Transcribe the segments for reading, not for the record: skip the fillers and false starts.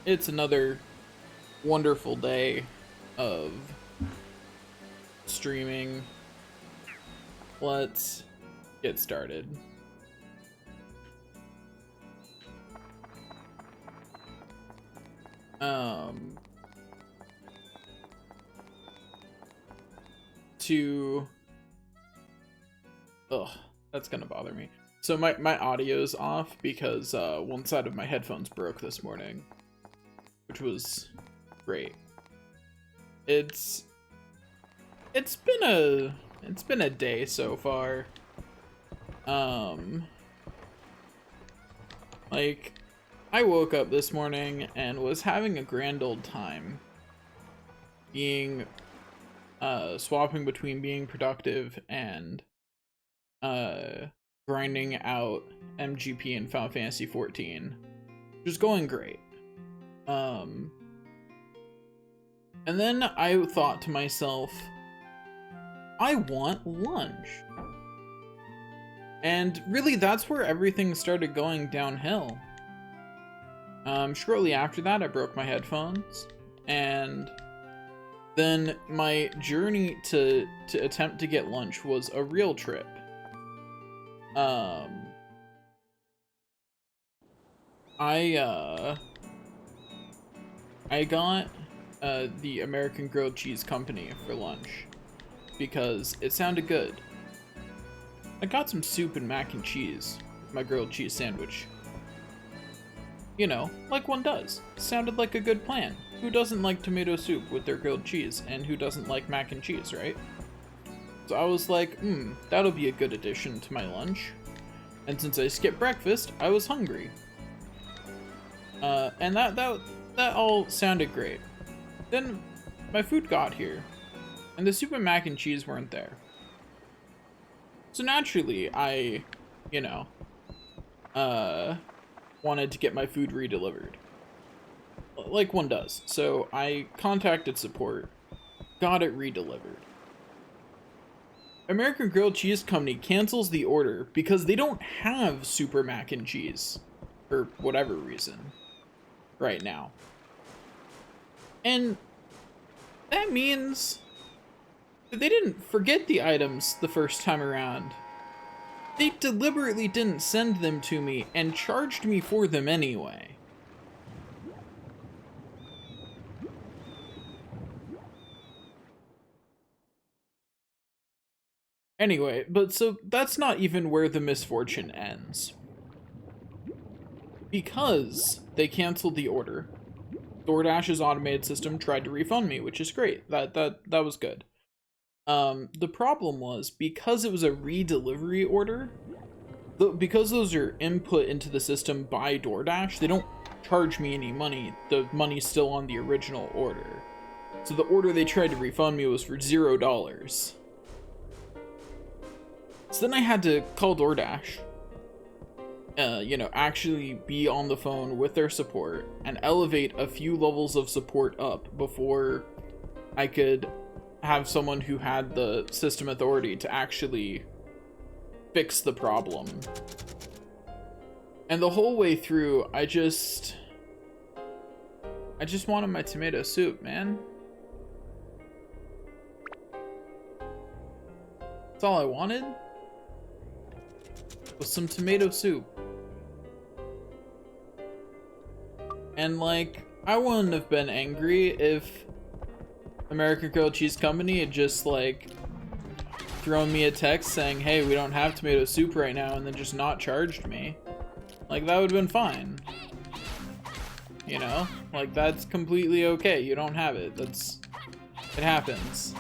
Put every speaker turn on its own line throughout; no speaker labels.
It's another wonderful day of streaming. Let's get started. That's gonna bother me. So my audio's off because one side of my headphones broke this morning, which was great. It's been a day so far. Like, I woke up this morning and was having a grand old time being swapping between being productive and grinding out MGP in Final Fantasy 14, which was going great. And then I thought to myself, I want lunch. And really, that's where everything started going downhill. Shortly after that, I broke my headphones, and then my journey to attempt to get lunch was a real trip. I got the American Grilled Cheese Company for lunch because it sounded good. I got some soup and mac and cheese with my grilled cheese sandwich. You know, like one does. Sounded like a good plan. Who doesn't like tomato soup with their grilled cheese, and who doesn't like mac and cheese, right? So I was like, that'll be a good addition to my lunch. And since I skipped breakfast, I was hungry. And that all sounded great. Then my food got here, and the soup and mac and cheese weren't there. So naturally, I, wanted to get my food redelivered. Like one does. So I contacted support, got it redelivered. American Grilled Cheese Company cancels the order because they don't have super mac and cheese, for whatever reason, right now. And that means that they didn't forget the items the first time around. They deliberately didn't send them to me and charged me for them anyway. Anyway, but so that's not even where the misfortune ends. Because they canceled the order, DoorDash's automated system tried to refund me, which is great. That was good. The problem was, because it was a redelivery order, because those are input into the system by DoorDash, they don't charge me any money. The money's still on the original order. So the order they tried to refund me was for $0. So then I had to call DoorDash, actually be on the phone with their support and elevate a few levels of support up before I could have someone who had the system authority to actually fix the problem. And the whole way through, I just wanted my tomato soup, man. That's all I wanted, was some tomato soup. And like, I wouldn't have been angry if American Grilled Cheese Company had just like thrown me a text saying, hey, we don't have tomato soup right now, and then just not charged me. Like, that would have been fine. You know? Like, that's completely okay. You don't have it. It happens.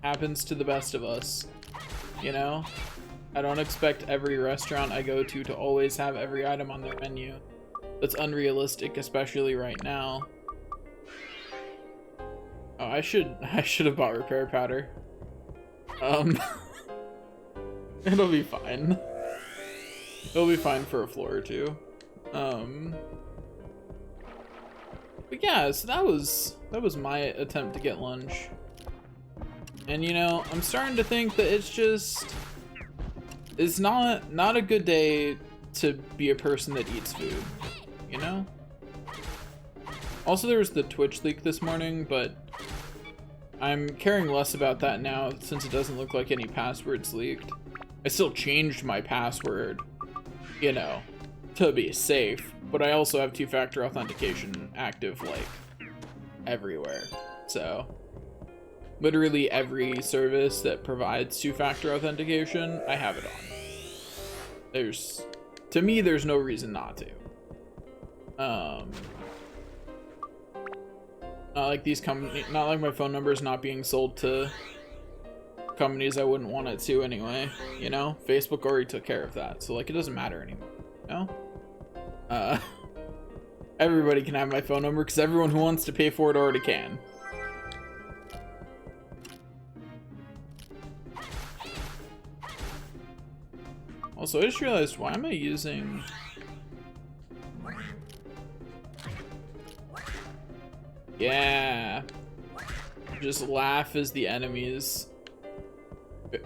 Happens to the best of us. You know? I don't expect every restaurant I go to always have every item on their menu. That's unrealistic, especially right now. Oh, I should have bought repair powder. It'll be fine. It'll be fine for a floor or two. But yeah, so that was my attempt to get lunch. And I'm starting to think that it's not a good day to be a person that eats food, Also, there was the Twitch leak this morning, but I'm caring less about that now since it doesn't look like any passwords leaked. I still changed my password, you know, to be safe, but I also have two-factor authentication active, like, everywhere. So, literally every service that provides two-factor authentication, I have it on. To me, there's no reason not to. Not like these not like my phone number is not being sold to companies I wouldn't want it to anyway, you know? Facebook already took care of that, so like it doesn't matter anymore, you know? Everybody can have my phone number because everyone who wants to pay for it already can. Also, I just realized, why am I using... Yeah. Just laugh as the enemies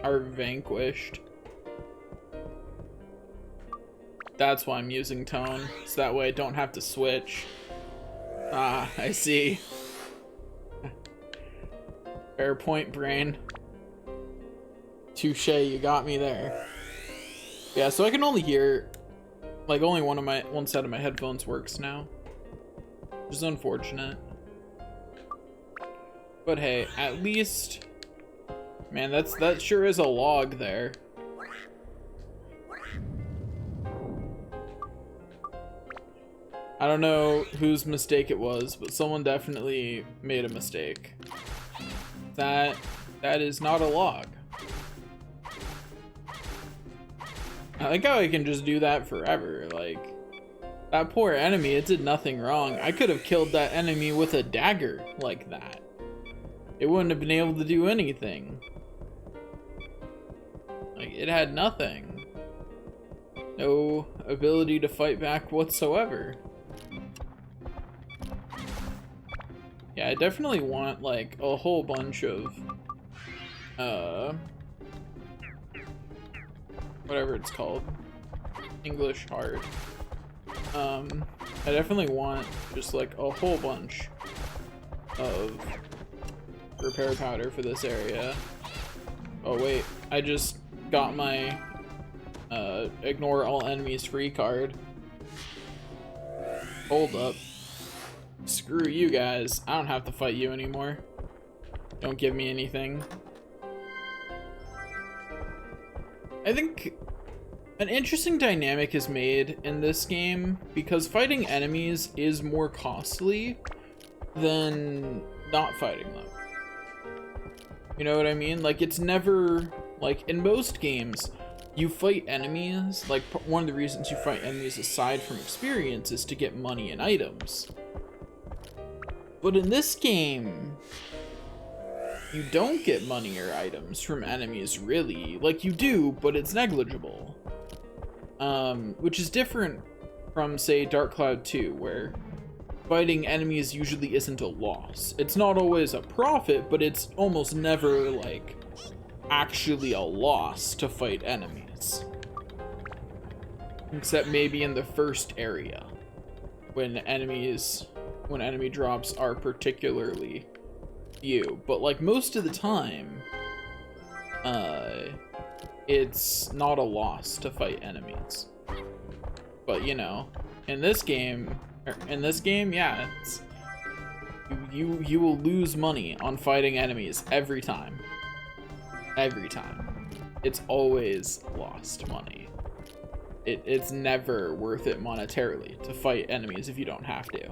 are vanquished. That's why I'm using Toan, so that way I don't have to switch. Ah, I see. Fair point, brain. Touche, you got me there. Yeah, so I can only hear, like, only one set of my headphones works now, which is unfortunate. But hey, at least, man, that sure is a log there. I don't know whose mistake it was, but someone definitely made a mistake. That is not a log. I like how I can just do that forever. Like, that poor enemy, it did nothing wrong. I could have killed that enemy with a dagger like that. It wouldn't have been able to do anything. Like, it had nothing. No ability to fight back whatsoever. Yeah, I definitely want, like, a whole bunch of, whatever it's called. English hard. I definitely want just, like, a whole bunch of repair powder for this area. Oh wait, I just got my ignore all enemies free card. Hold up. Screw you guys. I don't have to fight you anymore. Don't give me anything. I think an interesting dynamic is made in this game because fighting enemies is more costly than not fighting them. You know what I mean? Like, it's never, like, in most games, you fight enemies, like, one of the reasons you fight enemies aside from experience is to get money and items. But in this game, you don't get money or items from enemies, really. Like, you do, but it's negligible. Which is different from, say, Dark Cloud 2, where fighting enemies usually isn't a loss. It's not always a profit, but it's almost never, like, actually a loss to fight enemies. Except maybe in the first area, when enemy drops are particularly few. But, like, most of the time, it's not a loss to fight enemies. But, you know, in this game, yeah, it's, you will lose money on fighting enemies every time. Every time. It's always lost money. It's never worth it monetarily to fight enemies if you don't have to.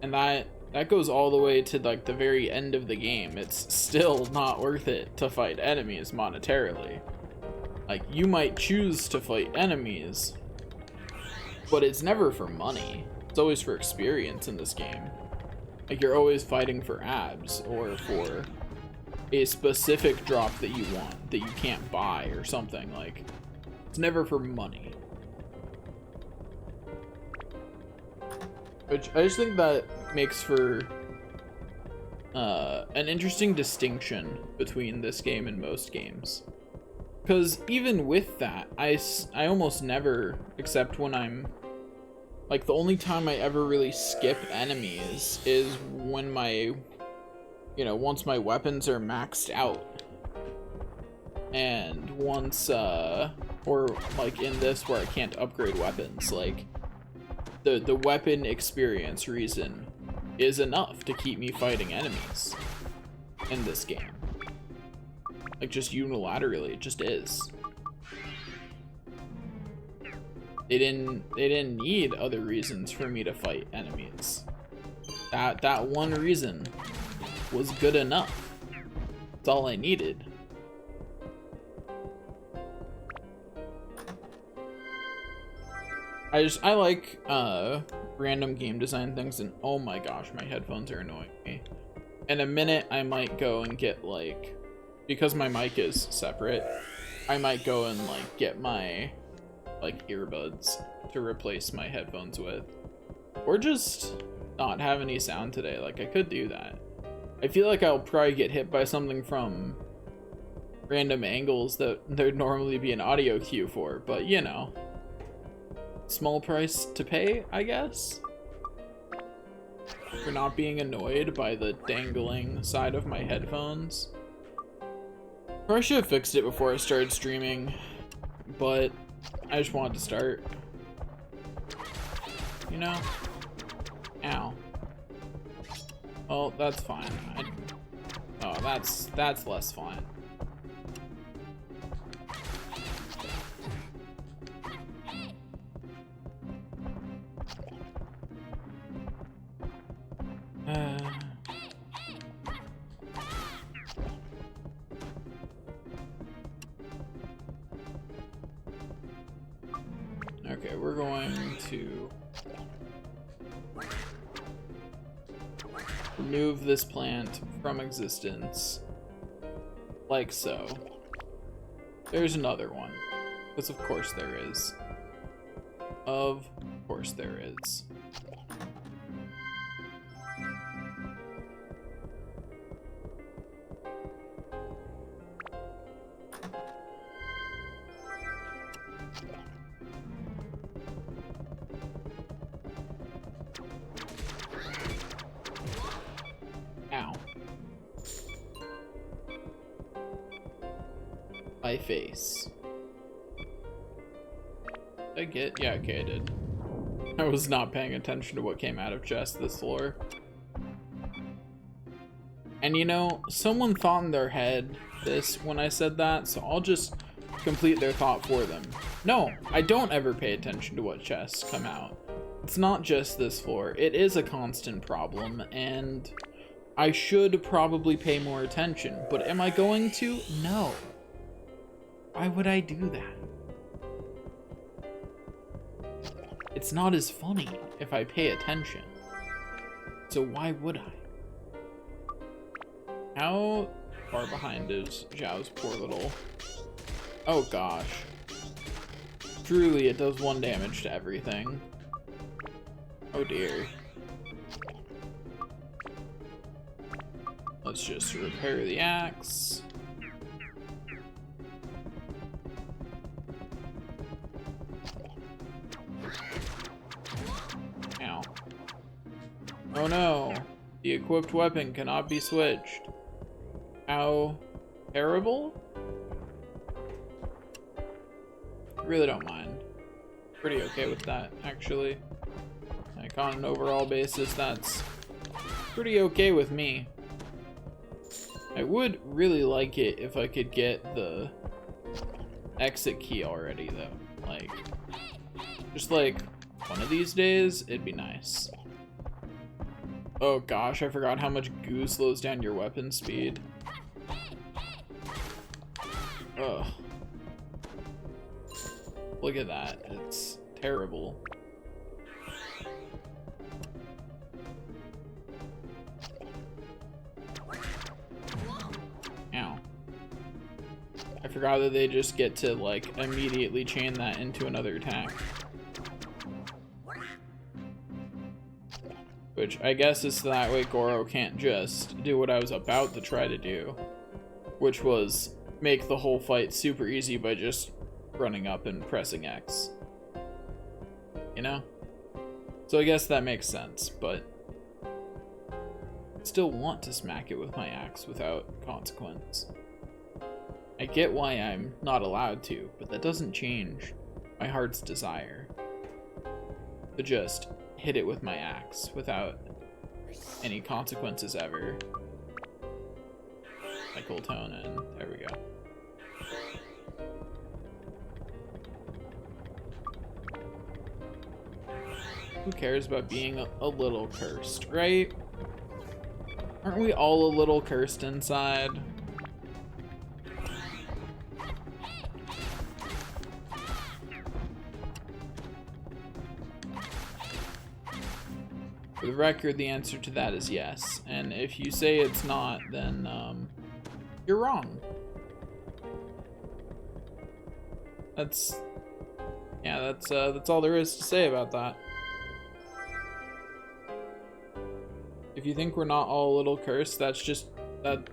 And that goes all the way to, like, the very end of the game. It's still not worth it to fight enemies monetarily. Like, you might choose to fight enemies, but it's never for money. It's always for experience in this game. Like, you're always fighting for abs or for a specific drop that you want that you can't buy or something. Like, it's never for money. Which I just think that makes for an interesting distinction between this game and most games. Because even with that, I almost never, except when I'm, like, the only time I ever really skip enemies is when my, you know, once my weapons are maxed out. And once, or like in this where I can't upgrade weapons, like, the weapon experience reason is enough to keep me fighting enemies in this game. Like, just unilaterally, it just is. They didn't need other reasons for me to fight enemies. That one reason was good enough. That's all I needed. I like random game design things, and oh my gosh, my headphones are annoying me. In a minute, I might go and get, like, because my mic is separate, I might go and, like, get my, like, earbuds to replace my headphones with. Or just not have any sound today. Like, I could do that. I feel like I'll probably get hit by something from random angles that there'd normally be an audio cue for, but, you know. Small price to pay, I guess? For not being annoyed by the dangling side of my headphones. Or I should have fixed it before I started streaming, but I just wanted to start. You know? Ow. Oh, that's fine. Oh, that's less fine. Okay, we're going to remove this plant from existence, like so. There's another one, because of course there is. Of course there is. My face. Did I get? Yeah, okay, I did. I was not paying attention to what came out of chest this floor. And you know, someone thought in their head this when I said that, so I'll just complete their thought for them. No, I don't ever pay attention to what chests come out. It's not just this floor. It is a constant problem, and I should probably pay more attention, but am I going to? No. Why would I do that? It's not as funny if I pay attention. So why would I? How far behind is Zhao's poor little... Oh gosh. Truly, it does 1 damage to everything. Oh dear. Let's just repair the axe. Ow. Oh no! The equipped weapon cannot be switched. How terrible? Really don't mind. Pretty okay with that, actually. Like, on an overall basis, that's pretty okay with me. I would really like it if I could get the exit key already, though. Like, just like one of these days, it'd be nice. Oh gosh, I forgot how much goo slows down your weapon speed. Ugh. Look at that, it's terrible. Ow. I forgot that they just get to, like, immediately chain that into another attack. Which I guess is so that way Goro can't just do what I was about to try to do, which was make the whole fight super easy by just running up and pressing X. You know? So I guess that makes sense, but I still want to smack it with my axe without consequence. I get why I'm not allowed to, but that doesn't change my heart's desire to just hit it with my axe without any consequences ever. Like old Toan, and there we go. Who cares about being a little cursed, right? Aren't we all a little cursed inside? For the record, the answer to that is yes. And if you say it's not, then you're wrong. That's all there is to say about that. If you think we're not all a little cursed, that's just that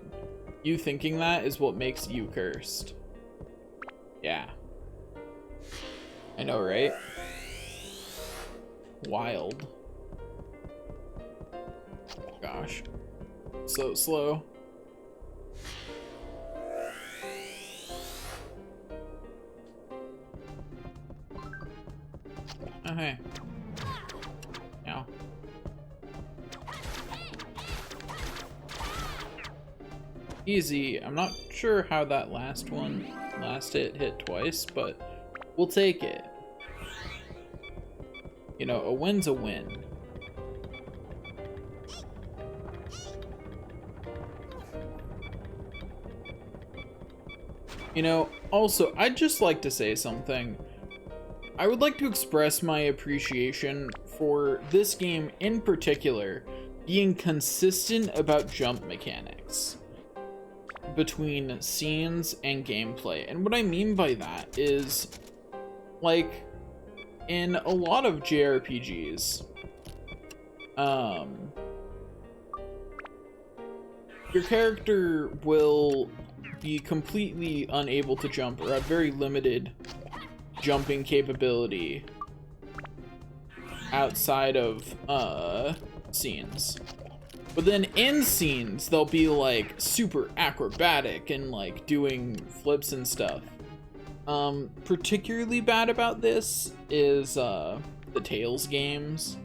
you thinking that is what makes you cursed. Yeah. I know, right? Wild. Gosh. So slow. Oh, hey. Ow. Easy. I'm not sure how that last hit twice, but we'll take it. You know, a win's a win. You know, also, I'd just like to say something. I would like to express my appreciation for this game in particular being consistent about jump mechanics between scenes and gameplay. And what I mean by that is, like, in a lot of JRPGs, your character will be completely unable to jump or have very limited jumping capability outside of scenes. But then in scenes, they'll be like super acrobatic and like doing flips and stuff. Particularly bad about this is the Tales games,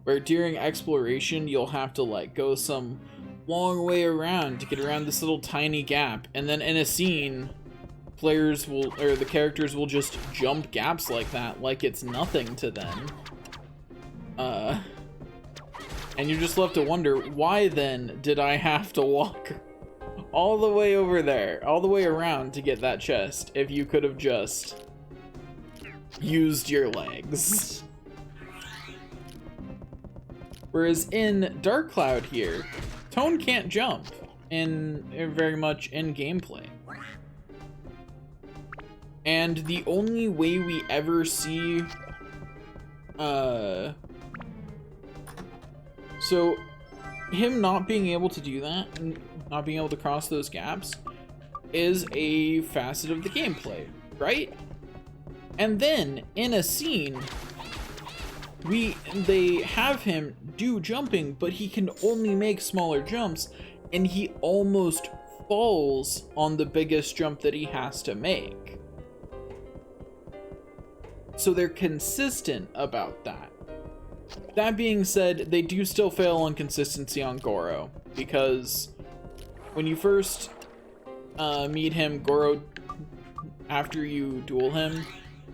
where during exploration you'll have to like go some long way around to get around this little tiny gap, and then in a scene the characters will just jump gaps like that like it's nothing to them. And you're just left to wonder, why then did I have to walk all the way over there, all the way around to get that chest, if you could have just used your legs? Whereas in Dark Cloud here, Toan can't jump very much in gameplay. And the only way we ever see so him not being able to do that and not being able to cross those gaps is a facet of the gameplay, right? And then in a scene they have him do jumping, but he can only make smaller jumps, and he almost falls on the biggest jump that he has to make. So they're consistent about that. That being said, they do still fail on consistency on Goro, because when you first meet him, Goro, after you duel him,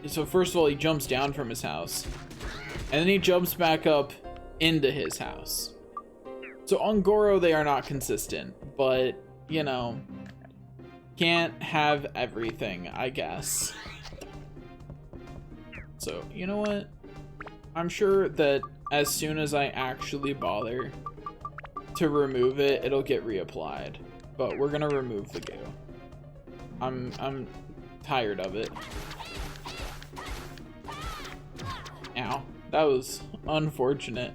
so first of all he jumps down from his house, and then he jumps back up into his house. So on Goro they are not consistent, but you know, can't have everything, I guess. So you know what? I'm sure that as soon as I actually bother to remove it, it'll get reapplied. But we're gonna remove the goo. I'm tired of it. Ow. That was unfortunate.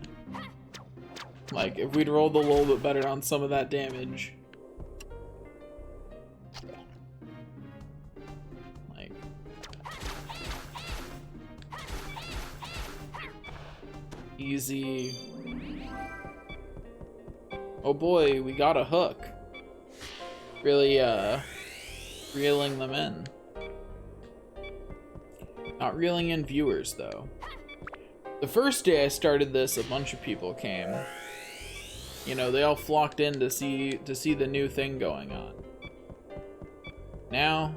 Like, if we'd rolled a little bit better on some of that damage. Easy. Oh boy, we got a hook. Really, reeling them in. Not reeling in viewers, though. The first day I started this, a bunch of people came. You know, they all flocked in to see the new thing going on. Now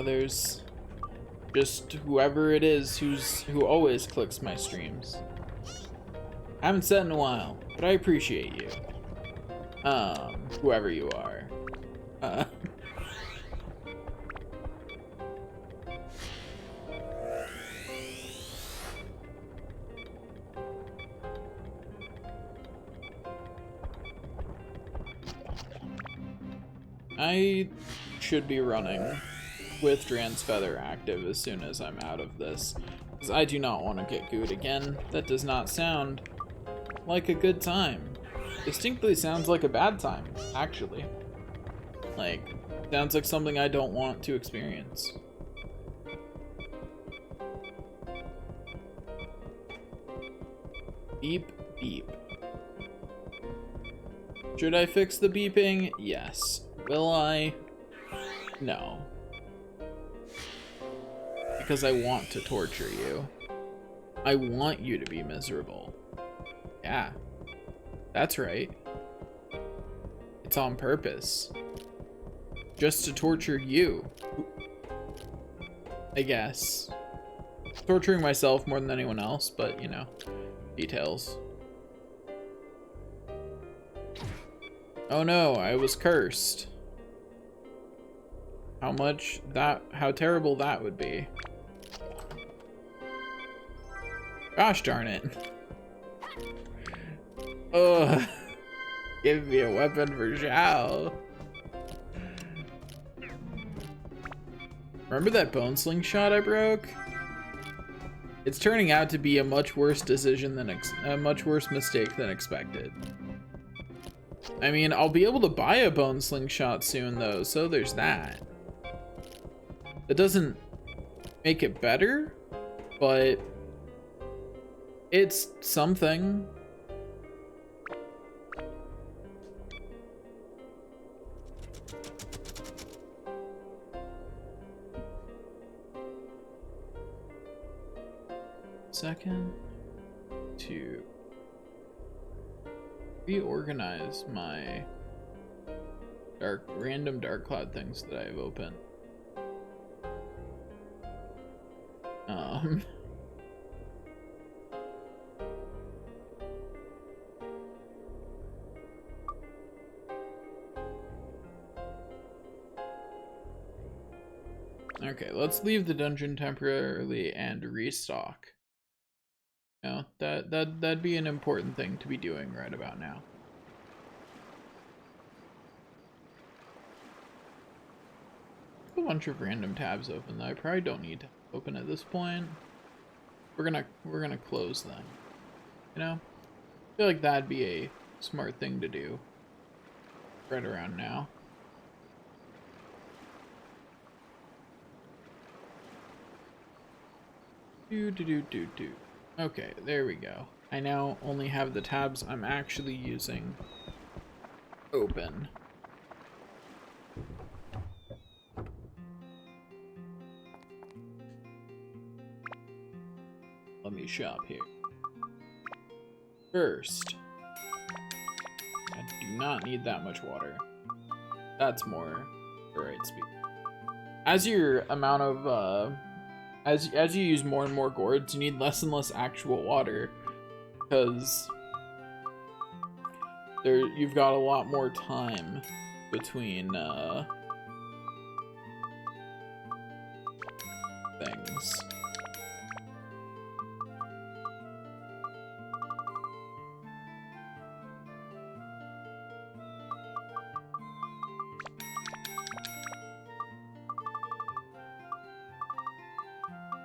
there's just whoever it is who always clicks my streams. I haven't said in a while, but I appreciate you. Whoever you are. I should be running with Dran's Feather active as soon as I'm out of this, because I do not want to get gooed again. That does not sound like a good time. Distinctly sounds like a bad time, actually. Like, sounds like something I don't want to experience. Beep, beep. Should I fix the beeping? Yes. Will I? No. Because I want to torture you. I want you to be miserable. Yeah. That's right. It's on purpose. Just to torture you. I guess. Torturing myself more than anyone else, but you know, details. Oh no, I was cursed. How terrible that would be. Gosh darn it. Ugh. Give me a weapon for Zhao. Remember that bone slingshot I broke? It's turning out to be a much worse decision than a much worse mistake than expected. I mean, I'll be able to buy a bone slingshot soon though, so there's that. It doesn't make it better, but it's something. Second to reorganize my random dark cloud things that I have open. Okay, let's leave the dungeon temporarily and restock. You know, that'd be an important thing to be doing right about now. A bunch of random tabs open that I probably don't need to open at this point. We're gonna close them. You know? I feel like that'd be a smart thing to do right around now. Do. Okay, there we go. I now only have the tabs I'm actually using open. Let me shop here. First, I do not need that much water. That's more the right speed. As your amount of as you use more and more gourds, you need less and less actual water, because you've got a lot more time between things.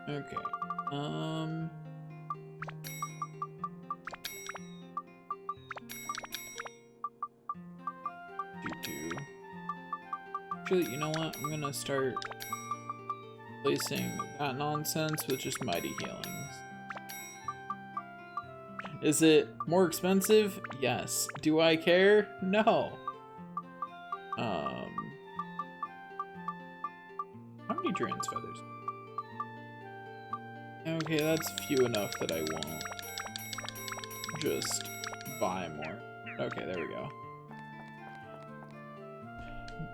Okay, Actually, you know what? I'm gonna start replacing that nonsense with just mighty healings. Is it more expensive? Yes. Do I care? No. How many Dragon's feathers? Okay, that's few enough that I won't just buy more. Okay, there we go.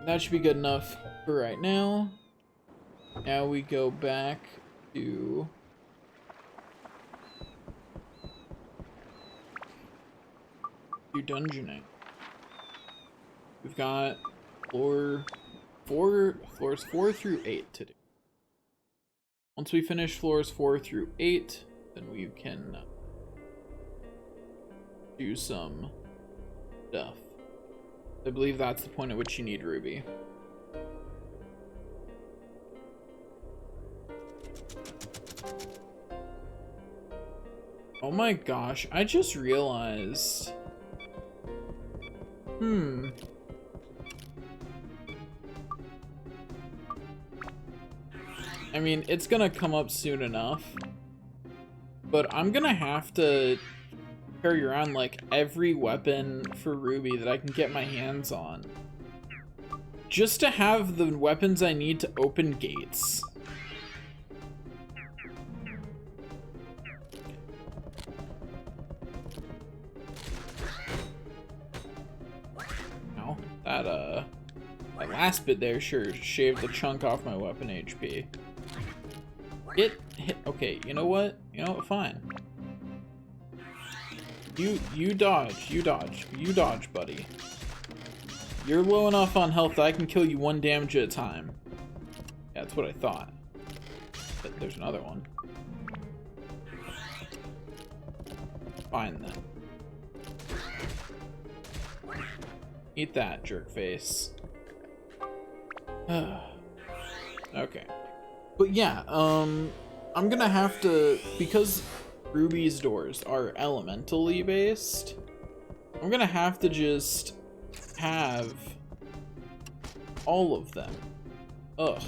That should be good enough for right now. Now we go back to dungeoning. We've got floors 4 through 8 to do. Once we finish floors 4 through 8, then we can do some stuff. I believe that's the point at which you need Ruby. Oh my gosh, I just realized. I mean, it's gonna come up soon enough, but I'm gonna have to carry around like every weapon for Ruby that I can get my hands on, just to have the weapons I need to open gates. Ow, that last bit there sure shaved a chunk off my weapon HP. Okay, you know what? You know what? Fine. You dodge, buddy. You're low enough on health that I can kill you 1 damage at a time. Yeah, that's what I thought. But there's another one. Fine then. Eat that, jerk face. Okay. But yeah, I'm gonna have to, because Ruby's doors are elementally based, I'm gonna have to just have all of them. Ugh.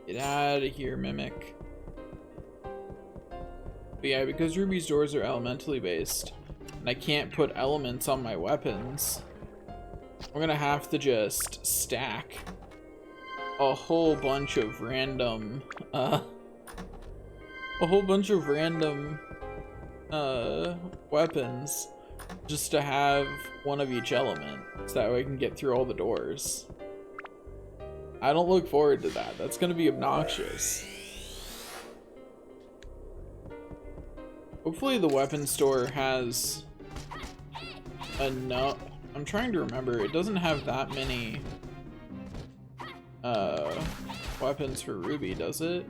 Get out of here, Mimic. But yeah, because Ruby's doors are elementally based, and I can't put elements on my weapons, I'm gonna have to just stack a whole bunch of random, weapons just to have one of each element, so that way I can get through all the doors. I don't look forward to that. That's gonna be obnoxious. Hopefully the weapon store has enough. I'm trying to remember. It doesn't have that many weapons for Ruby, does it?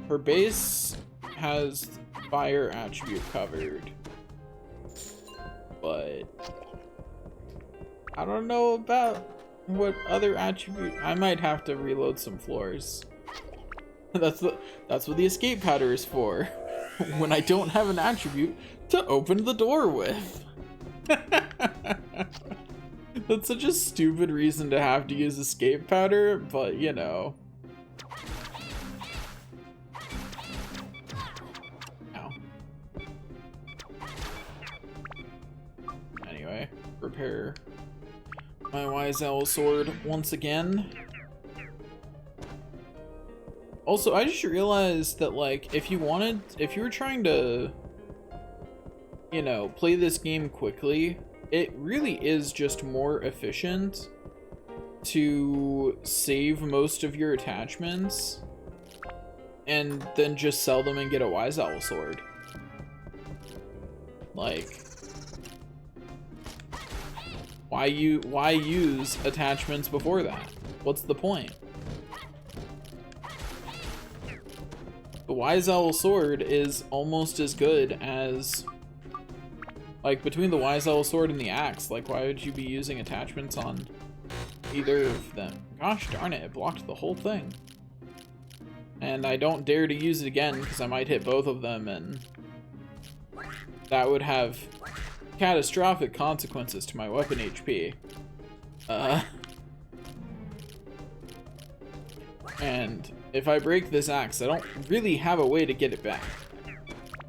Her base has fire attribute covered, but I don't know about what other attribute. I might have to reload some floors. That's what the escape powder is for. When I don't have an attribute to open the door with. That's such a stupid reason to have to use escape powder, but you know. Ow. Anyway, repair my Wise Owl sword once again. Also, I just realized that, like, if you were trying to, you know, play this game quickly, it really is just more efficient to save most of your attachments and then just sell them and get a Wise Owl sword. Like, why use attachments before that? What's the point? The Wise Owl sword is almost as good as, like, between the Wise Owl sword and the axe, like, why would you be using attachments on either of them? Gosh darn it, it blocked the whole thing. And I don't dare to use it again because I might hit both of them, and that would have catastrophic consequences to my weapon HP. And if I break this axe, I don't really have a way to get it back.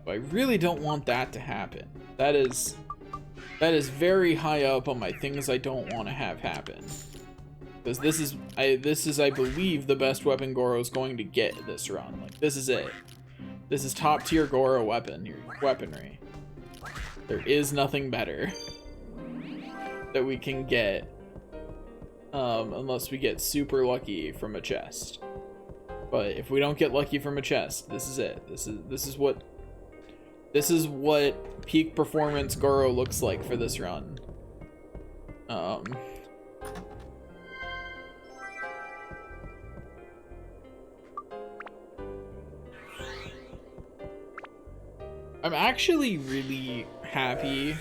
But I really don't want that to happen. That is very high up on my things I don't want to have happen. Because this is, I believe, the best weapon Goro's going to get this run. Like, this is it. This is top tier Goro weaponry. There is nothing better that we can get, unless we get super lucky from a chest. But if we don't get lucky from a chest, this is it. This is what peak performance Goro looks like for this run. I'm actually really happy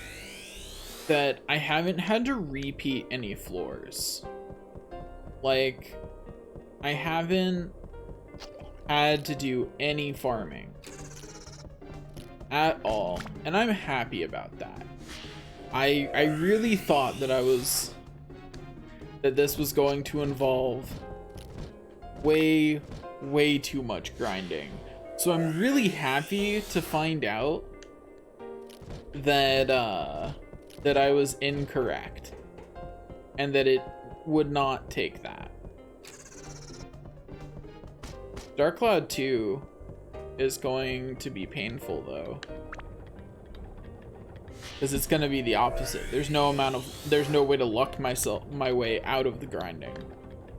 that I haven't had to repeat any floors. Like, I haven't had to do any farming at all, and I'm happy about that. I really thought that this was going to involve way too much grinding. So I'm really happy to find out that that I was incorrect and that it would not take that. Dark Cloud 2 is going to be painful though, because it's going to be the opposite. There's no way to luck my way out of the grinding.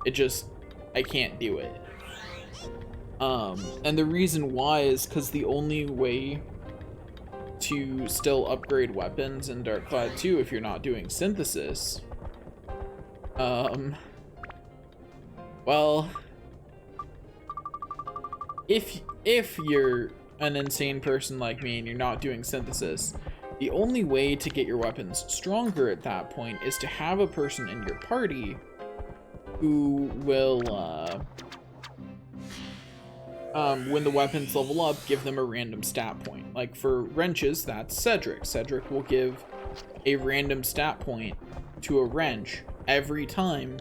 I can't do it. And the reason why is because the only way to still upgrade weapons in Dark Cloud 2 if you're not doing synthesis, well, if you're an insane person like me and you're not doing synthesis, the only way to get your weapons stronger at that point is to have a person in your party who will, when the weapons level up, give them a random stat point. Like for wrenches, that's Cedric. Cedric will give a random stat point to a wrench every time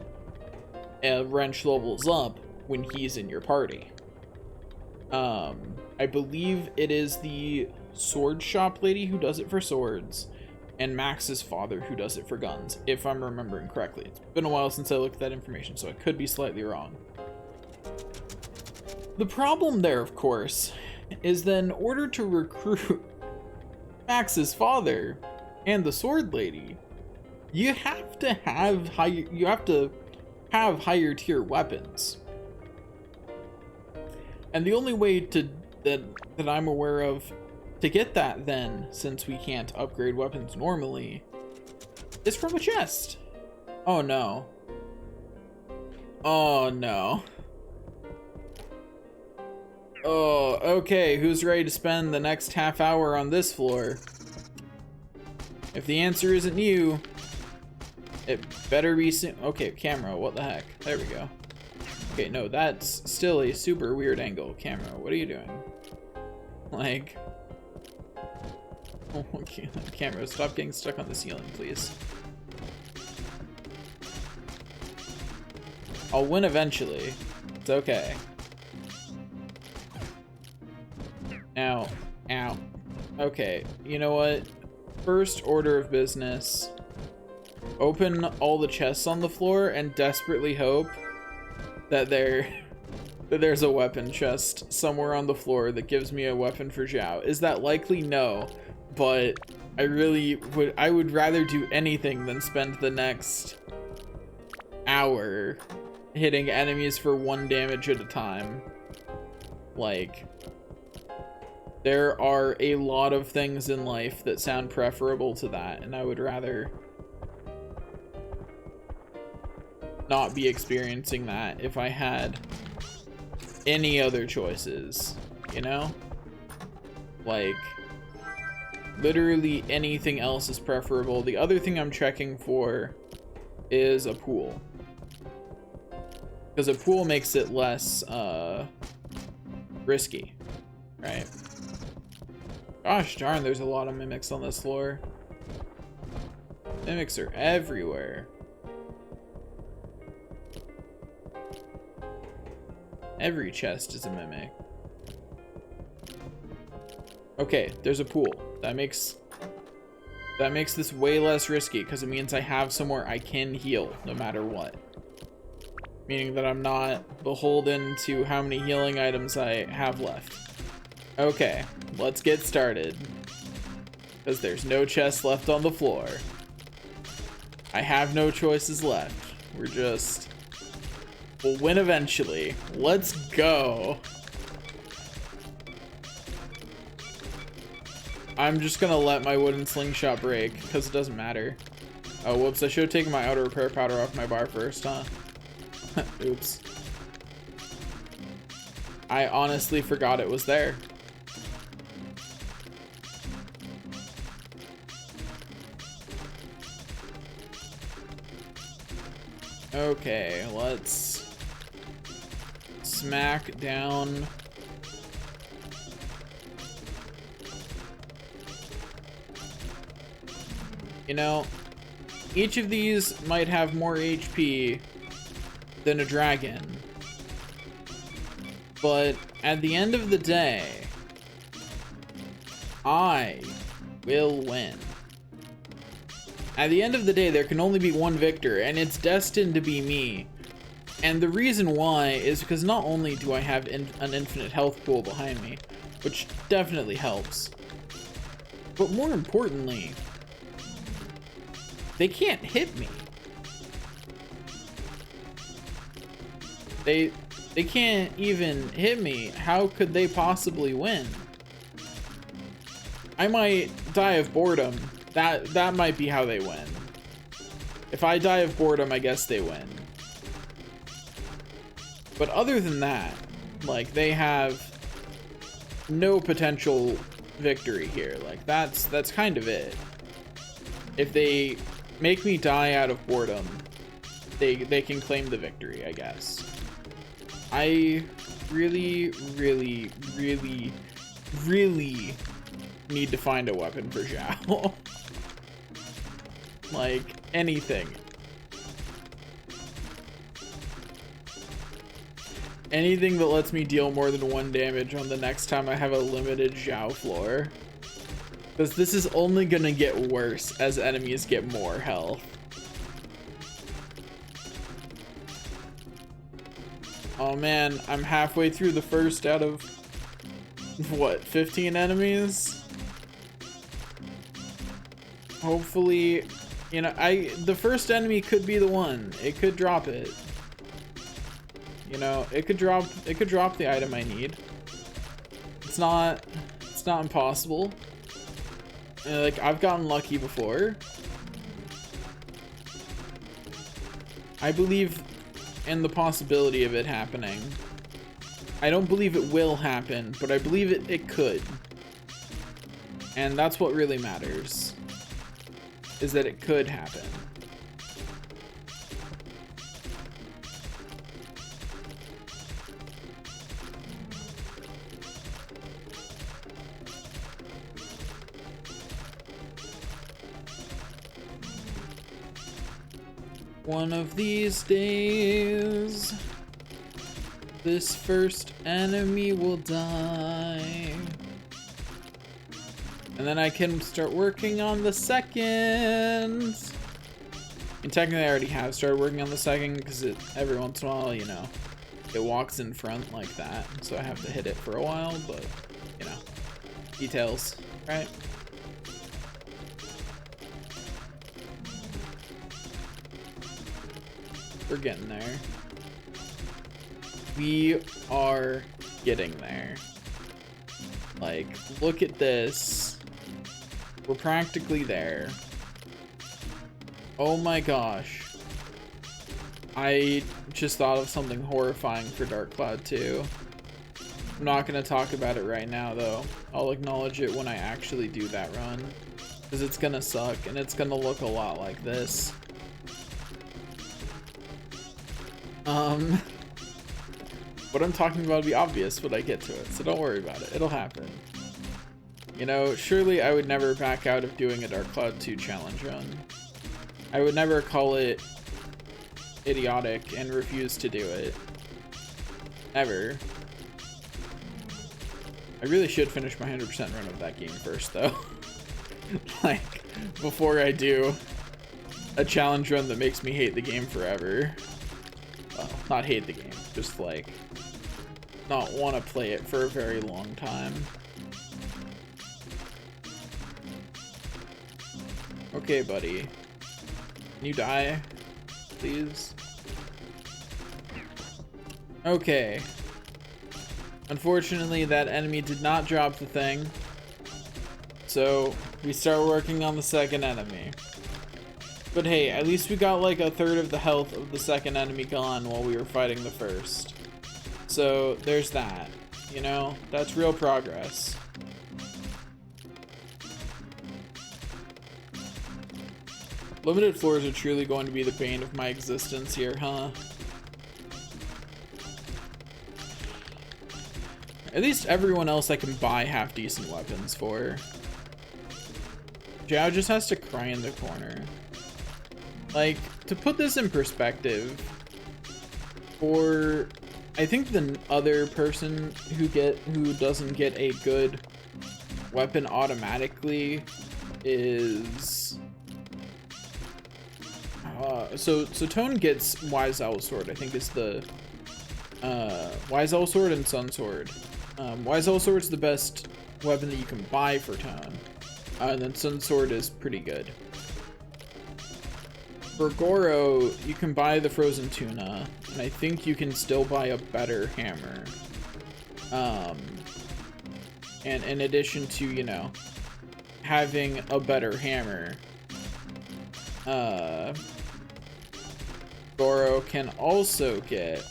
a wrench levels up when he's in your party. I believe it is the sword shop lady who does it for swords, and Max's father who does it for guns, if I'm remembering correctly. It's been a while since I looked at that information, so I could be slightly wrong. The problem there, of course, is that in order to recruit Max's father and the sword lady, you have to have higher tier weapons. And the only way that I'm aware of to get that then, since we can't upgrade weapons normally, is from a chest. Oh no. Oh no. Oh, okay, who's ready to spend the next half hour on this floor? If the answer isn't you, it better be soon. Okay, camera, what the heck? There we go. Okay, no, that's still a super weird angle. Camera, what are you doing? Like... Oh, okay, camera, stop getting stuck on the ceiling, please. I'll win eventually. It's okay. Ow. Ow. Okay, you know what? First order of business. Open all the chests on the floor and desperately hope that there's a weapon chest somewhere on the floor that gives me a weapon for Zhao. Is that likely? No. But I would rather do anything than spend the next hour hitting enemies for 1 damage at a time. Like, there are a lot of things in life that sound preferable to that, and I would rather not be experiencing that if I had any other choices, you know? Like, literally anything else is preferable. The other thing I'm checking for is a pool, because a pool makes it less risky, right? Gosh darn, there's a lot of mimics on this floor. Mimics are everywhere. Every chest is a mimic. Okay, there's a pool. That makes this way less risky because it means I have somewhere I can heal no matter what. Meaning that I'm not beholden to how many healing items I have left. Okay, let's get started. Because there's no chest left on the floor. I have no choices left. We'll win eventually. Let's go. I'm just gonna let my wooden slingshot break because it doesn't matter. Oh, whoops, I should have taken my auto repair powder off my bar first, huh? Oops. I honestly forgot it was there. Okay, let's smack down. You know, each of these might have more HP than a dragon, but at the end of the day, I will win. At the end of the day, there can only be one victor, and it's destined to be me. And the reason why is because not only do I have an infinite health pool behind me, which definitely helps, but more importantly, they can't hit me. They can't even hit me. How could they possibly win? I might die of boredom. That might be how they win. If I die of boredom, I guess they win. But other than that, like, they have no potential victory here. Like, that's kind of it. If they make me die out of boredom, they can claim the victory, I guess. I really, really, really, really need to find a weapon for Zhao. Like, anything. Anything that lets me deal more than 1 damage on the next time I have a limited Zhao floor. Because this is only gonna get worse as enemies get more health. Oh man, I'm halfway through the first out of, what, 15 enemies? Hopefully, you know, the first enemy could be the one. It could drop it. You know, it could drop the item I need. It's not impossible. Like, I've gotten lucky before. I believe in the possibility of it happening. I don't believe it will happen, but I believe it could. And that's what really matters, is that it could happen. One of these days, this first enemy will die. And then I can start working on the second. And technically I already have started working on the second because every once in a while, you know, it walks in front like that. So I have to hit it for a while, but, you know, details, right? We're getting there. We are getting there. Like, look at this. We're practically there. Oh my gosh. I just thought of something horrifying for Dark Cloud 2. I'm not going to talk about it right now, though. I'll acknowledge it when I actually do that run. Because it's going to suck, and it's going to look a lot like this. What I'm talking about will be obvious when I get to it, so don't worry about it. It'll happen. You know, surely I would never back out of doing a Dark Cloud 2 challenge run. I would never call it idiotic and refuse to do it. ever. I really should finish my 100% run of that game first, though. Like, before I do a challenge run that makes me hate the game forever. Well, not hate the game, just like not want to play it for a very long time. Okay, buddy. Can you die, please? Okay. Unfortunately, that enemy did not drop the thing. So, we start working on the second enemy. But hey, at least we got like a third of the health of the second enemy gone while we were fighting the first. So, there's that. You know, that's real progress. Limited floors are truly going to be the bane of my existence here, huh? At least everyone else I can buy half-decent weapons for. Zhao just has to cry in the corner. Like, to put this in perspective, for I think the other person who doesn't get a good weapon automatically is so Toan gets Wise Owl Sword, I think is the Wise Owl Sword and Sun Sword. Wise Owl Sword's the best weapon that you can buy for Toan, and then Sun Sword is pretty good. For Goro, you can buy the Frozen Tuna, and I think you can still buy a better hammer. And in addition to, you know, having a better hammer, Goro can also get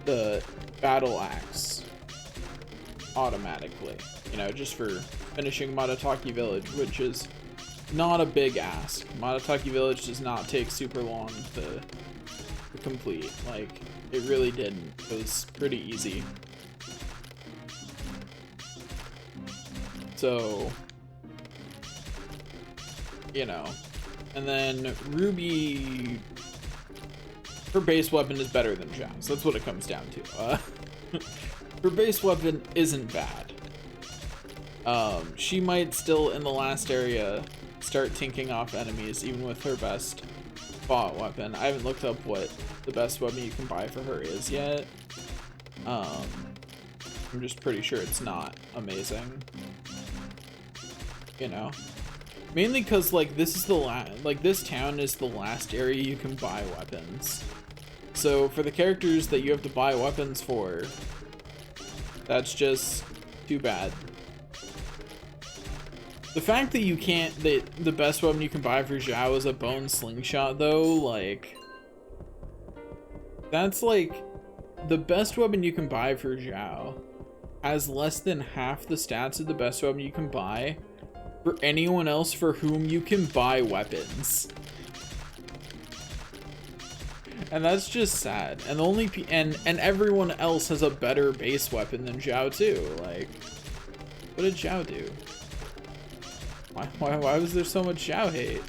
the battle axe automatically, you know, just for finishing Madataki Village, which is not a big ask. Madataki Village does not take super long to complete. Like, it really didn't. It was pretty easy. So, you know, and then Ruby, her base weapon is better than Zhao's. That's what it comes down to. Her base weapon isn't bad. She might still, in the last area, start tinking off enemies, even with her best bot weapon. I haven't looked up what the best weapon you can buy for her is yet. I'm just pretty sure it's not amazing. You know? Mainly because, like, this is this town is the last area you can buy weapons. So, for the characters that you have to buy weapons for, that's just too bad. The fact that you can't, that the best weapon you can buy for Zhao is a bone slingshot, though, like, that's like, the best weapon you can buy for Zhao has less than half the stats of the best weapon you can buy for anyone else for whom you can buy weapons. And that's just sad. And the only and everyone else has a better base weapon than Zhao too. Like, what did Zhao do? Why was there so much Zhao hate?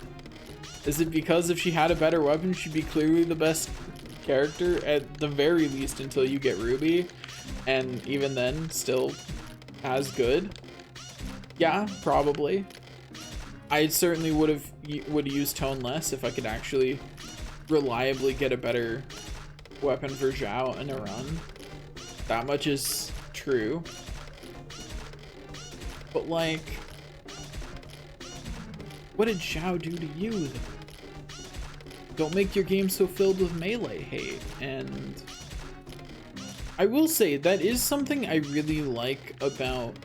Is it because if she had a better weapon, she'd be clearly the best character at the very least until you get Ruby, and even then still as good? Yeah, probably. I certainly would use Toan less if I could actually reliably get a better weapon for Zhao in a run. That much is true. But like, what did Zhao do to you though? Don't make your game so filled with melee hate. And I will say that is something I really like about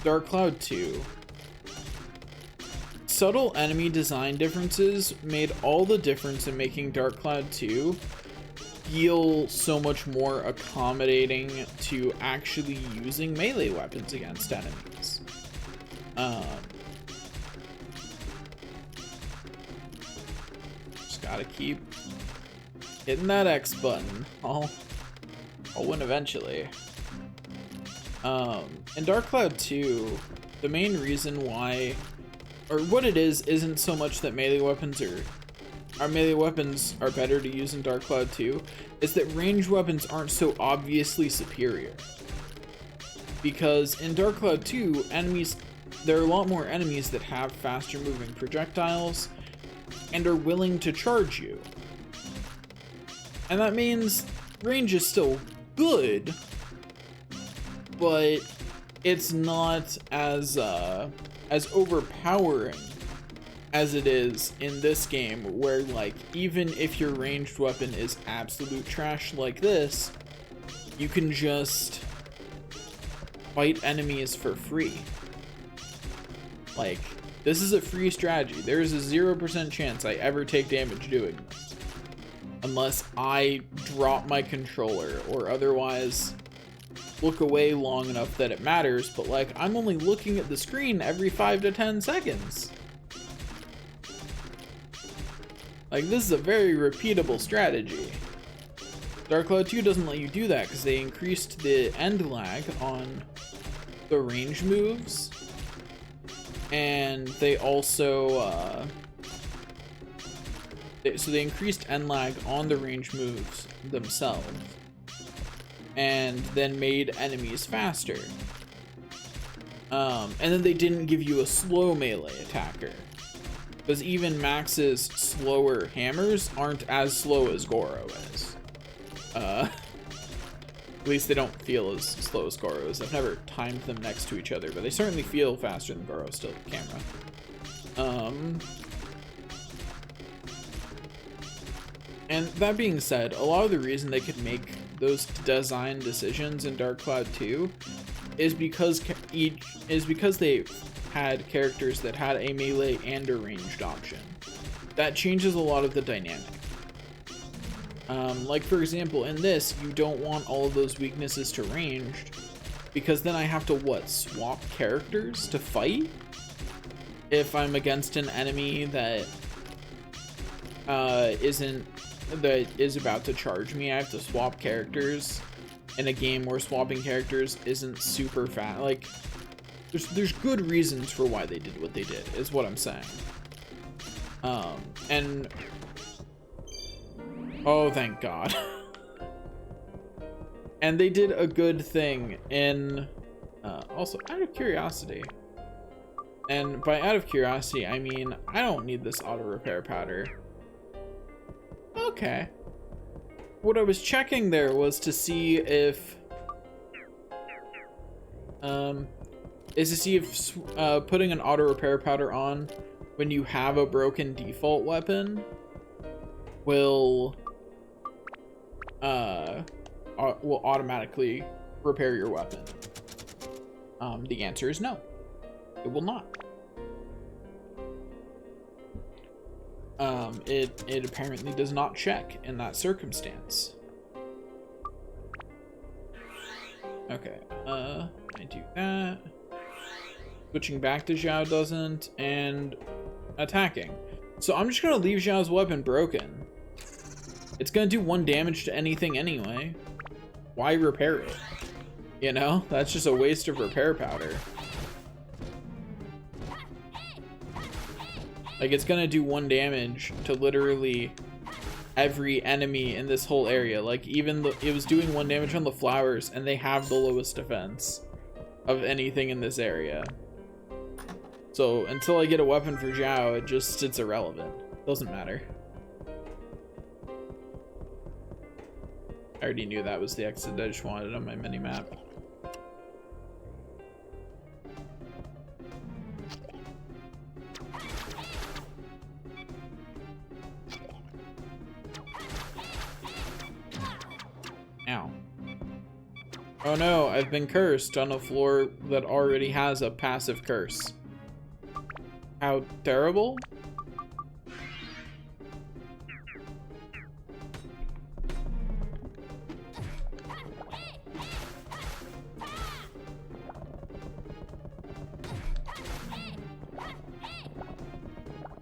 Dark Cloud 2. Subtle enemy design differences made all the difference in making Dark Cloud 2 feel so much more accommodating to actually using melee weapons against enemies. Just gotta keep hitting that X button. I'll win eventually. In Dark Cloud 2, the main reason why or what it is, isn't so much that melee weapons are better to use in Dark Cloud 2, is that ranged weapons aren't so obviously superior. Because in Dark Cloud 2, there are a lot more enemies that have faster moving projectiles and are willing to charge you. And that means range is still good, but it's not as overpowering as it is in this game, where like even if your ranged weapon is absolute trash like this, you can just fight enemies for free. Like, this is a free strategy. There is a 0% chance I ever take damage doing this, unless I drop my controller or otherwise look away long enough that it matters, but like, I'm only looking at the screen every 5 to 10 seconds. Like, this is a very repeatable strategy. Dark Cloud 2 doesn't let you do that because they increased the end lag on the range moves, and they also so they increased end lag on the range moves themselves, and then made enemies faster. And then they didn't give you a slow melee attacker, because even Max's slower hammers aren't as slow as Goro is. At least they don't feel as slow as Goro is. I've never timed them next to each other, but they certainly feel faster than Goro still camera. And that being said, a lot of the reason they could make those design decisions in Dark Cloud 2 is because they had characters that had a melee and a ranged option. That changes a lot of the dynamic. Like for example, in this, you don't want all of those weaknesses to ranged, because then I have to swap characters to fight? If I'm against an enemy that is about to charge me, I have to swap characters in a game where swapping characters isn't super fast. Like, there's good reasons for why they did what they did, is what I'm saying. And oh, thank God. And they did a good thing in also, out of curiosity, and by out of curiosity I mean I don't need this auto repair powder. Okay, what I was checking there was to see if putting an auto repair powder on when you have a broken default weapon will automatically repair your weapon. The answer is no, it will not. It apparently does not check in that circumstance. Okay, I do that. Switching back to Zhao doesn't, and attacking. So I'm just gonna leave Zhao's weapon broken. It's gonna do 1 damage to anything anyway. Why repair it? You know, that's just a waste of repair powder. Like, it's gonna do 1 damage to literally every enemy in this whole area. Like, even it was doing 1 damage on the flowers, and they have the lowest defense of anything in this area. So until I get a weapon for Zhao, it's irrelevant. Doesn't matter. I already knew that was the exit. I just wanted it on my mini-map. Ow. Oh no, I've been cursed on a floor that already has a passive curse. How terrible?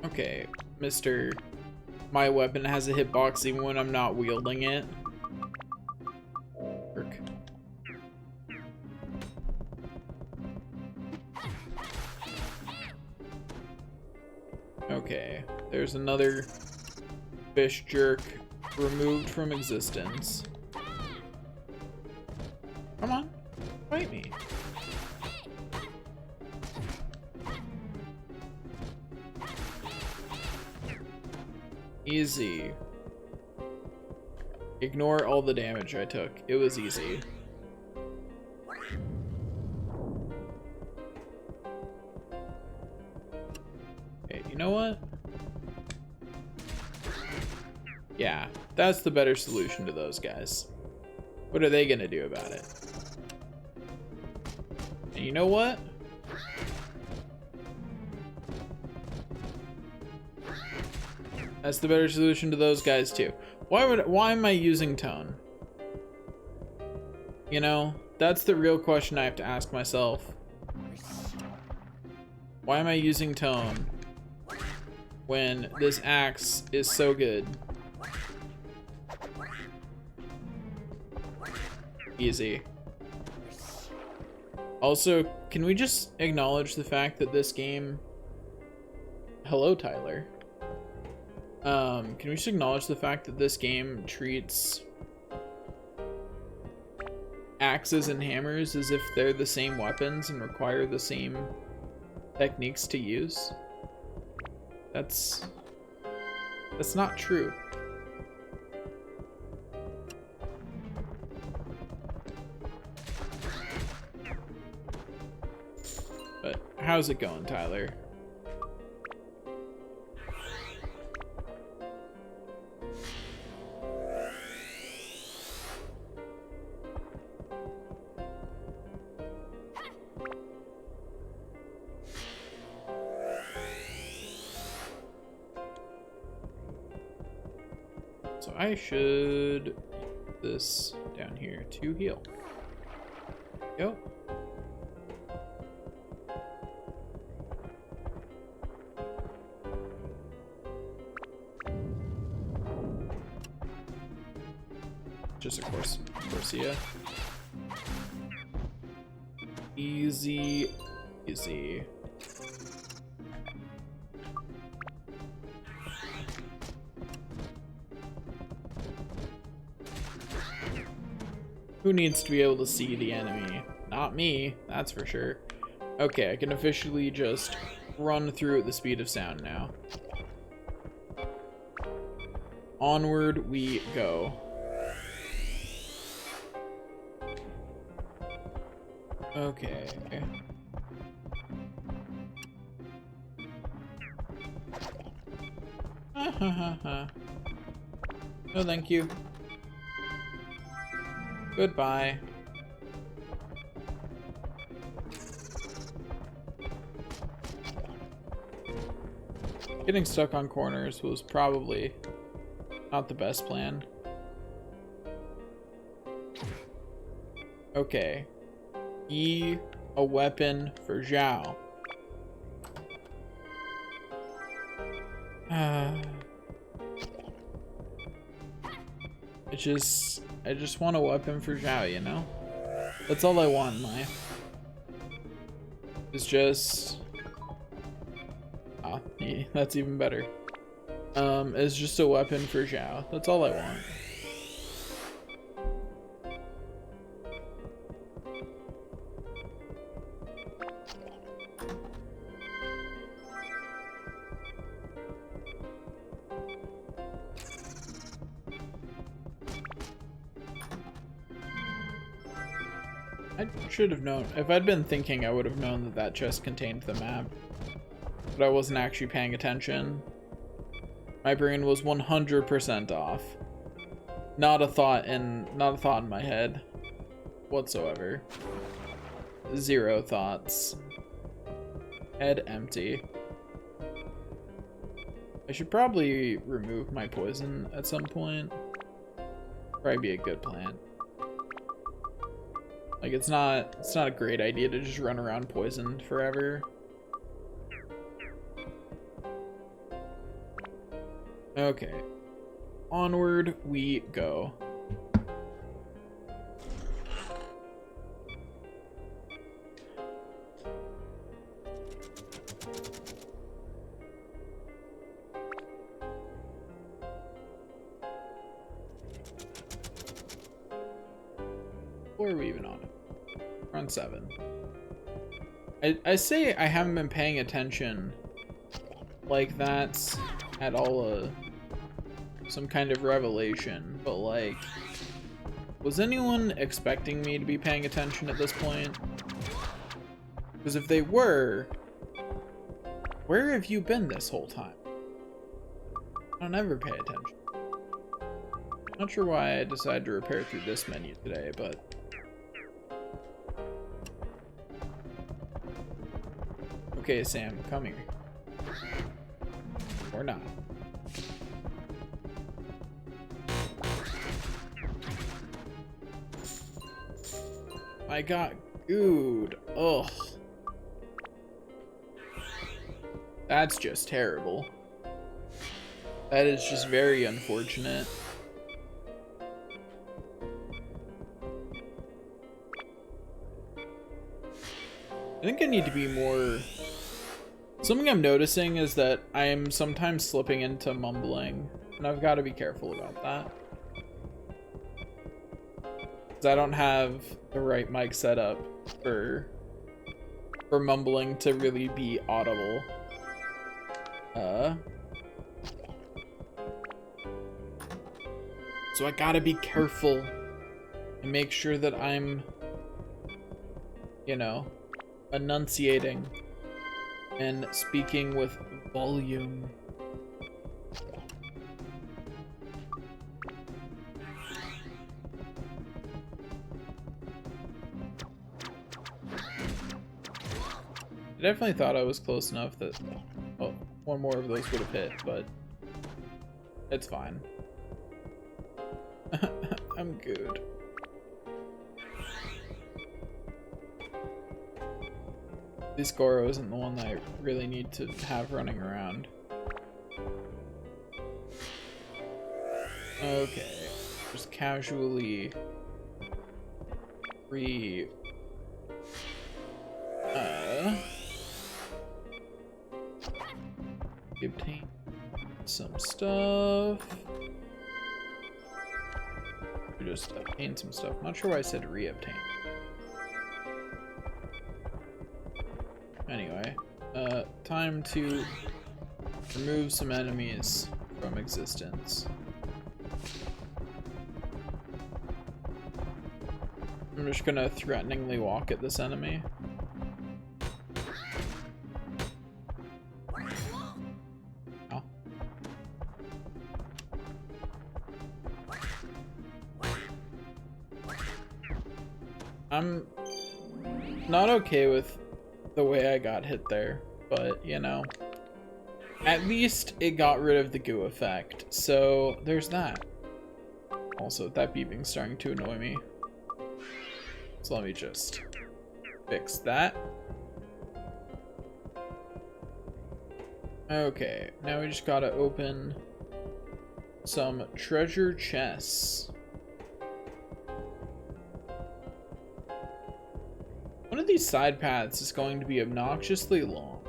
Okay, Mr. My weapon has a hitbox even when I'm not wielding it. Work. Okay, there's another fish jerk removed from existence. Come on, fight me. Easy. Ignore all the damage I took. It was easy. Okay, you know what? Yeah, that's the better solution to those guys. What are they gonna do about it? And you know what? That's the better solution to those guys too. Why am I using Toan? You know, that's the real question I have to ask myself. Why am I using Toan when this axe is so good? Easy. Also, can we just acknowledge the fact that this game... Hello, Tyler. Can we just acknowledge the fact that this game treats axes and hammers as if they're the same weapons and require the same techniques to use? That's not true. But how's it going, Tyler? So I should put this down here to heal. Go. Just of course, Corsia. Easy, easy. Who needs to be able to see the enemy? Not me, that's for sure. Okay, I can officially just run through at the speed of sound now. Onward we go. Okay. No, thank you. Goodbye. Getting stuck on corners was probably not the best plan. Okay. E, a weapon for Zhao. I just want a weapon for Zhao, you know? That's all I want in life. It's just... Ah, yeah, that's even better. It's just a weapon for Zhao. That's all I want. I should have known. If I'd been thinking, I would have known that that chest contained the map. But I wasn't actually paying attention. My brain was 100% off. Not a thought in my head whatsoever. Zero thoughts. Head empty. I should probably remove my poison at some point. Probably be a good plan. Like, it's not a great idea to just run around poisoned forever. Okay. Onward we go. floor are we even on? We're on 7. I say I haven't been paying attention like that's at all some kind of revelation, but like, was anyone expecting me to be paying attention at this point? Because if they were, where have you been this whole time? I don't ever pay attention. Not sure why I decided to repair through this menu today, but... Okay, Sam, come here. Or not. I got gooed. Ugh. That's just terrible. That is just very unfortunate. I think I need to be more... Something I'm noticing is that I am sometimes slipping into mumbling, and I've got to be careful about that. Because I don't have the right mic setup for mumbling to really be audible. So I gotta be careful and make sure that I'm, you know, enunciating and speaking with volume. I definitely thought I was close enough that, oh, one more of those would have hit, but it's fine. I'm good. This Goro isn't the one that I really need to have running around. Okay, just casually obtain some stuff. We just obtain some stuff. Not sure why I said re-obtain. Anyway, time to remove some enemies from existence. I'm just gonna threateningly walk at this enemy. Oh. I'm not okay with the way I got hit there, but you know, at least it got rid of the goo effect, so there's that. Also, that beeping's starting to annoy me, so let me just fix that. Okay, now we just gotta open some treasure chests. One of these side paths is going to be obnoxiously long.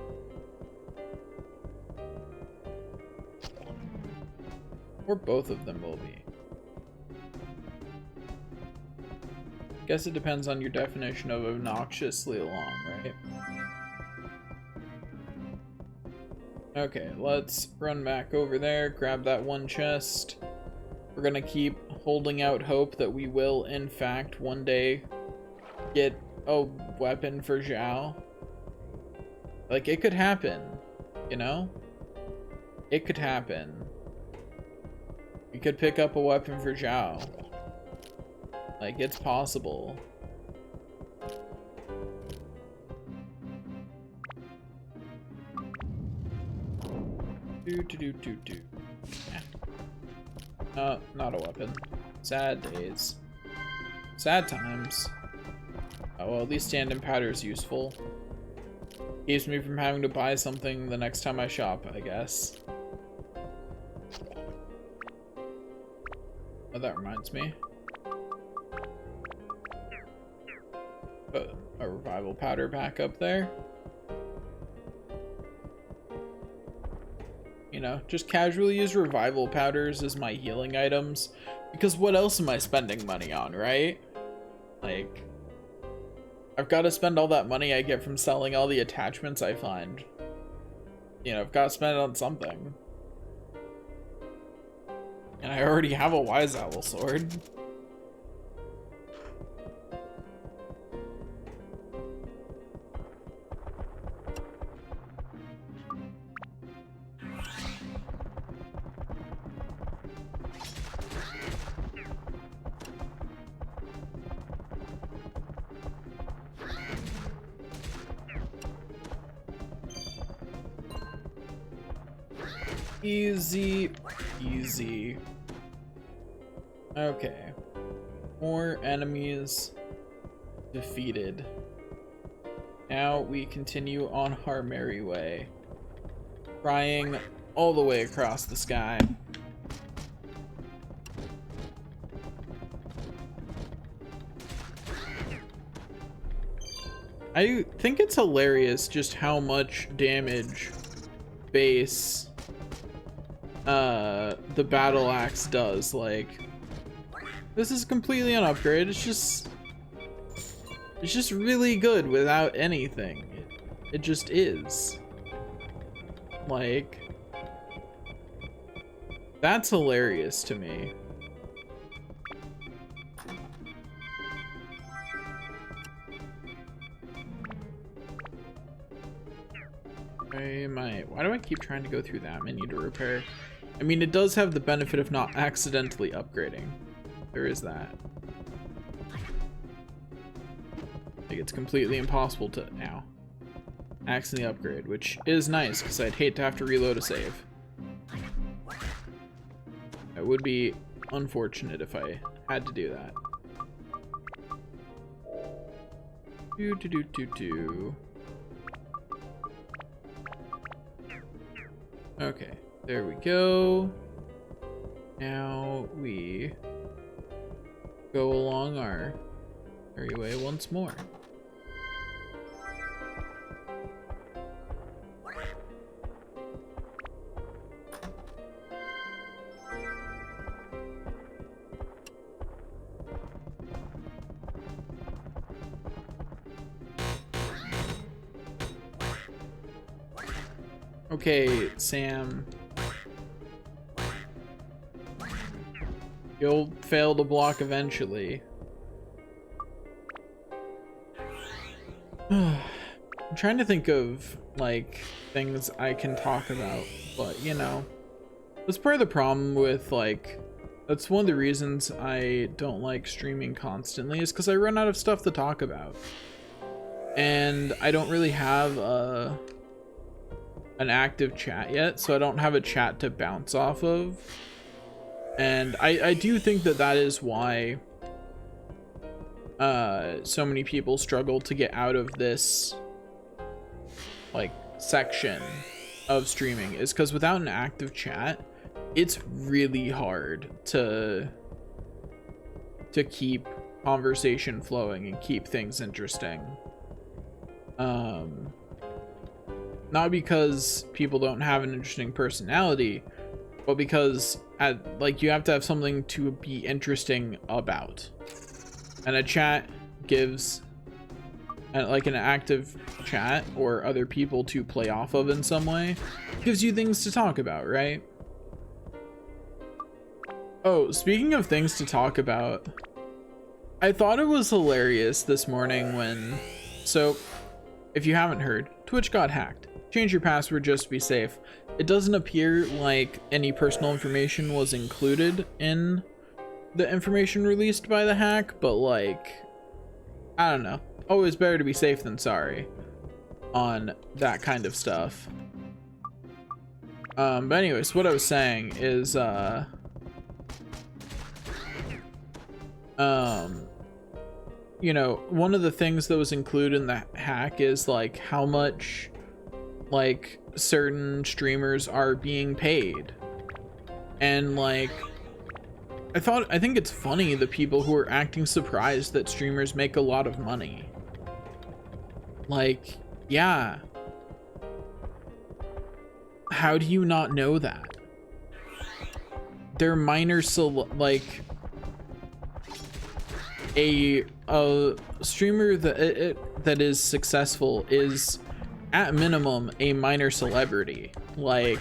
Or both of them will be. Guess it depends on your definition of obnoxiously long, right? Okay, let's run back over there, grab that one chest. We're gonna keep holding out hope that we will, in fact, one day get a weapon for Zhao. Like, it could happen, you know? It could happen. We could pick up a weapon for Zhao. Like, it's possible. Not a weapon. Sad days. Sad times. Oh, well, at least stand-in powder is useful. Keeps me from having to buy something the next time I shop, I guess. Oh, that reminds me. Put a revival powder back up there. You know, just casually use revival powders as my healing items, because what else am I spending money on, right? Like, I've got to spend all that money I get from selling all the attachments I find. You know, I've got to spend it on something. And I already have a Wise Owl sword. Easy, easy. Okay. More enemies defeated. Now we continue on our merry way, flying all the way across the sky. I think it's hilarious just how much damage base the battle axe does. Like, this is completely an upgrade. It's just really good without anything. It just is. Like, that's hilarious to me. Why do I keep trying to go through that menu to repair? I mean, it does have the benefit of not accidentally upgrading. There is that. Like, it's completely impossible to now accidentally upgrade, which is nice because I'd hate to have to reload a save. It would be unfortunate if I had to do that. Okay, there we go. Now we go along our merry way once more. Okay, Sam. You'll fail to block eventually. I'm trying to think of, like, things I can talk about, but, you know, that's part of the problem with, like, that's one of the reasons I don't like streaming constantly, is because I run out of stuff to talk about. And I don't really have an active chat yet, so I don't have a chat to bounce off of. And I do think that that is why so many people struggle to get out of this, like, section of streaming, is because without an active chat, it's really hard to keep conversation flowing and keep things interesting. Not because people don't have an interesting personality, but because like, you have to have something to be interesting about. And a chat gives, like, an active chat or other people to play off of in some way, gives you things to talk about, right? Oh, speaking of things to talk about, I thought it was hilarious this morning when, so if you haven't heard, Twitch got hacked. Change your password just to be safe. It doesn't appear like any personal information was included in the information released by the hack, but, like, I don't know. Always better to be safe than sorry on that kind of stuff. But anyways, what I was saying is, you know, one of the things that was included in the hack is, like, how much, like, certain streamers are being paid. And, like, I think it's funny, the people who are acting surprised that streamers make a lot of money. Like, yeah. How do you not know that? They're minor, like, a a streamer that is successful is at minimum a minor celebrity. Like,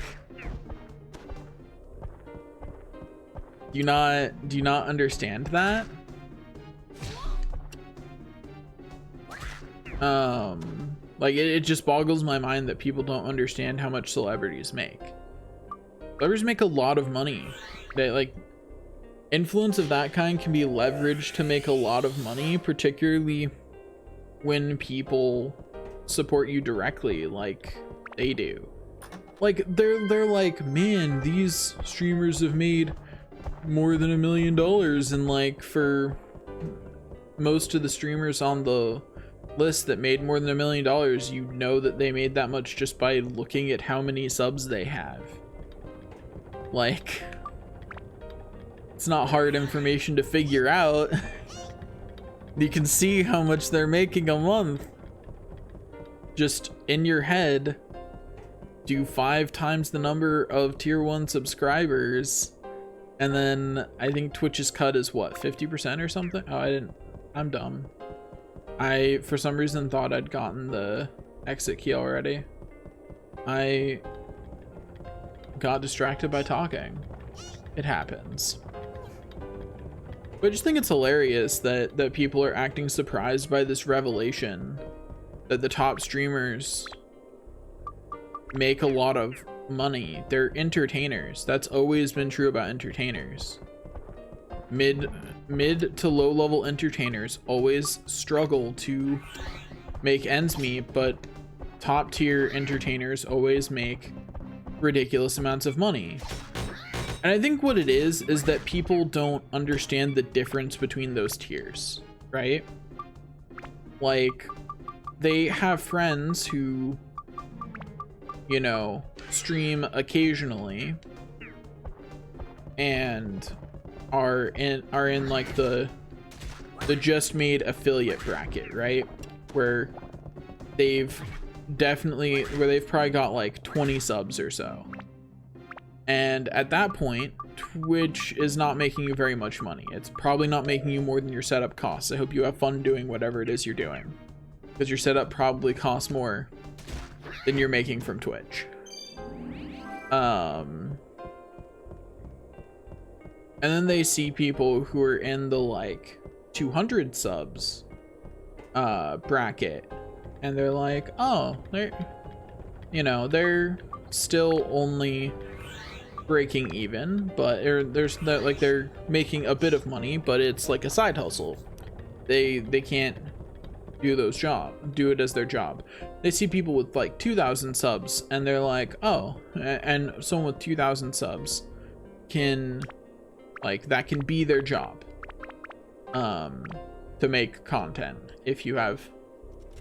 do you not understand that? Like, it just boggles my mind that people don't understand how much celebrities make. Celebrities make a lot of money. They, like, influence of that kind can be leveraged to make a lot of money, particularly when people support you directly like they do. Like, they're like, man, these streamers have made more than $1 million, and like, for most of the streamers on the list that made more than $1 million, you know that they made that much just by looking at how many subs they have. Like, it's not hard information to figure out. You can see how much they're making a month. Just in your head, do 5 times the number of tier 1 subscribers, and then I think Twitch's cut is what, 50% or something? Oh, I'm dumb. I, for some reason, thought I'd gotten the exit key already. I got distracted by talking. It happens. But I just think it's hilarious that people are acting surprised by this revelation that the top streamers make a lot of money. They're entertainers. That's always been true about entertainers. Mid to low level entertainers always struggle to make ends meet, but top tier entertainers always make ridiculous amounts of money. And I think what it is that people don't understand the difference between those tiers, right? Like, they have friends who, you know, stream occasionally and are in like the just made affiliate bracket, right? Where they've probably got like 20 subs or so. And at that point, Twitch is not making you very much money. It's probably not making you more than your setup costs. I hope you have fun doing whatever it is you're doing, because your setup probably costs more than you're making from Twitch. And then they see people who are in the like 200 subs bracket, and they're like, oh, they're still only breaking even, but there's that, like, they're making a bit of money, but it's like a side hustle. They can't do it as their job. They see people with like 2,000 subs, and they're like, oh, and someone with 2,000 subs can, like, that can be their job to make content. If you have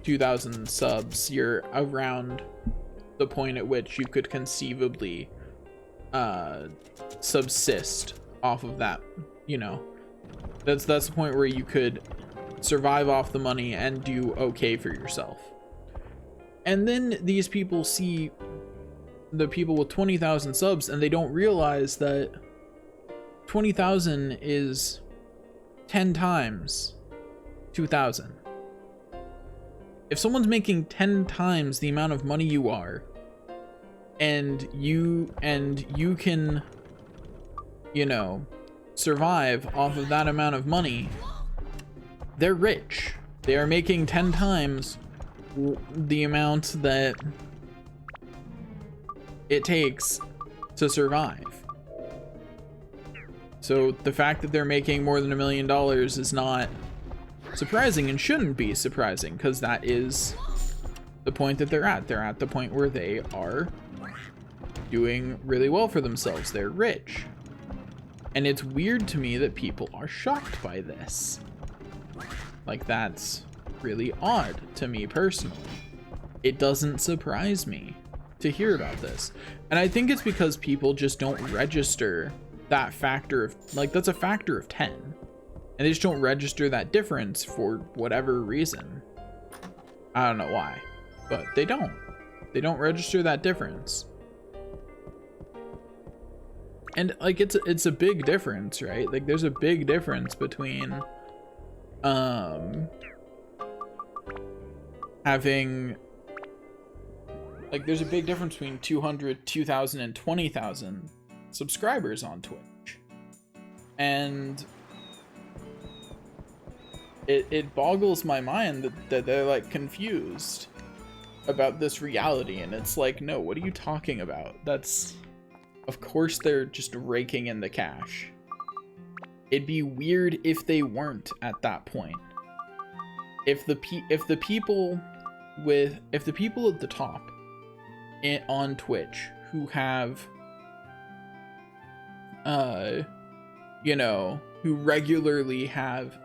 2,000 subs, you're around the point at which you could conceivably subsist off of that. You know, that's the point where you could survive off the money and do okay for yourself. And then these people see the people with 20,000 subs, and they don't realize that 20,000 is 10 times 2,000. If someone's making 10 times the amount of money you are, and you can, you know, survive off of that amount of money, they're rich. They are making 10 times the amount that it takes to survive. So the fact that they're making more than $1 million is not surprising, and shouldn't be surprising, because that is the point that they're at. They're at the point where they are doing really well for themselves. They're rich. And it's weird to me that people are shocked by this. Like, that's really odd to me personally. It doesn't surprise me to hear about this. And I think it's because people just don't register that factor of, like, that's a factor of 10. And they just don't register that difference for whatever reason. I don't know why, but they don't. They don't register that difference. And like, it's a big difference, right? Like, there's a big difference between having, like, there's a big difference between 200, 2,000, and 20,000 subscribers on Twitch. And it boggles my mind that they're, like, confused about this reality. And it's like, no, what are you talking about? That's, of course they're just raking in the cash. It'd be weird if they weren't at that point. If the people at the top on Twitch who have, you know, who regularly have,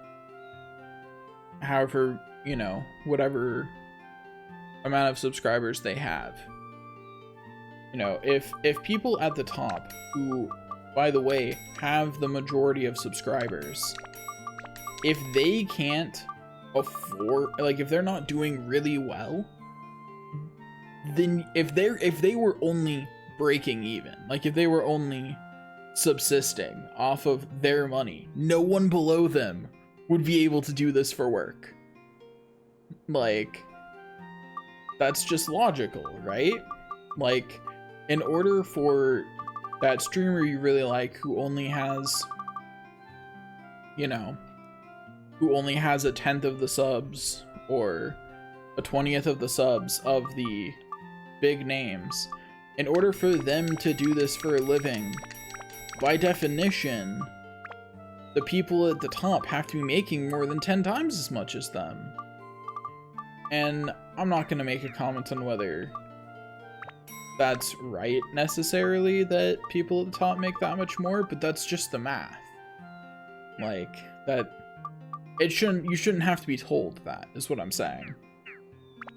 however, you know, whatever amount of subscribers they have, you know, if people at the top who, by the way, have the majority of subscribers, if they can't afford, like, if they're not doing really well, then if they were only breaking even, like if they were only subsisting off of their money, no one below them would be able to do this for work. Like, that's just logical, right? Like, in order for that streamer you really like, who only has, you know, who only has a 10th of the subs or a 20th of the subs of the big names, in order for them to do this for a living, by definition, the people at the top have to be making more than 10 times as much as them. And I'm not going to make a comment on whether that's right necessarily, that people at the top make that much more, but that's just the math. Like, that, you shouldn't have to be told that, is what I'm saying.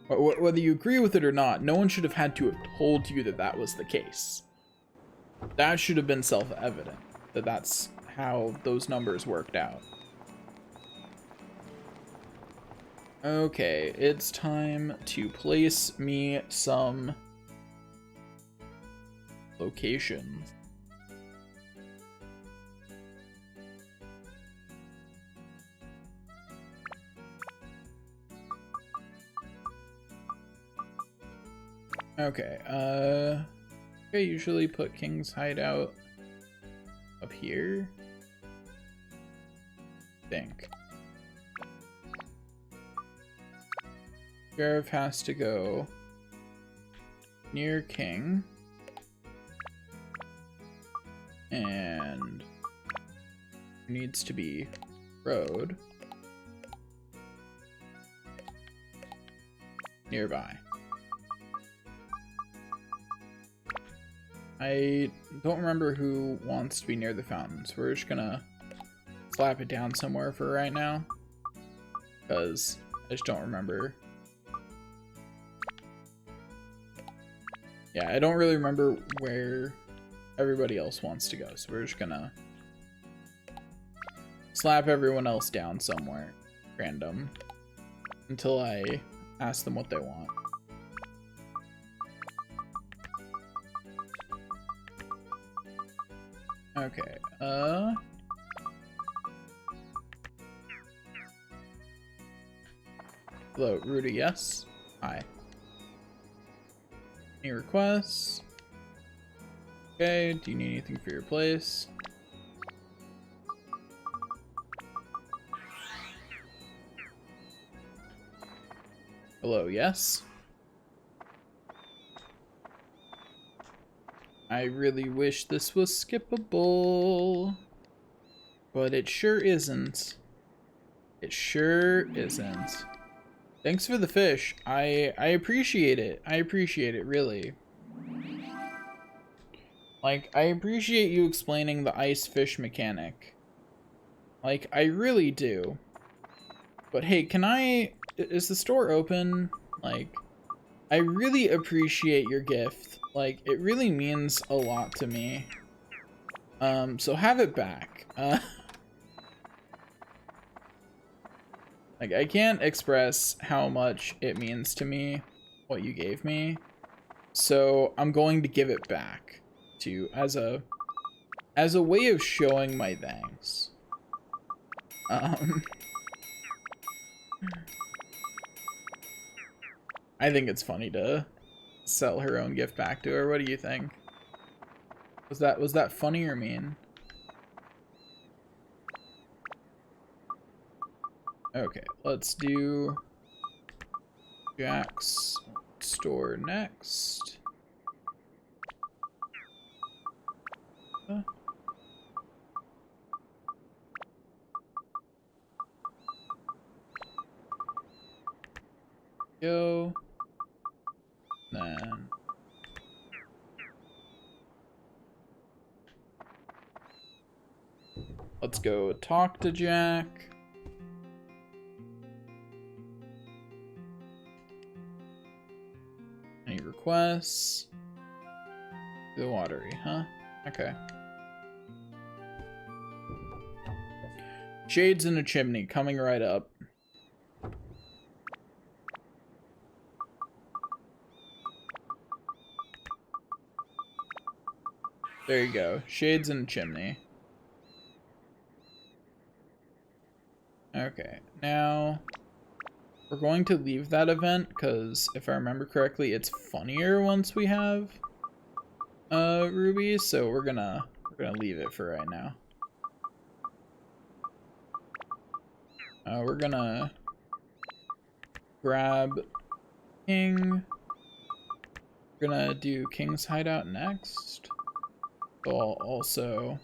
Whether you agree with it or not, no one should have had to have told you that that was the case. That should have been self-evident, that that's how those numbers worked out. Okay, it's time to place me some locations. Okay, I usually put King's Hideout up here, I think. Sheriff has to go near King, and needs to be road nearby. I don't remember who wants to be near the fountain, so we're just gonna slap it down somewhere for right now, because I just don't remember. Yeah, I don't really remember where everybody else wants to go, so we're just gonna slap everyone else down somewhere random until I ask them what they want. Okay, hello, Rudy, yes? Hi. Any requests? Okay, do you need anything for your place? Hello, yes? I really wish this was skippable, but it sure isn't. It sure isn't. Thanks for the fish. I appreciate it. I appreciate it, really. Like, I appreciate you explaining the ice fish mechanic. Like, I really do. But hey, is the store open? Like, I really appreciate your gift. Like, it really means a lot to me. So have it back. Like, I can't express how much it means to me, what you gave me. So I'm going to give it back to you as a way of showing my thanks. I think it's funny to sell her own gift back to her. What do you think? Was that funny or mean? Okay, let's do Jack's store next. Go. Then let's go talk to Jack. Any requests? The watery, huh? Okay. Shades in a chimney, coming right up. There you go. Shades in a chimney. Okay, now we're going to leave that event because if I remember correctly, it's funnier once we have rubies, so we're gonna leave it for right now. We're gonna grab King. We're gonna do King's Hideout next. So I'll also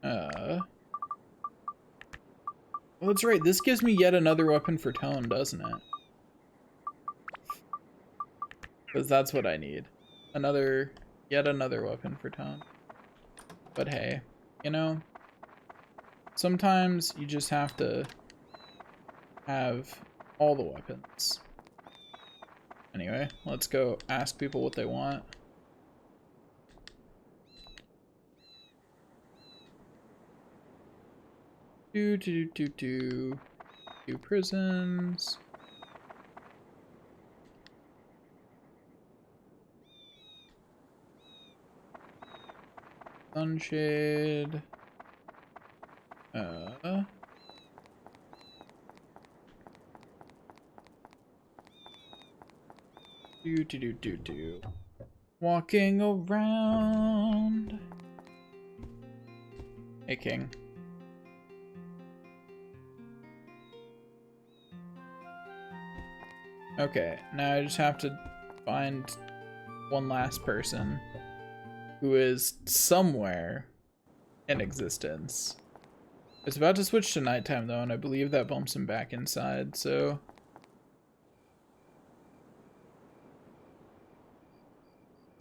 well, that's right, this gives me yet another weapon for Toan, doesn't it? Because that's what I need. Yet another weapon for Toan. But hey, you know, sometimes you just have to have all the weapons. Anyway, let's go ask people what they want. Do prisons. Sunshade. Do. Walking around. Hey, King. Okay, now I just have to find one last person who is somewhere in existence. It's about to switch to nighttime though, and I believe that bumps him back inside, so...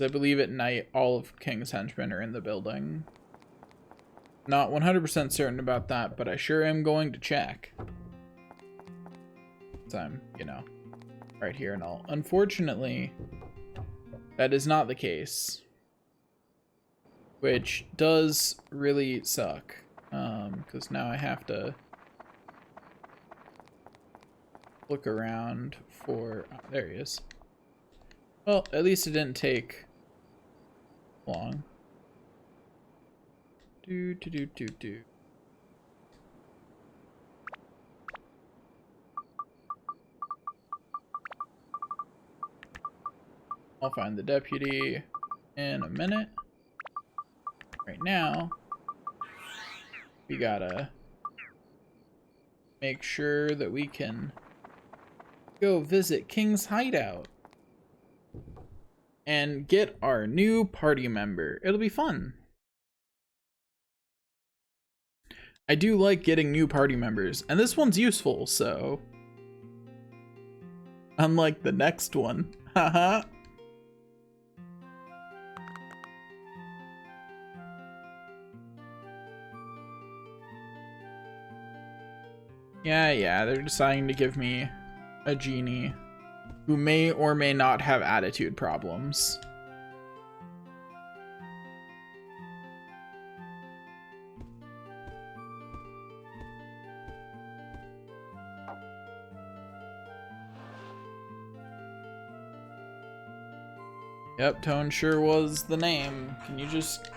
I believe at night all of King's henchmen are in the building. Not 100% certain about that, but I sure am going to check. So I'm, you know, right here and all. Unfortunately, that is not the case. Which does really suck. Because now I have to look around for... Oh, there he is. Well, at least it didn't take long. Do. I'll find the deputy in a minute. Right now, we gotta make sure that we can go visit King's Hideout and get our new party member. It'll be fun. I do like getting new party members, and this one's useful, so... Unlike the next one. Haha. Yeah, they're deciding to give me a genie who may or may not have attitude problems. Yep, Toan sure was the name. Can you just...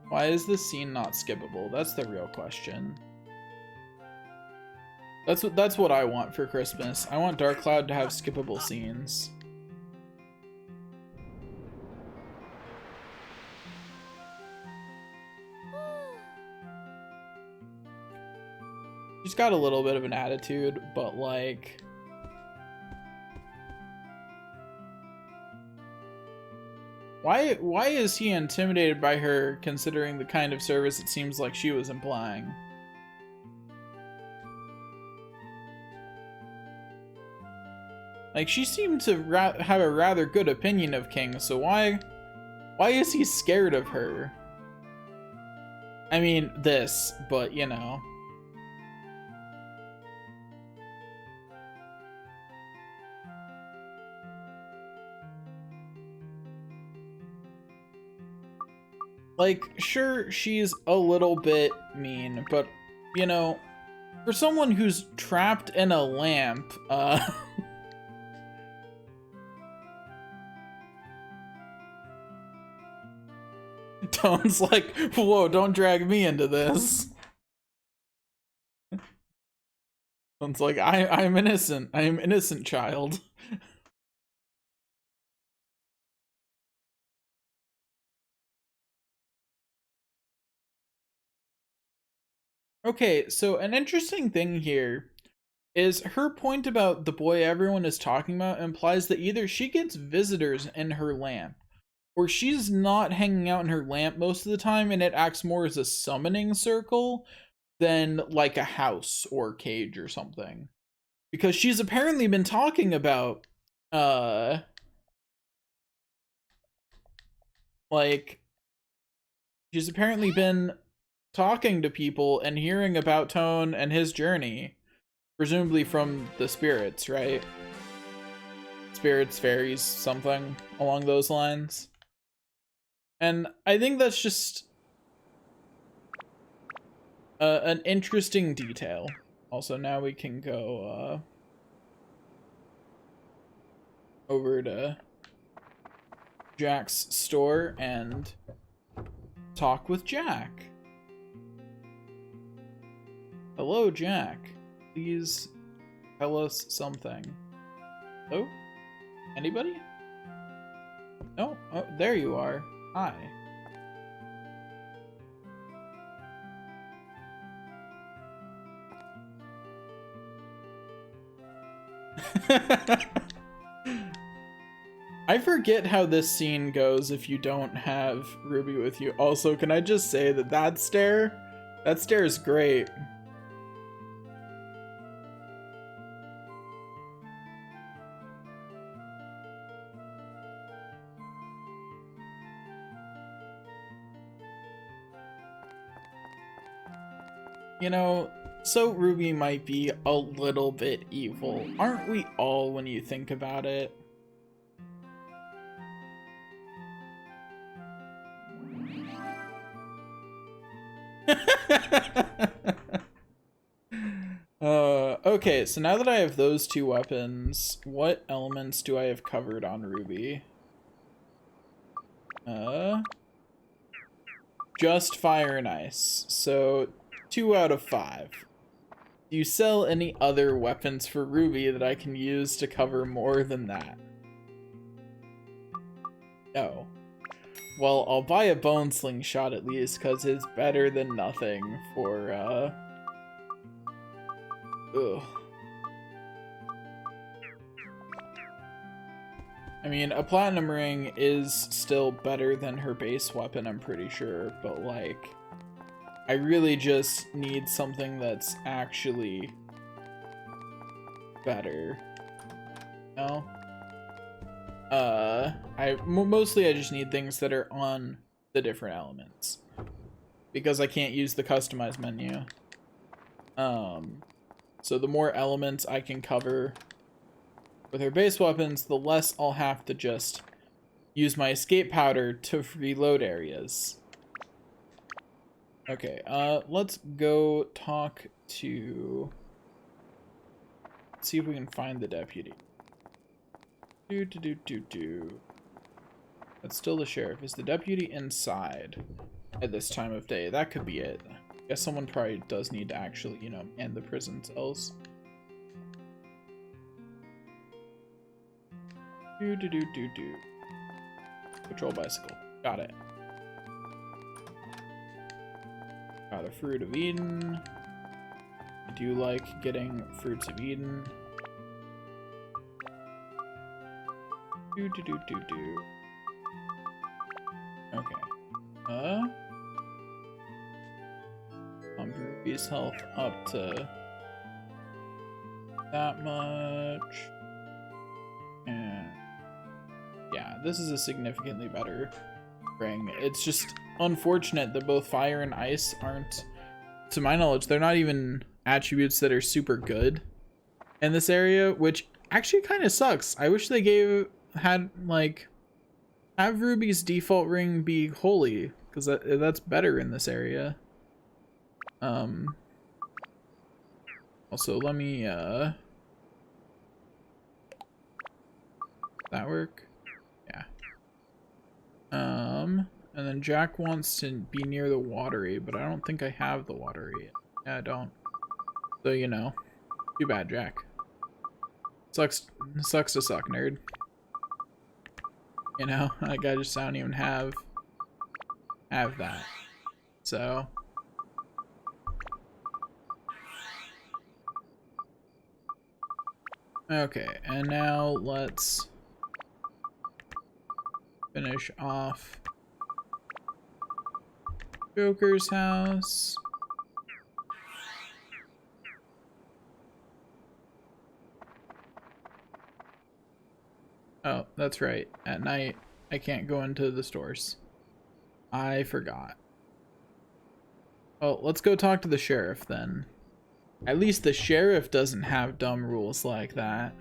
Why is this scene not skippable? That's the real question. That's what I want for Christmas. I want Dark Cloud to have skippable scenes. She's got a little bit of an attitude, but like, why is he intimidated by her, considering the kind of service it seems like she was implying? Like, she seemed to have a rather good opinion of King, so why is he scared of her? I mean, this, but you know. Like, sure, she's a little bit mean, but, you know, for someone who's trapped in a lamp, Toan's like, whoa, don't drag me into this. Toan's like, I'm innocent. I am innocent, child. Okay, so an interesting thing here is her point about the boy everyone is talking about implies that either she gets visitors in her lamp, or she's not hanging out in her lamp most of the time and it acts more as a summoning circle than like a house or cage or something. Because she's apparently been talking about, like, she's apparently been talking to people and hearing about Toan and his journey, presumably from the spirits, right? Spirits, fairies, something along those lines. And I think that's just an interesting detail. Also, now we can go over to Jack's store and talk with Jack. Hello, Jack. Please tell us something. Hello? Anybody? No? Oh, there you are. Hi. I forget how this scene goes if you don't have Ruby with you. Also, can I just say that that stare is great. You know, so Ruby might be a little bit evil. Aren't we all when you think about it? Okay, so now that I have those two weapons, what elements do I have covered on Ruby? Just fire and ice. So 2 out of 5. Do you sell any other weapons for Ruby that I can use to cover more than that? No. Well, I'll buy a bone slingshot at least, because it's better than nothing for, ugh. I mean, a platinum ring is still better than her base weapon, I'm pretty sure, but, like, I really just need something that's actually better. No? Mostly I just need things that are on the different elements, because I can't use the customize menu. So the more elements I can cover with her base weapons, the less I'll have to just use my escape powder to reload areas. Okay, let's go talk to... Let's see if we can find the deputy. That's still the sheriff. Is the deputy inside at this time of day? That could be it. I guess someone probably does need to actually, you know, man the prison cells. Do. Patrol bicycle. Got it. Got a fruit of Eden. I do like getting fruits of Eden. Do. Okay. Ruby's health up to that much. And yeah, this is a significantly better ring. It's just unfortunate that both fire and ice aren't, to my knowledge, they're not even attributes that are super good in this area, which actually kind of sucks. I wish they have Ruby's default ring be holy, because that's better in this area. Also, let me, that work? Yeah. And then Jack wants to be near the watery, but I don't think I have the watery. Yeah, I don't. So, you know, too bad, Jack. Sucks to suck, nerd. You know, like, I don't even have that. So... Okay, and now let's finish off Joker's house. Oh, that's right. At night, I can't go into the stores. I forgot. Oh, let's go talk to the sheriff then. At least the sheriff doesn't have dumb rules like that.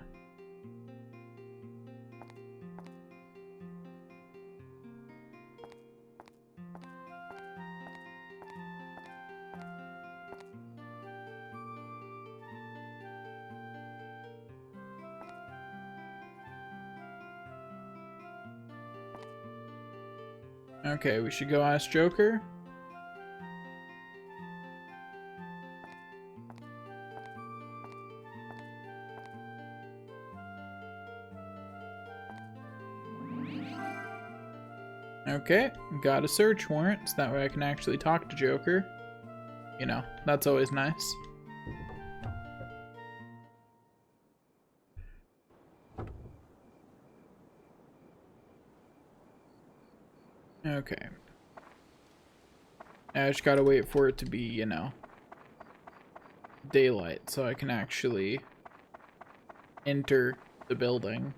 Okay, we should go ask Joker. Okay, got a search warrant, so that way I can actually talk to Joker. You know, that's always nice. Okay. I just gotta wait for it to be, you know, daylight, so I can actually enter the building.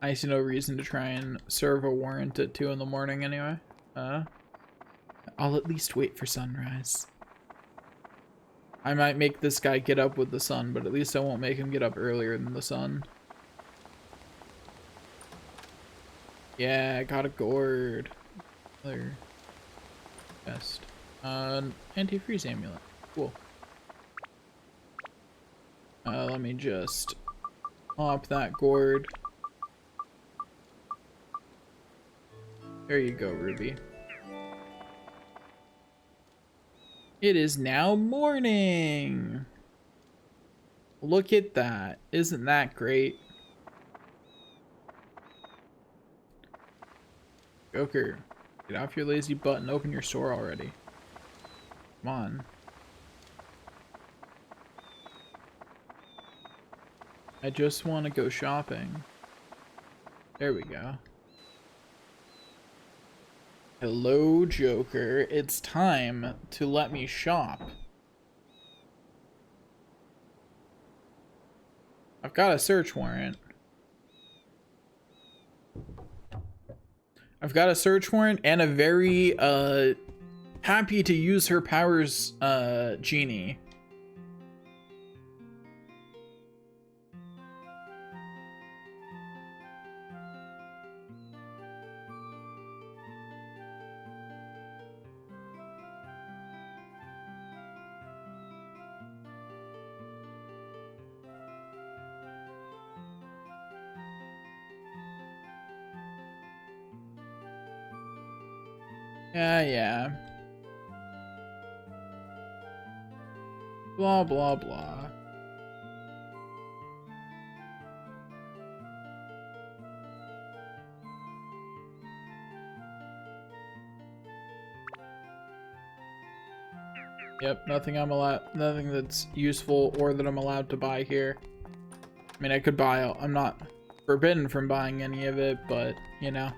I see no reason to try and serve a warrant at 2 in the morning anyway. I'll at least wait for sunrise. I might make this guy get up with the sun, but at least I won't make him get up earlier than the sun. Yeah, I got a gourd. Other best. Anti-freeze amulet. Cool. Let me just pop that gourd. There you go, Ruby. It is now morning. Look at that. Isn't that great? Joker, get off your lazy butt and open your store already. Come on. I just want to go shopping. There we go. Hello, Joker. It's time to let me shop. I've got a search warrant. I've got a search warrant and a very, happy to use her powers, genie. Yeah. Blah, blah, blah. Yep, nothing that's useful or that I'm allowed to buy here. I mean, I could buy, I'm not forbidden from buying any of it, but, you know,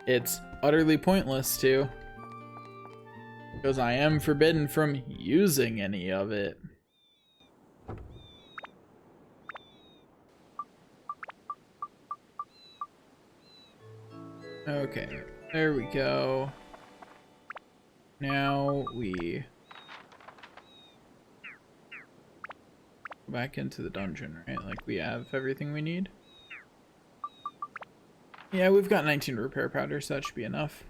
it's utterly pointless to. Because I am forbidden from using any of it. Okay, there we go. Now we go back into the dungeon, right? Like we have everything we need. Yeah, we've got 19 repair powder, so that should be enough.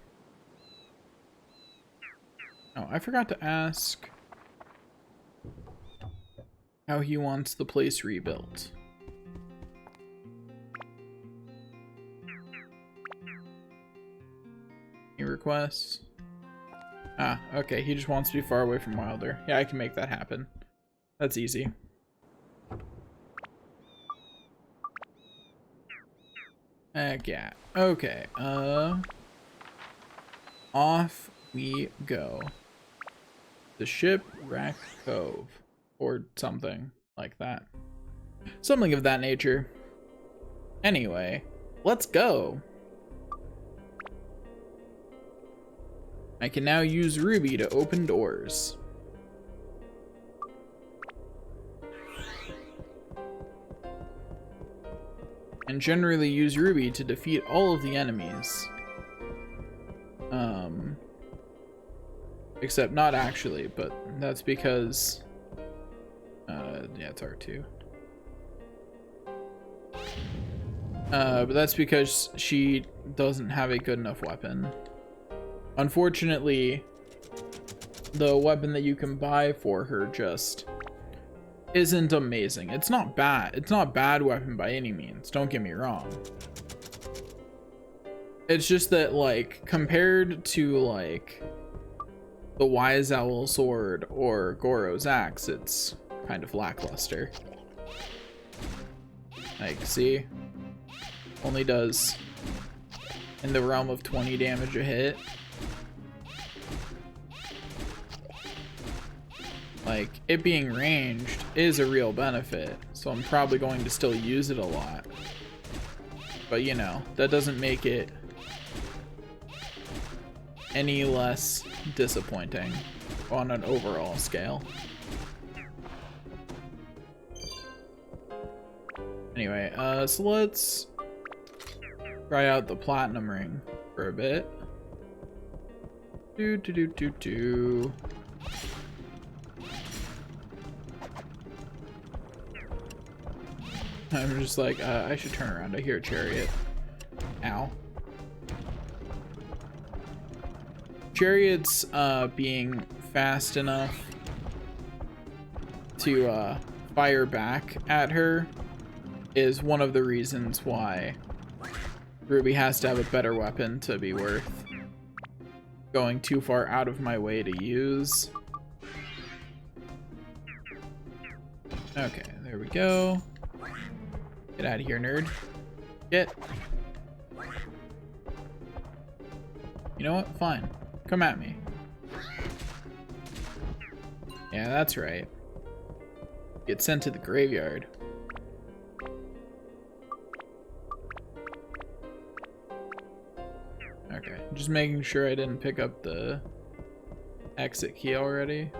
Oh, I forgot to ask how he wants the place rebuilt. Any requests? Ah, okay, he just wants to be far away from Wilder. Yeah, I can make that happen. That's easy. Yeah, okay, off we go. The Shipwreck Cove, or something like that. Something of that nature. Anyway, let's go. I can now use Ruby to open doors. And generally use Ruby to defeat all of the enemies. Except not actually, but that's because, yeah, it's R2. But that's because she doesn't have a good enough weapon. Unfortunately, the weapon that you can buy for her just isn't amazing. It's not bad. It's not a bad weapon by any means. Don't get me wrong. It's just that, like, compared to, like, the Wise Owl Sword or Goro's Axe, it's kind of lackluster. Like, see? Only does in the realm of 20 damage a hit. Like, it being ranged is a real benefit, so I'm probably going to still use it a lot. But, you know, that doesn't make it any less disappointing on an overall scale. Anyway, so let's try out the platinum ring for a bit. I'm just like, I should turn around. I hear a chariot. Ow. Chariots being fast enough to fire back at her is one of the reasons why Ruby has to have a better weapon to be worth going too far out of my way to use. Okay, there we go. Get out of here, nerd. Get. You know what? Fine. Come at me. Yeah, that's right. Get sent to the graveyard. Okay, just making sure I didn't pick up the exit key already.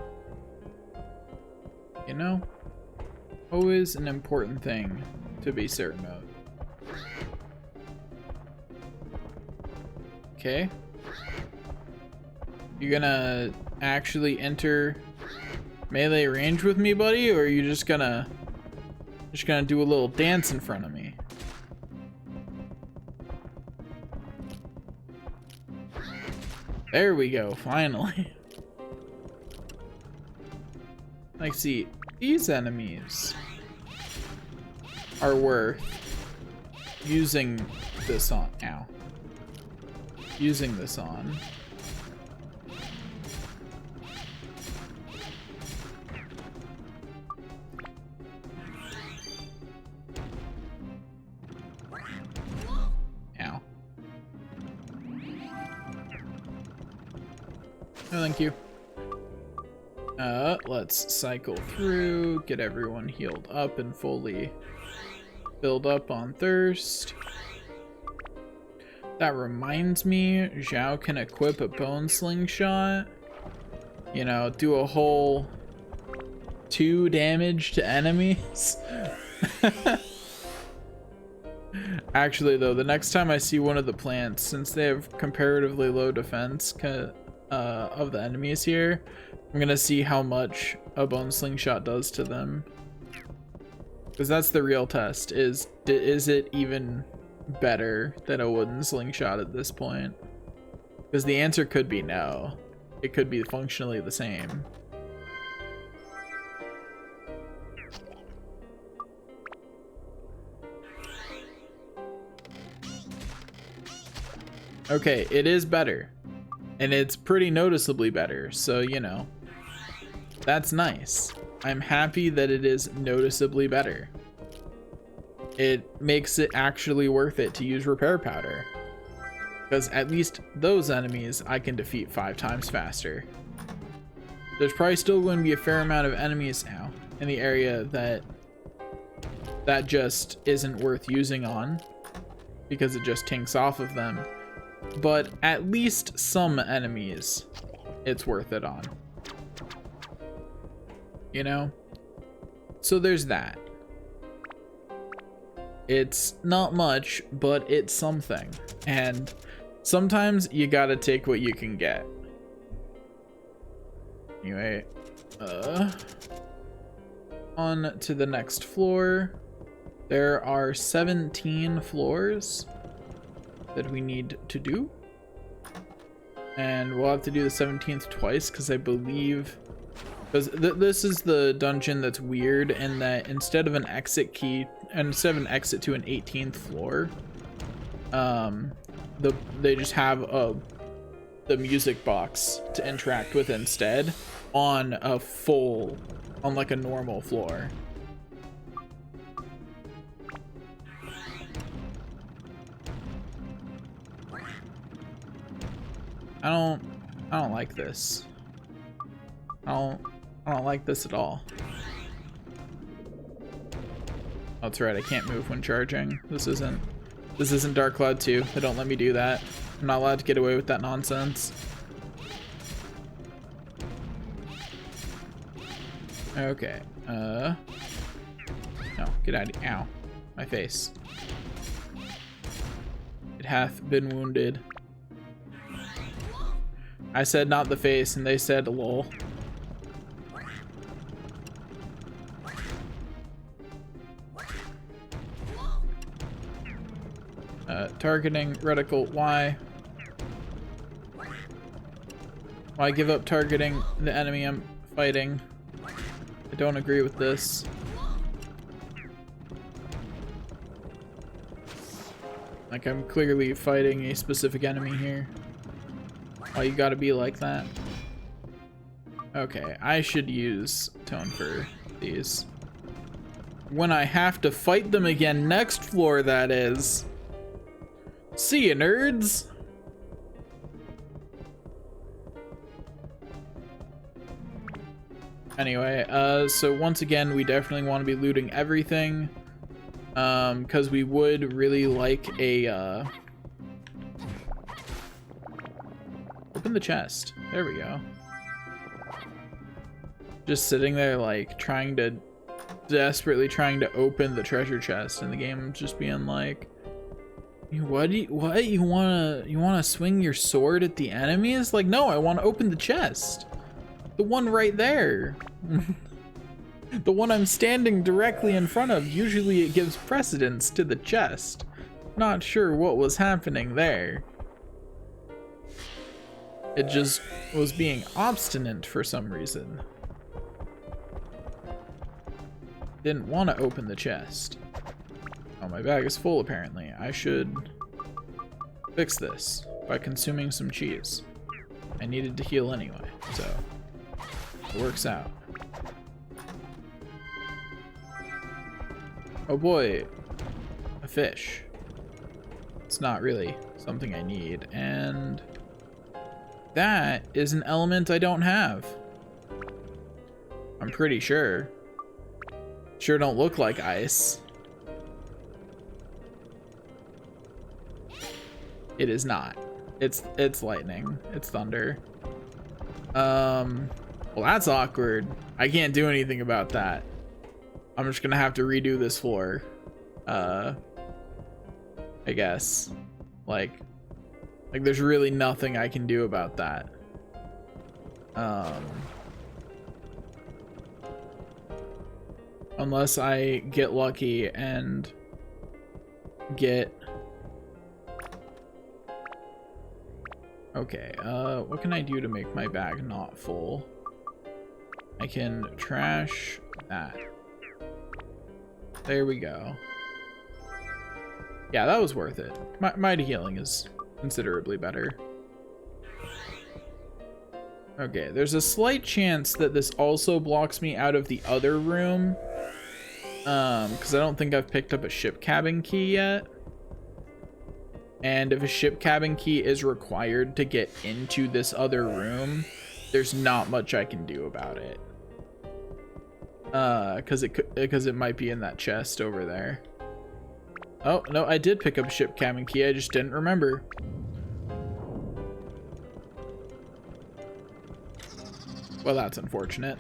You know, always an important thing to be certain of. Okay. You gonna actually enter melee range with me, buddy, or are you just gonna do a little dance in front of me? There we go, finally. Like, see, these enemies are worth using this on. Ow. Using this on. Ow. No, thank you. Let's cycle through, get everyone healed up and fully filled up on thirst. That reminds me, Zhao can equip a bone slingshot. You know, do a whole 2 damage to enemies. Actually, though, the next time I see one of the plants, since they have comparatively low defense of the enemies here, I'm gonna see how much a bone slingshot does to them. Because that's the real test, is it even better than a wooden slingshot at this point? Because the answer could be no. It could be functionally the same. Okay, it is better. And it's pretty noticeably better, so you know. That's nice. I'm happy that it is noticeably better. It makes it actually worth it to use repair powder. Because at least those enemies I can defeat 5 times faster. There's probably still going to be a fair amount of enemies now in the area that just isn't worth using on, because it just tinks off of them. But at least some enemies it's worth it on. You know? So there's that. It's not much, but it's something. And sometimes you gotta take what you can get. Anyway, on to the next floor. There are 17 floors that we need to do. And we'll have to do the 17th twice, because I believe... Because this is the dungeon that's weird in that instead of an exit key, instead of an exit to an 18th floor, they just have the music box to interact with instead on like a normal floor. I don't like this. I don't like this at all. Oh, that's right, I can't move when charging. This isn't Dark Cloud 2. They don't let me do that. I'm not allowed to get away with that nonsense. Okay. No, get out of here. Ow. My face. It hath been wounded. I said not the face, and they said lol. Targeting reticle. Why give up targeting the enemy I'm fighting? I don't agree with this. Like, I'm clearly fighting a specific enemy here. Why you gotta be like that? Okay, I should use Toan for these. When I have to fight them again next floor, that is. See ya, nerds! Anyway, so once again, we definitely want to be looting everything. Because we would really like a, open the chest. There we go. Just sitting there, like, desperately trying to open the treasure chest, and the game just being like, what you wanna swing your sword at the enemies? Like, no, I want to open the chest. The one right there. The one I'm standing directly in front of. Usually it gives precedence to the chest. Not sure what was happening there. It just was being obstinate for some reason. Didn't want to open the chest. Oh, my bag is full apparently. I should fix this by consuming some cheese. I needed to heal anyway, so it works out. Oh boy, a fish. It's not really something I need, and that is an element I don't have. I'm pretty sure. Sure don't look like ice. It is not. It's lightning. It's thunder. Well, that's awkward. I can't do anything about that. I'm just gonna have to redo this floor. I guess. Like there's really nothing I can do about that. Unless I get lucky and get... Okay, what can I do to make my bag not full? I can trash that. There we go. Yeah, that was worth it. Mighty healing is considerably better. Okay, there's a slight chance that this also blocks me out of the other room. Because I don't think I've picked up a ship cabin key yet. And if a ship cabin key is required to get into this other room, there's not much I can do about it. Because it might be in that chest over there. Oh, no, I did pick up a ship cabin key, I just didn't remember. Well, that's unfortunate.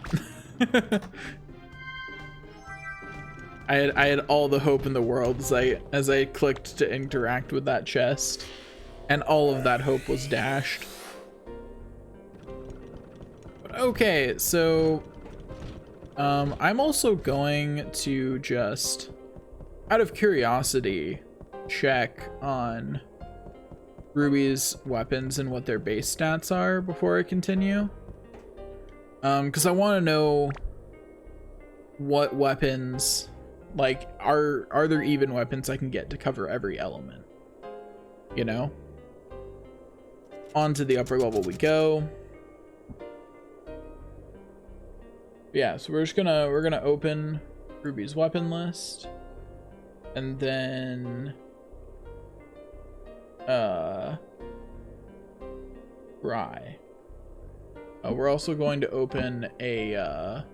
I had all the hope in the world as I clicked to interact with that chest, and all of that hope was dashed. But okay, so I'm also going to just, out of curiosity, check on Ruby's weapons and what their base stats are before I continue. Because I want to know what weapons, like, are there even weapons I can get to cover every element? You know? On to the upper level we go. Yeah, so we're gonna open Ruby's weapon list. And then Rye. We're also going to open a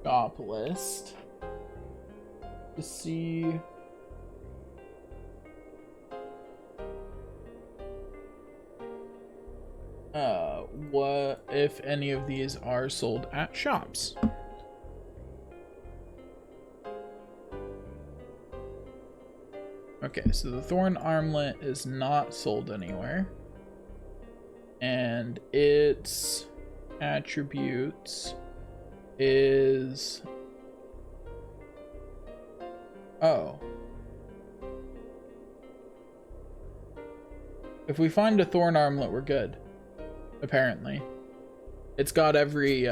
shop list to see what if any of these are sold at shops. Okay, so the Thorn Armlet is not sold anywhere. And its attributes is... Oh. If we find a Thorn Armlet, we're good. Apparently. It's got every,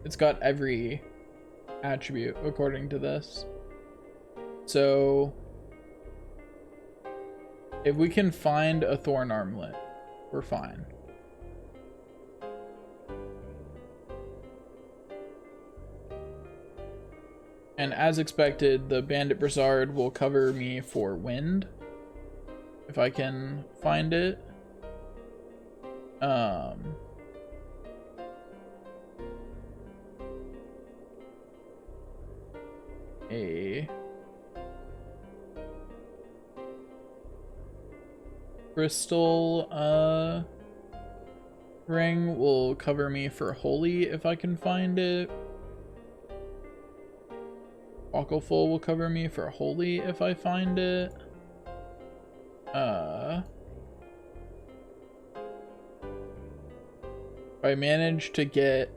It's got every attribute, according to this. So... if we can find a Thorn Armlet, we're fine. And as expected, the Bandit Brassard will cover me for wind, if I can find it. A crystal ring will cover me for holy if I can find it. Aquaful will cover me for holy if I find it. If I manage to get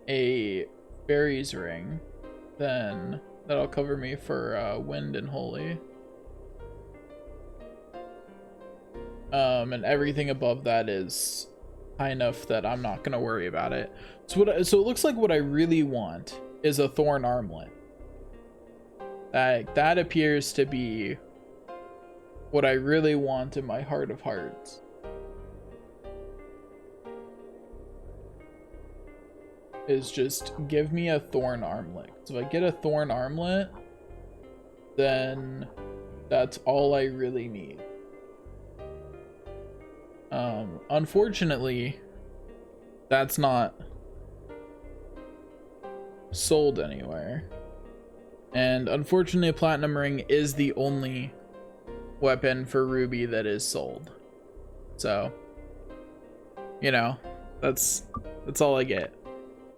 a fairies ring, then that'll cover me for wind and holy. And everything above that is high enough that I'm not gonna worry about it. So it looks like what I really want is a Thorn Armlet. That appears to be what I really want in my heart of hearts. Is just give me a Thorn Armlet. So if I get a Thorn Armlet, then That's all I really need. Unfortunately, that's not sold anywhere. And unfortunately, a platinum ring is the only weapon for Ruby that is sold. So, you know, that's all I get.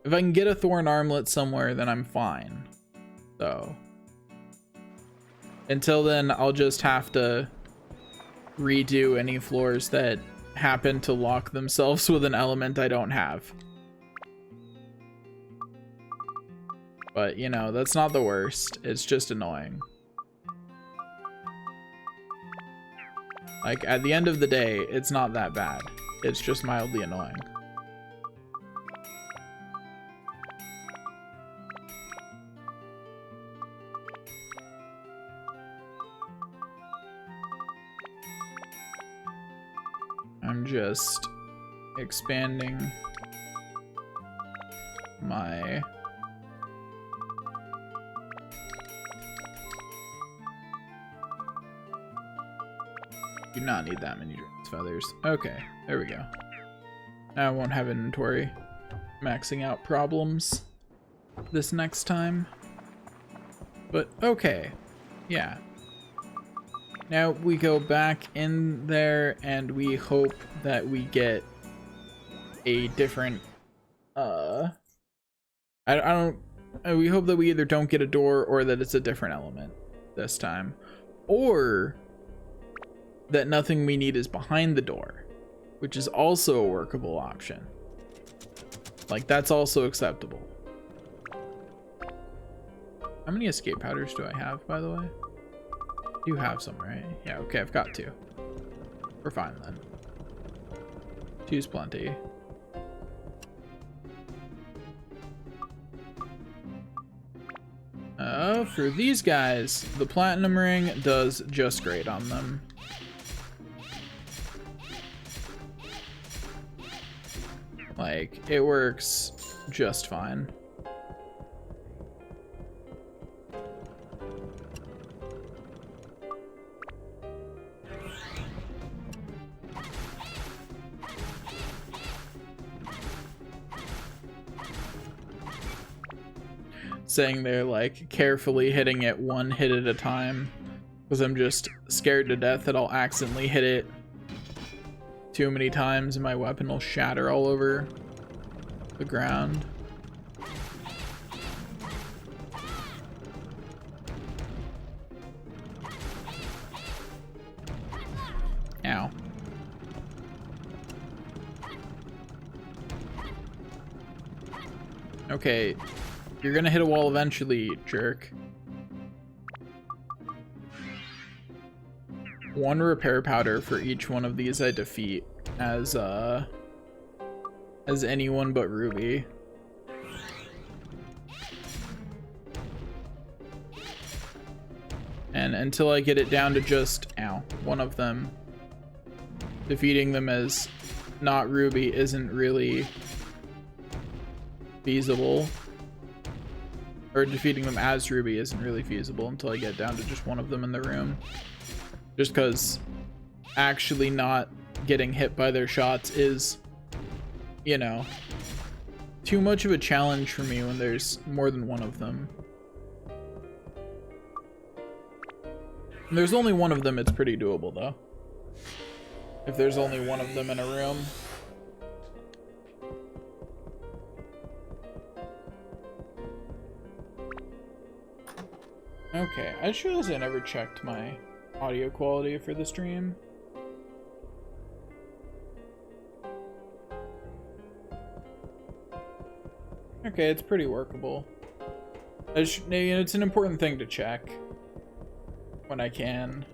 If I can get a Thorn Armlet somewhere, then I'm fine. So, until then, I'll just have to redo any floors that happen to lock themselves with an element I don't have. But, you know, that's not the worst. It's just annoying. Like, at the end of the day, it's not that bad. It's just mildly annoying. I'm just expanding my do not need that many dragon's feathers. Okay, there we go. Now I won't have inventory maxing out problems this next time. But okay, yeah. Now we go back in there and we hope that we get a different we hope that we either don't get a door or that it's a different element this time, or that nothing we need is behind the door, which is also a workable option. Like, that's also acceptable. How many escape powders do I have, by the way? You have some, right? Yeah, okay, I've got 2. We're fine then. 2's plenty. For these guys, the platinum ring does just great on them. Like, it works just fine. Saying they're like carefully hitting it one hit at a time because I'm just scared to death that I'll accidentally hit it too many times and my weapon will shatter all over the ground. Ow. Okay, you're gonna hit a wall eventually, jerk. 1 repair powder for each one of these I defeat as anyone but Ruby. And until I get it down to just, ow, 1 of them, defeating them as not Ruby isn't really feasible. Or defeating them as Ruby isn't really feasible until I get down to just 1 of them in the room. Just because actually not getting hit by their shots is, you know, too much of a challenge for me when there's more than 1 of them. When there's only 1 of them, it's pretty doable though. If there's only 1 of them in a room. Okay, I just realized I never checked my audio quality for the stream. Okay, it's pretty workable. You know, it's an important thing to check when I can.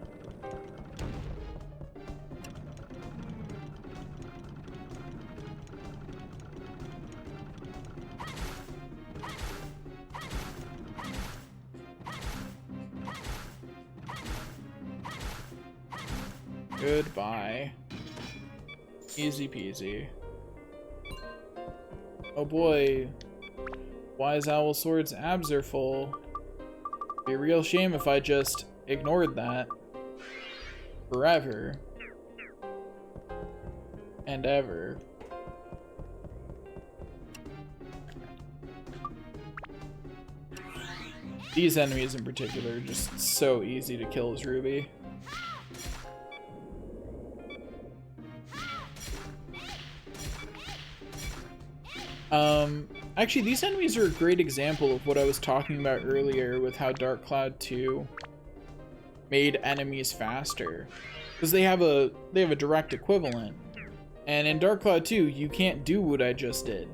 Goodbye. Easy peasy. Oh boy. Wise Owl Sword's abs are full. Be a real shame if I just ignored that. forever and ever. These enemies in particular are just so easy to kill as Ruby. Actually, these enemies are a great example of what I was talking about earlier with how Dark Cloud 2 made enemies faster. Because they have a direct equivalent. And in Dark Cloud 2, you can't do what I just did.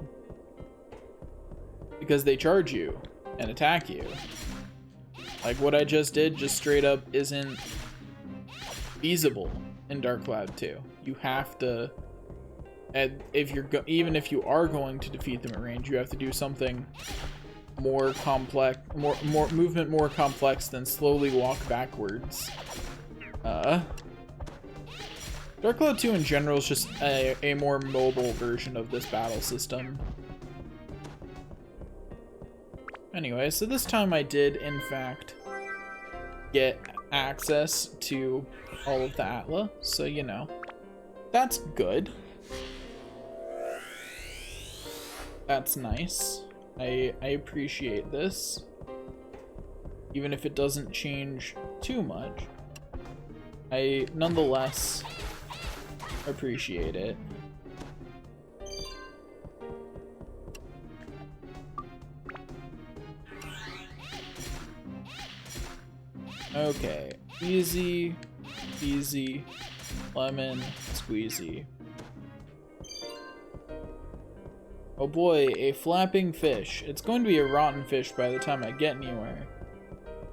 Because they charge you and attack you. Like what I just did just straight up isn't feasible in Dark Cloud 2. You have to, and even if you are going to defeat them at range, you have to do something more complex, more movement more complex than slowly walk backwards. Dark Cloud 2 in general is just a more mobile version of this battle system. Anyway, so this time I did, in fact, get access to all of the Atla, so, you know, that's good. That's nice. I appreciate this. Even if it doesn't change too much, I nonetheless appreciate it. Okay, easy, easy, lemon, squeezy. Oh boy, a flapping fish. It's going to be a rotten fish by the time I get anywhere.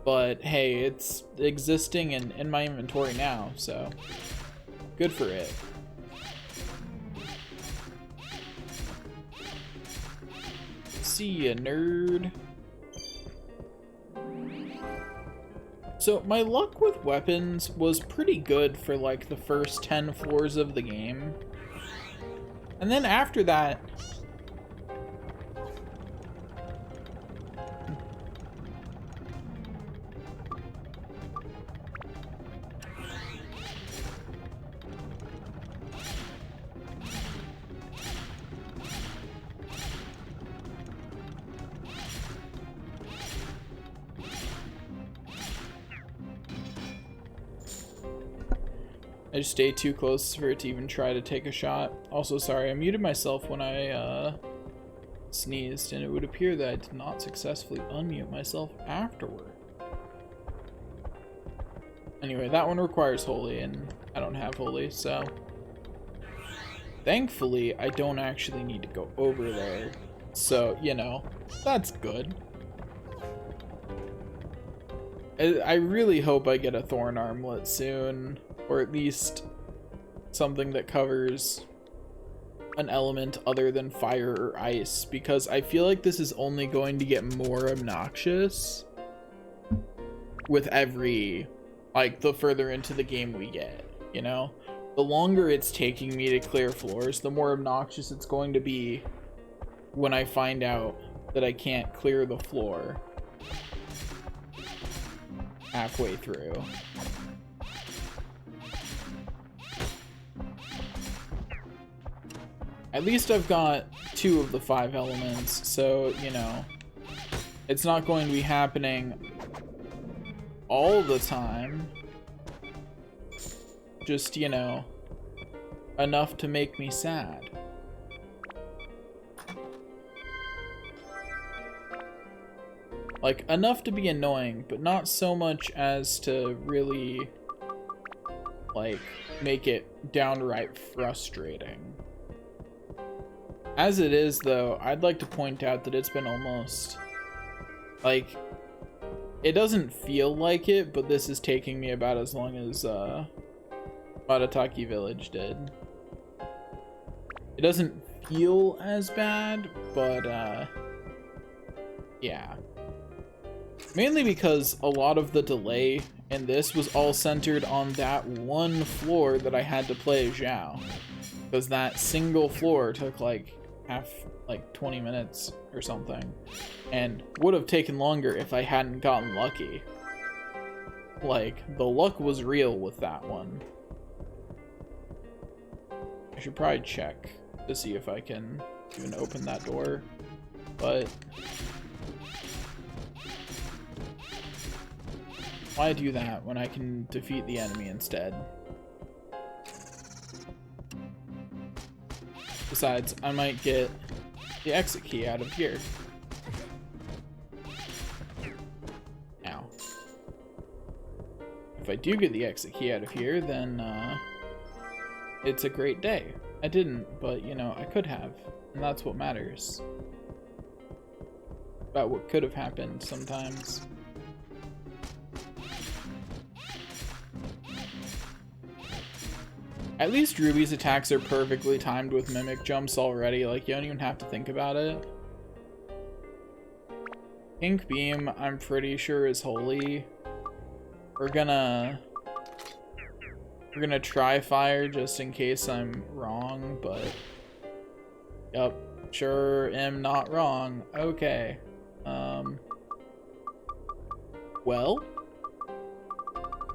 But hey, it's existing in my inventory now, so good for it. See ya, nerd. So my luck with weapons was pretty good for like the first 10 floors of the game. And then after that, I just stayed too close for it to even try to take a shot. Also, sorry, I muted myself when I sneezed, and it would appear that I did not successfully unmute myself afterward. Anyway, that one requires Holy, and I don't have Holy, so thankfully, I don't actually need to go over there. So, you know, that's good. I really hope I get a Thorn Armlet soon. Or at least something that covers an element other than fire or ice, because I feel like this is only going to get more obnoxious with every, like, the further into the game we get, you know? The longer it's taking me to clear floors, the more obnoxious it's going to be when I find out that I can't clear the floor halfway through. At least I've got 2 of the 5 elements, so, you know, it's not going to be happening all the time. Just, you know, enough to make me sad. Like, enough to be annoying, but not so much as to really, like, make it downright frustrating. As it is, though, I'd like to point out that it's been almost, like, it doesn't feel like it, but this is taking me about as long as, Marataki Village did. It doesn't feel as bad, but, yeah. Mainly because a lot of the delay in this was all centered on that one floor that I had to play as Zhao. Because that single floor took, like, 20 minutes or something, and would have taken longer if I hadn't gotten lucky. Like, the luck was real with that one. I should probably check to see if I can even open that door, but why do that when I can defeat the enemy instead? Besides, I might get the exit key out of here. Now, if I do get the exit key out of here, then it's a great day. I didn't, but you know, I could have, and that's what matters. About what could have happened sometimes. At least Ruby's attacks are perfectly timed with mimic jumps already, like you don't even have to think about it. Pink Beam, I'm pretty sure is holy. We're gonna try fire just in case I'm wrong, but yep, sure am not wrong. Okay. Well,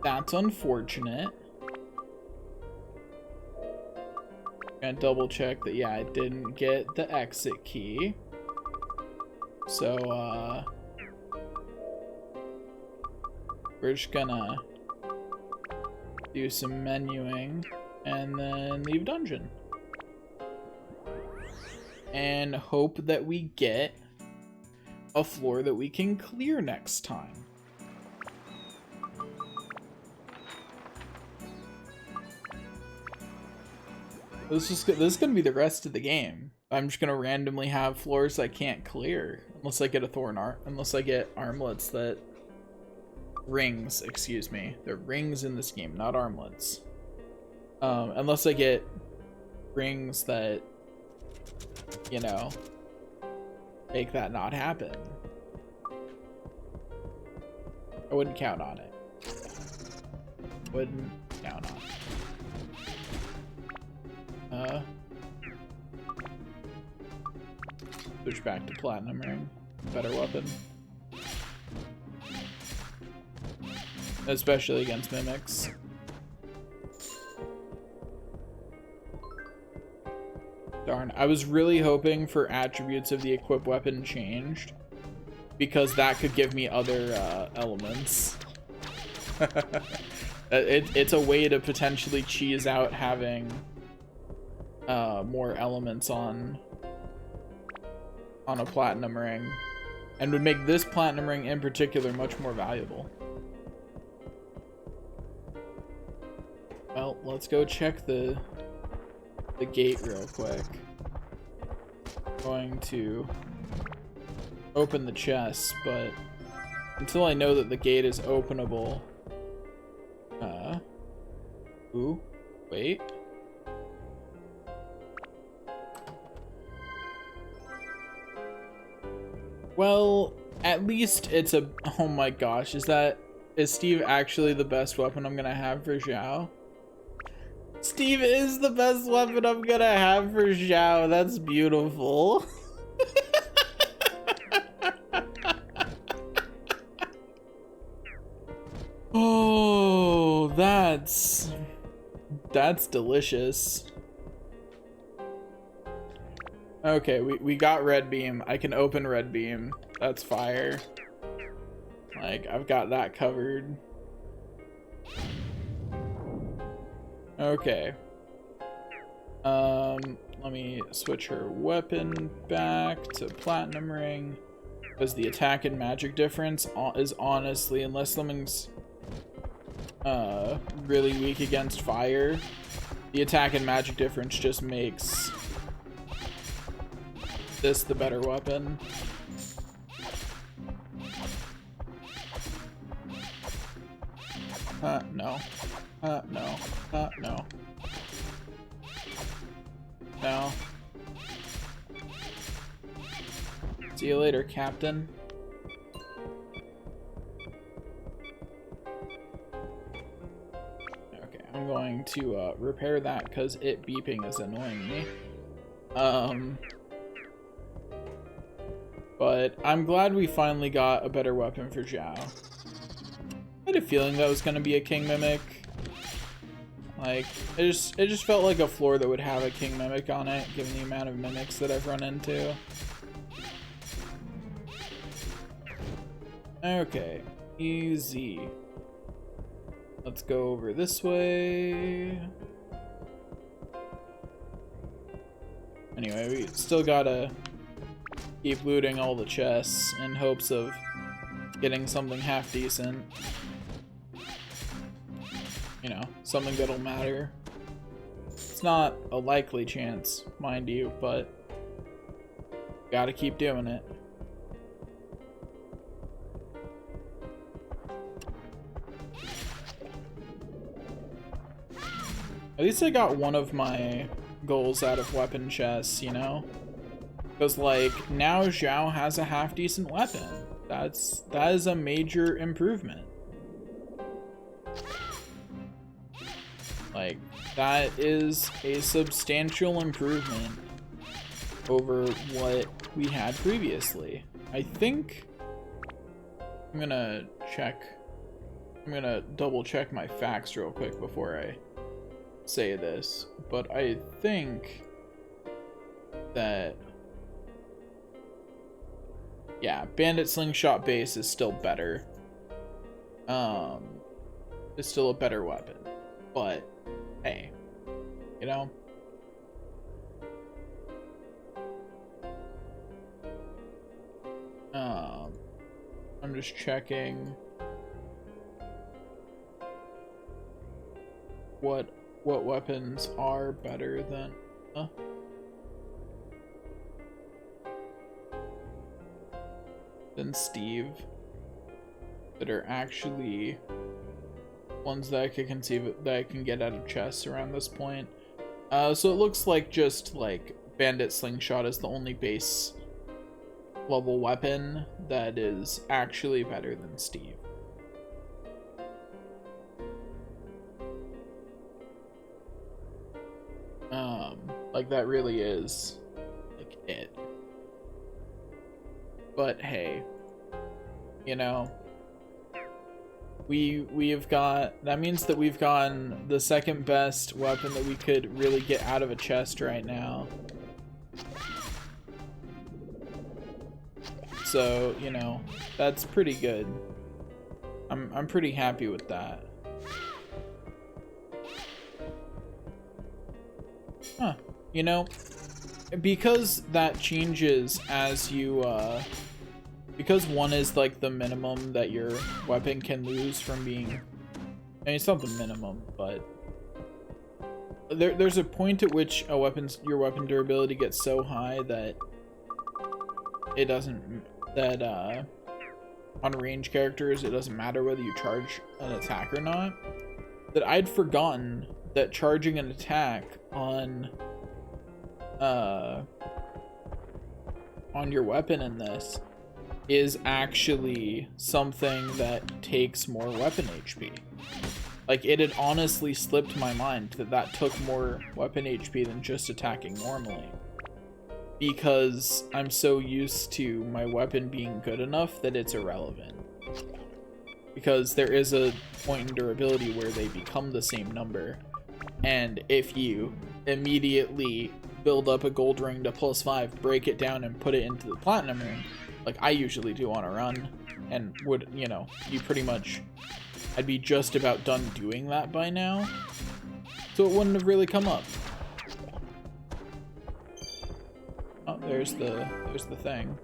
that's unfortunate. Gonna double check that, yeah, I didn't get the exit key. So, we're just gonna do some menuing and then leave dungeon. And hope that we get a floor that we can clear next time. This is gonna be the rest of the game. I'm just gonna randomly have floors I can't clear unless I get unless I get armlets that rings. Excuse me, they're rings in this game, not armlets. Unless I get rings that, you know, make that not happen. I wouldn't count on it. Wouldn't count on it. Switch back to platinum ring. Better weapon. Especially against mimics. Darn, I was really hoping for attributes of the equip weapon changed, because that could give me other elements. It's a way to potentially cheese out having more elements on a platinum ring, and would make this platinum ring in particular much more valuable. Well, let's go check the gate real quick. Going to open the chest, but until I know that the gate is openable, ooh, wait. Well, at least it's a, oh my gosh, is Steve actually the best weapon I'm gonna have for Xiao? Steve is the best weapon I'm gonna have for Xiao. That's beautiful. Oh, that's delicious. Okay, we got red beam. I can open red beam. That's fire. Like, I've got that covered. Okay. Let me switch her weapon back to platinum ring, because the attack and magic difference is honestly, unless something's really weak against fire, the attack and magic difference just makes this the better weapon. No. No. No. No. See you later, Captain. Okay, I'm going to repair that because it beeping is annoying me. But I'm glad we finally got a better weapon for Xiao. had a feeling that was gonna be a king mimic. Like, it just felt like a floor that would have a king mimic on it, given the amount of mimics that I've run into. Okay, easy. Let's go over this way. Anyway, we still gotta keep looting all the chests in hopes of getting something half decent. You know, something that'll matter. It's not a likely chance, mind you, but gotta keep doing it. At least I got one of my goals out of weapon chests, you know? Because, like, now Zhao has a half-decent weapon. That is a major improvement. Like, that is a substantial improvement over what we had previously. I think I'm gonna double check my facts real quick before I say this, but I think that, yeah, Bandit Slingshot base is still better. It's still a better weapon, but hey, you know. I'm just checking what weapons are better than Steve, that are actually ones that I could conceive that I can get out of chests around this point. So it looks like just like Bandit Slingshot is the only base level weapon that is actually better than Steve. Like that really is like it. But hey, you know, we've got, that means that we've gotten the second best weapon that we could really get out of a chest right now. So, you know, that's pretty good. I'm pretty happy with that. Huh. You know, because that changes as you, because one is like the minimum that your weapon can lose from being, I mean, it's not the minimum, but there's a point at which your weapon durability gets so high that it doesn't, that on range characters it doesn't matter whether you charge an attack or not. That I'd forgotten that charging an attack on your weapon in this is actually something that takes more weapon HP. Like, it had honestly slipped my mind that took more weapon HP than just attacking normally, because I'm so used to my weapon being good enough that it's irrelevant. Because there is a point in durability where they become the same number, and if you immediately build up a gold ring to +5, break it down and put it into the platinum ring, like I usually do on a run, and would, you know, you pretty much, I'd be just about done doing that by now, so it wouldn't have really come up. Oh, there's the thing.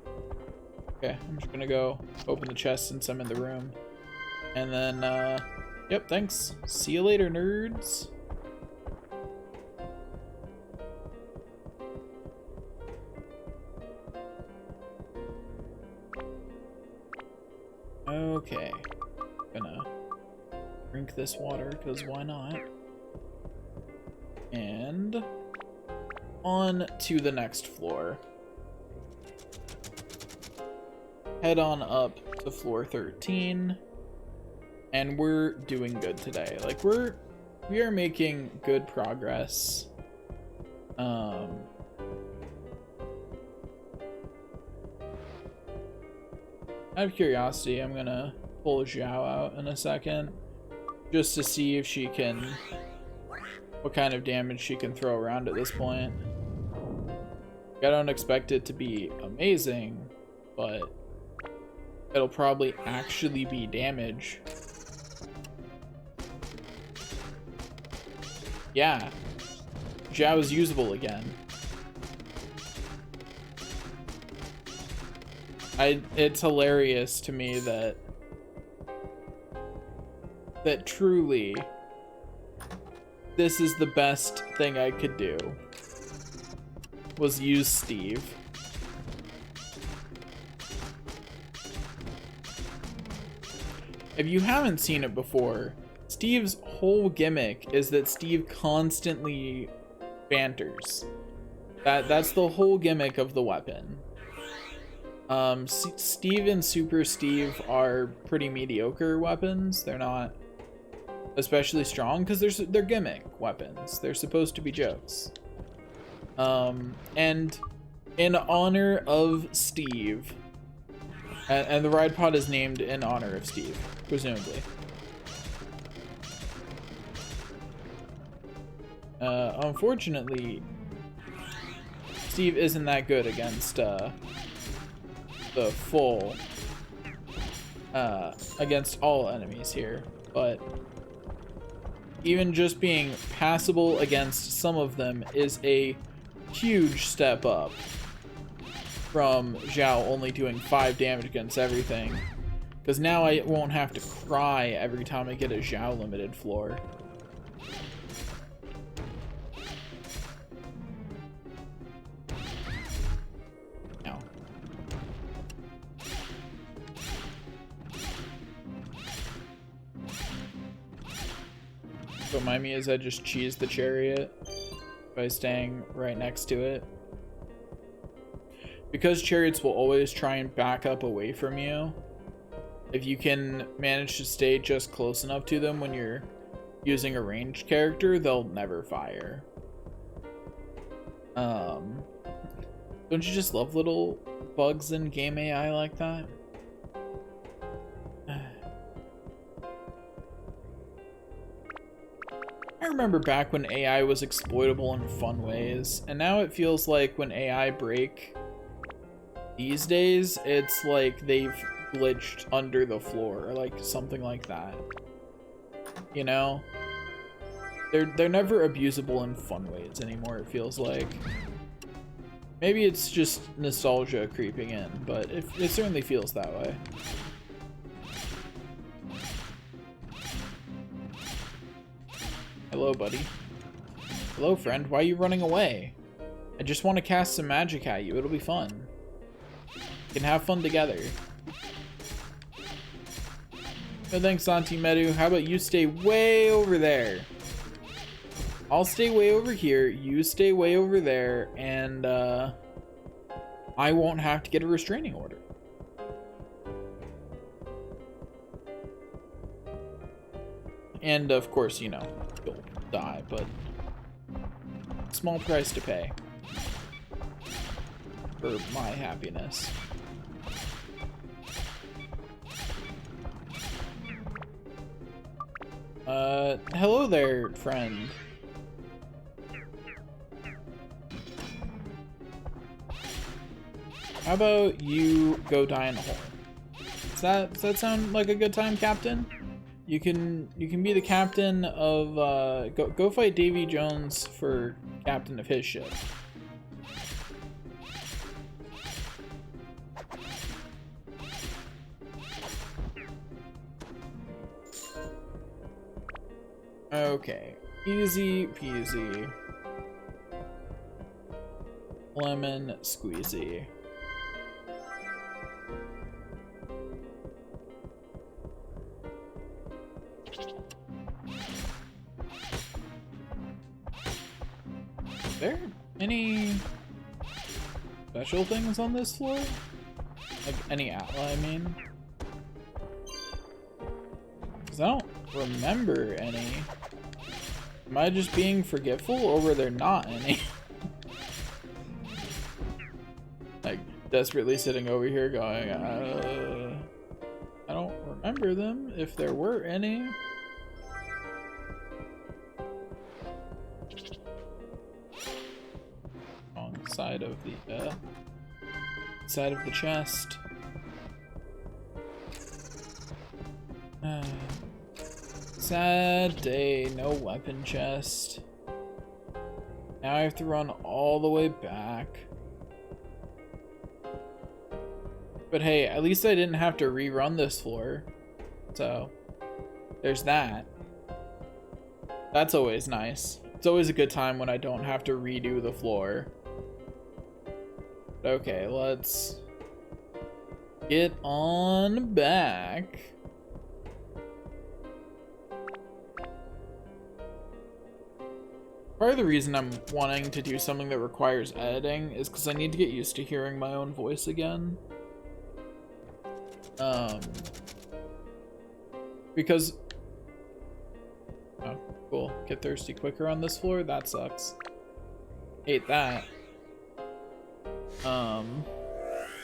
Okay, I'm just gonna go open the chest since I'm in the room, and then yep, thanks, see you later, nerds. Okay, gonna drink this water, because why not? And on to the next floor. Head on up to floor 13, and we're doing good today. Like, we are making good progress. Out of curiosity, I'm gonna pull Xiao out in a second, just to see if she can, what kind of damage she can throw around at this point. I don't expect it to be amazing, but it'll probably actually be damage. Yeah, Xiao is usable again. It's hilarious to me that truly this is the best thing I could do, was use Steve. If you haven't seen it before, Steve's whole gimmick is that Steve constantly banters. That's the whole gimmick of the weapon. Steve and Super Steve are pretty mediocre weapons. They're not especially strong because they're gimmick weapons. They're supposed to be jokes. And in honor of Steve, and the ride pod is named in honor of Steve, presumably. Unfortunately, Steve isn't that good against the full against all enemies here, but even just being passable against some of them is a huge step up from Xiao only doing 5 damage against everything, because now I won't have to cry every time I get a Xiao limited floor. Now. What remind me is I just cheese the chariot by staying right next to it. Because chariots will always try and back up away from you, if you can manage to stay just close enough to them when you're using a ranged character, they'll never fire. Don't you just love little bugs in game AI like that? I remember back when AI was exploitable in fun ways, and now it feels like when AI break these days, it's like they've glitched under the floor, or like something like that. You know? They're never abusable in fun ways anymore, it feels like. Maybe it's just nostalgia creeping in, but it certainly feels that way. Hello, buddy. Hello, friend. Why are you running away? I just want to cast some magic at you. It'll be fun. We can have fun together. No thanks, Auntie Medu. How about you stay way over there? I'll stay way over here. You stay way over there, and I won't have to get a restraining order. And of course, you know, you'll die, but small price to pay for my happiness. Hello there, friend. How about you go die in a hole? Does that sound like a good time, Captain? You can be the captain of go fight Davy Jones for captain of his ship. Okay, easy peasy, lemon squeezy. Are there any special things on this floor? Like any ally, I mean? Because I don't remember any. Am I just being forgetful, or were there not any? Like, desperately sitting over here going, I don't remember them if there were any. Wrong side of the chest. Sad day, no weapon chest. Now I have to run all the way back. But hey, at least I didn't have to rerun this floor. So, there's that. That's always nice. It's always a good time when I don't have to redo the floor. Okay, let's get on back. Part of the reason I'm wanting to do something that requires editing is because I need to get used to hearing my own voice again. Because... Oh, cool. Get thirsty quicker on this floor? That sucks. Hate that. And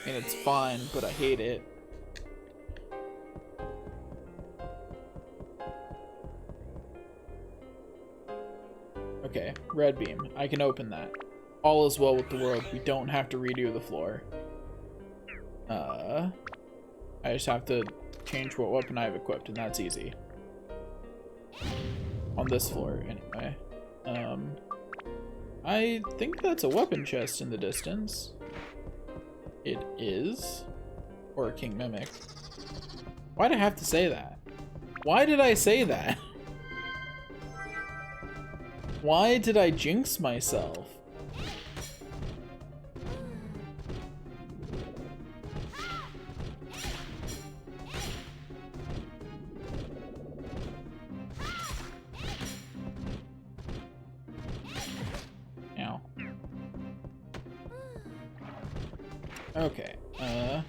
it's fine, but I hate it. Okay, red beam. I can open that. All is well with the world. We don't have to redo the floor. I just have to change what weapon I have equipped, and that's easy. On this floor, anyway. I think that's a weapon chest in the distance. It is. Or a king mimic. Why'd I have to say that? Why did I say that? Why did I jinx myself? Ow. Okay, I'm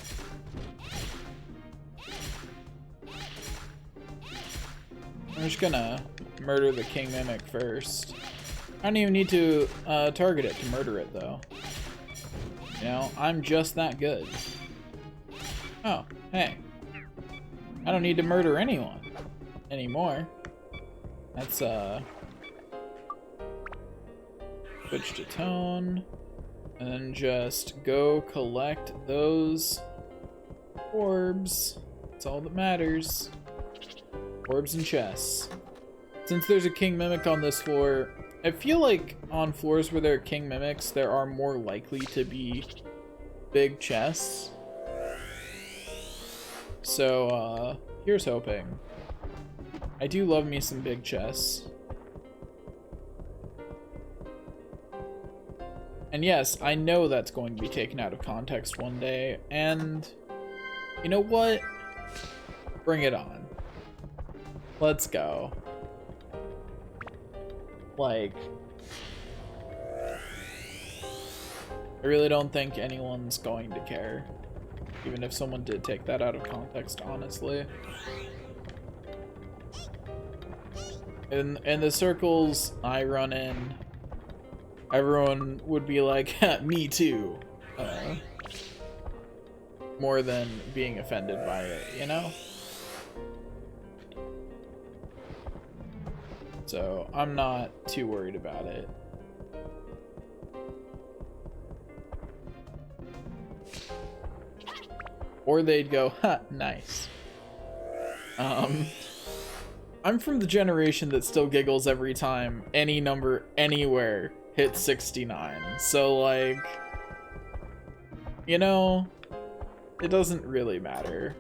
just gonna murder the king mimic first. I don't even need to target it to murder it, though. You know, I'm just that good. Oh, hey. I don't need to murder anyone anymore. That's, switch to Toan. And then just go collect those orbs. That's all that matters. Orbs and chests. Since there's a king mimic on this floor, I feel like on floors where there are king mimics, there are more likely to be big chests. So, here's hoping. I do love me some big chests. And yes, I know that's going to be taken out of context one day, and you know what? Bring it on. Let's go. Like, I really don't think anyone's going to care, even if someone did take that out of context, honestly. In the circles I run in, everyone would be like, me too, more than being offended by it, you know? So I'm not too worried about it. Or they'd go, ha, nice. I'm from the generation that still giggles every time any number anywhere hits 69. So like, you know, it doesn't really matter.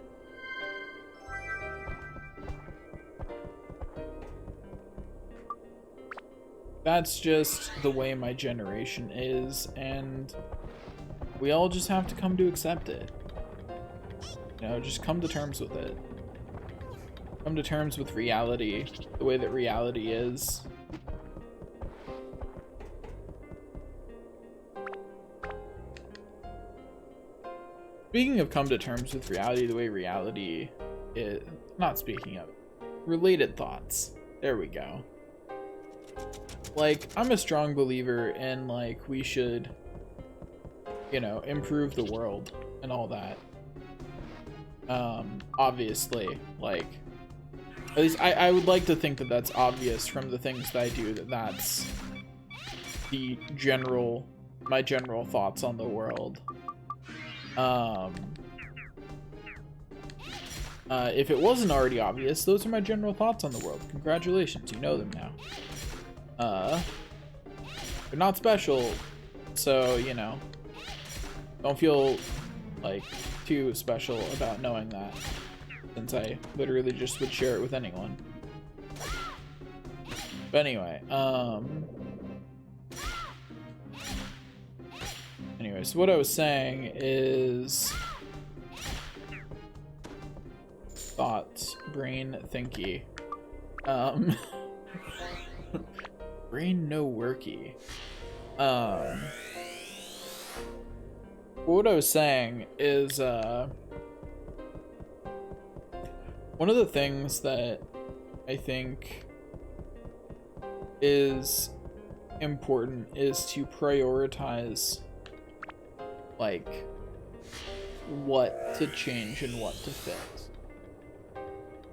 That's just the way my generation is, and we all just have to come to accept it. You know, just come to terms with it. Come to terms with reality, the way that reality is. Speaking of come to terms with reality, the way reality is, not speaking of, related thoughts. There we go. Like, I'm a strong believer in, like, we should, you know, improve the world and all that. Obviously, like, at least I would like to think that that's obvious from the things that I do, that that's the my general thoughts on the world. If it wasn't already obvious, those are my general thoughts on the world. Congratulations, you know them now. They're not special, so, you know, don't feel, like, too special about knowing that, since I literally just would share it with anyone. But anyway, so what I was saying is thoughts, brain thinky, brain no worky. What I was saying is one of the things that I think is important is to prioritize, like, what to change and what to fix.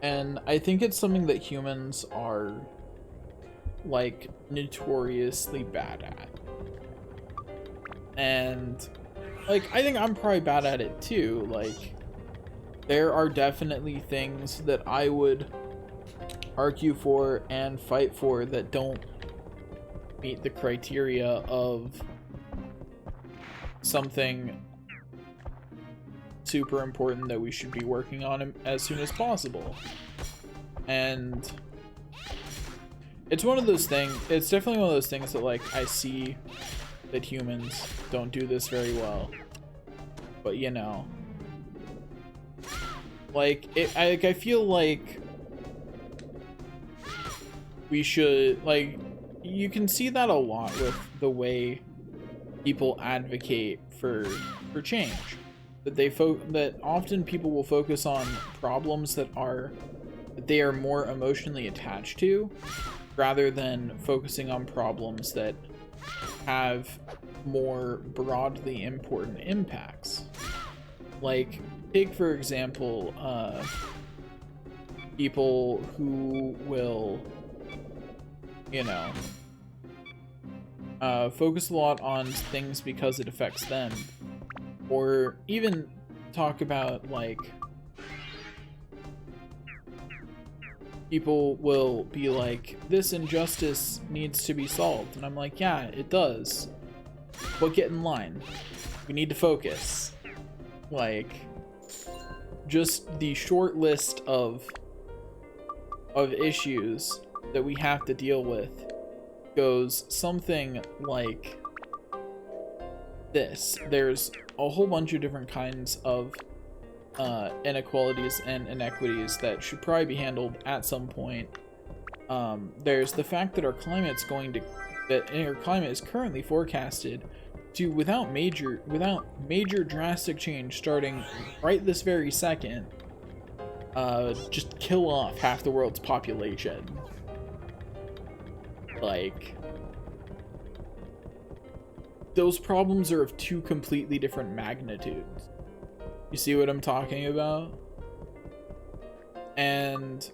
And I think it's something that humans are, like, notoriously bad at. And, like, I think I'm probably bad at it too. Like, there are definitely things that I would argue for and fight for that don't meet the criteria of something super important that we should be working on as soon as possible. And it's one of those things, it's definitely one of those things that, like, I see that humans don't do this very well. But, you know, like, I feel like we should, like, you can see that a lot with the way people advocate for change. That that often people will focus on problems that they are more emotionally attached to, rather than focusing on problems that have more broadly important impacts. Like, take for example, people who will, you know, focus a lot on things because it affects them, or even talk about, like, people will be like, this injustice needs to be solved, and I'm like, yeah, it does, but get in line, we need to focus. Like, just the short list of issues that we have to deal with goes something like this. There's a whole bunch of different kinds of inequalities and inequities that should probably be handled at some point. There's the fact that our climate is currently forecasted to, without major drastic change starting right this very second, just kill off half the world's population. Like, those problems are of two completely different magnitudes. You see what I'm talking about? And,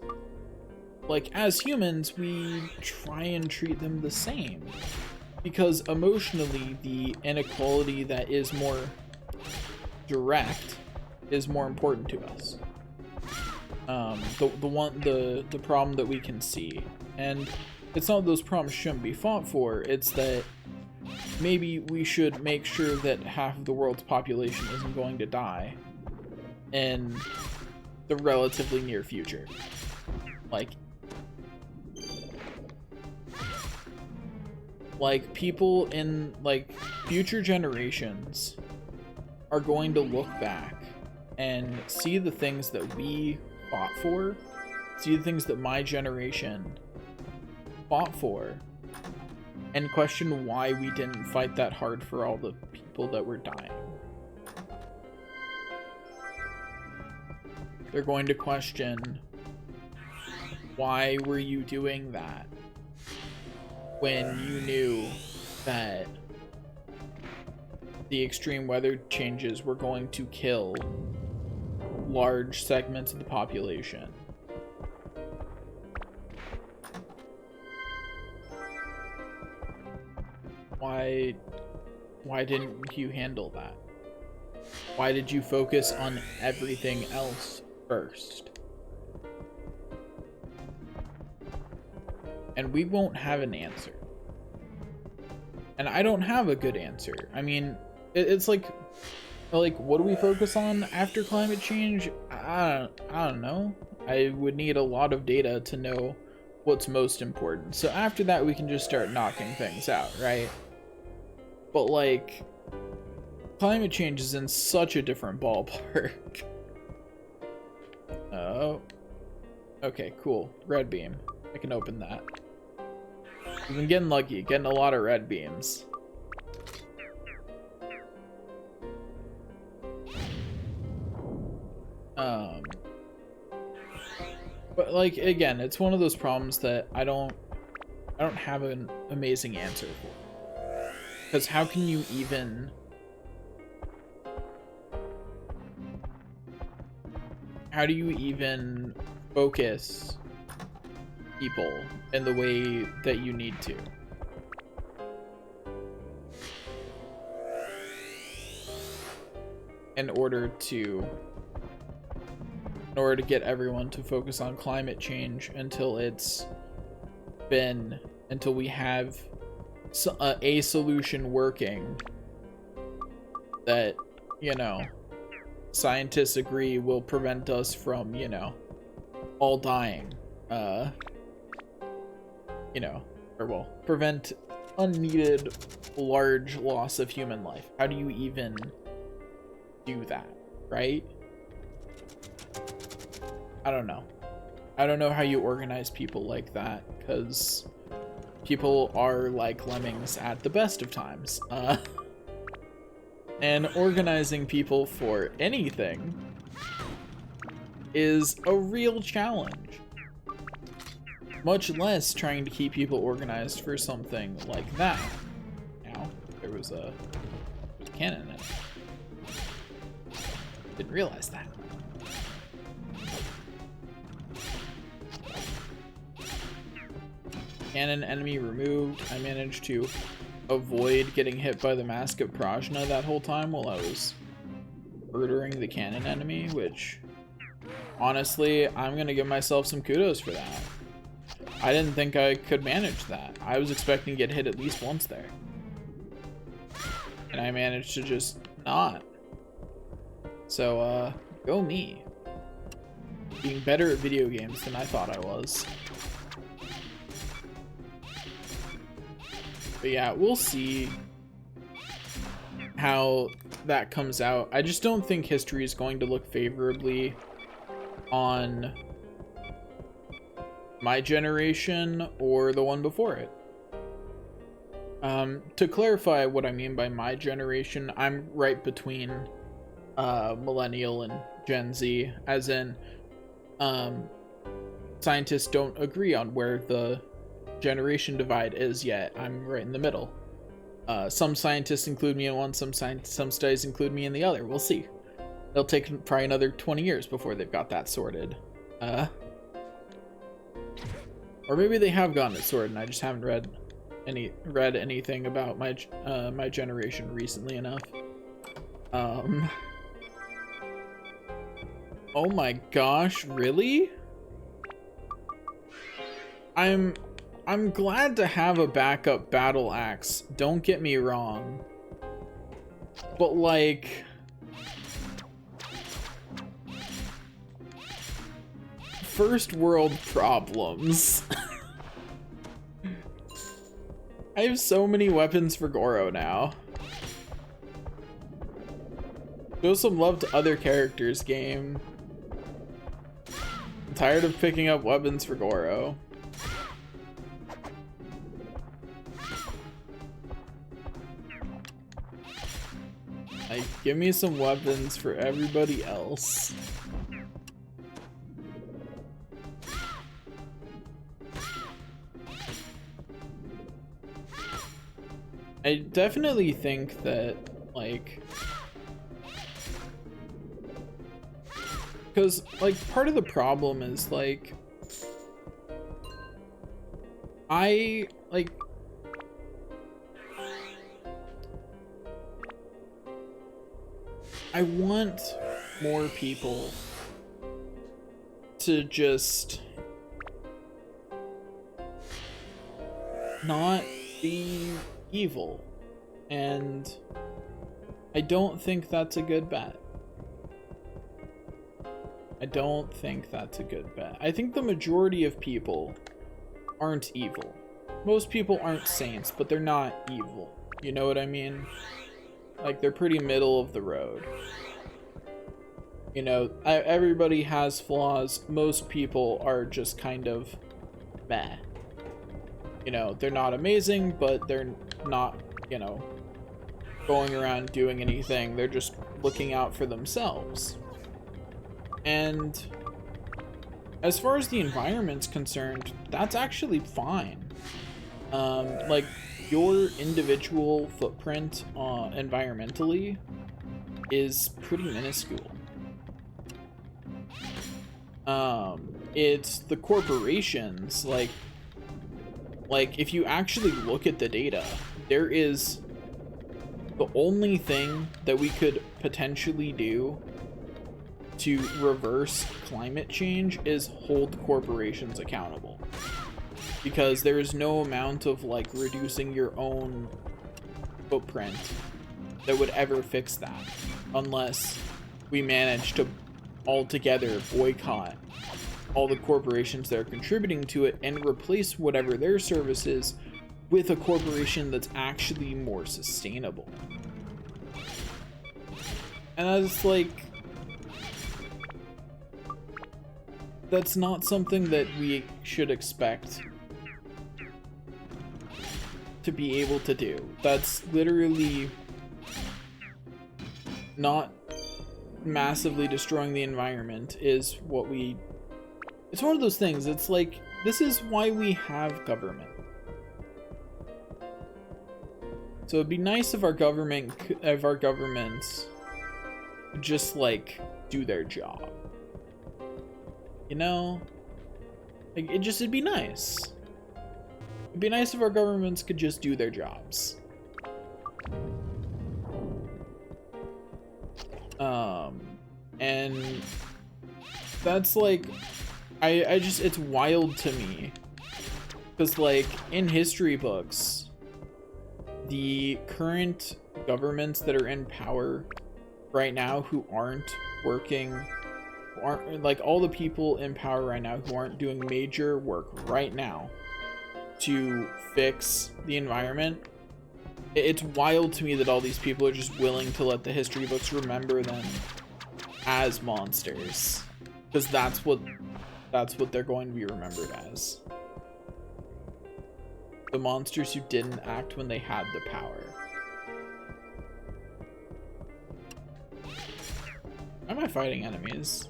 like, as humans, we try and treat them the same, because emotionally, the inequality that is more direct is more important to us. The problem that we can see, and it's not that those problems shouldn't be fought for, it's that maybe we should make sure that half of the world's population isn't going to die in the relatively near future. Like people in, like, future generations are going to look back and see the things that we fought for, see the things that my generation fought for, and question why we didn't fight that hard for all the people that were dying. They're going to question, why were you doing that when you knew that the extreme weather changes were going to kill large segments of the population. Why didn't you handle that? Why did you focus on everything else first? And we won't have an answer. And I don't have a good answer. I mean, it's like what do we focus on after climate change? I don't know. I would need a lot of data to know what's most important. So after that, we can just start knocking things out, right? But like, climate change is in such a different ballpark. Oh. Okay, cool. Red beam. I can open that. We've been getting lucky, getting a lot of red beams. But like, again, it's one of those problems that I don't have an amazing answer for. Because how can you even how do you even focus people in the way that you need to? In order to get everyone to focus on climate change until we have a solution working that, you know, scientists agree will prevent us from, you know, all dying, you know, or well, prevent unneeded large loss of human life. How do you even do that, right? I don't know. I don't know how you organize people like that, because people are like lemmings at the best of times. And organizing people for anything is a real challenge. Much less trying to keep people organized for something like that. Now, there was a cannon in it. Didn't realize that. Cannon enemy removed. I managed to avoid getting hit by the Mask of Prajna that whole time while I was murdering the cannon enemy, which honestly, I'm gonna give myself some kudos for that. I didn't think I could manage that. I was expecting to get hit at least once there. And I managed to just not. So, go me. Being better at video games than I thought I was. But yeah, we'll see how that comes out. I just don't think history is going to look favorably on my generation or the one before it. To clarify what I mean by my generation, I'm right between millennial and Gen Z, as in scientists don't agree on where the generation divide is yet. I'm right in the middle. Some scientists include me in one, some studies include me in the other. We'll see. It'll take probably another 20 years before they've got that sorted. Or maybe they have gotten it sorted and I just haven't read anything about my my generation recently enough. Oh my gosh, really? I'm glad to have a backup battle axe, don't get me wrong. But like, first world problems. I have so many weapons for Goro now. Show some love to other characters, game. I'm tired of picking up weapons for Goro. Like, give me some weapons for everybody else. I definitely think that, like, Because, like, part of the problem is, like, I want more people to just not be evil, and I don't think that's a good bet. I don't think that's a good bet. I think the majority of people aren't evil. Most people aren't saints, but they're not evil. You know what I mean? Like, they're pretty middle of the road. You know, everybody has flaws. Most people are just kind of meh. You know, they're not amazing, but they're not, you know, going around doing anything. They're just looking out for themselves. And as far as the environment's concerned, that's actually fine. Like, your individual footprint environmentally is pretty minuscule. It's the corporations, like if you actually look at the data, there is the only thing that we could potentially do to reverse climate change is hold corporations accountable, because there is no amount of like reducing your own footprint that would ever fix that, unless we manage to altogether boycott all the corporations that are contributing to it and replace whatever their service is with a corporation that's actually more sustainable. And that's like, that's not something that we should expect to be able to do. That's literally not massively destroying the environment is what we... It's one of those things, it's like, this is why we have government. So it'd be nice if our governments just like do their job. You know? Like, it'd be nice. It'd be nice if our governments could just do their jobs. And that's like, I just, it's wild to me. Because like, in history books, the current governments that are in power right now who aren't working, like all the people in power right now who aren't doing major work right now to fix the environment, it's wild to me that all these people are just willing to let the history books remember them as monsters, because that's what they're going to be remembered as. The monsters who didn't act when they had the power. Why am I fighting enemies?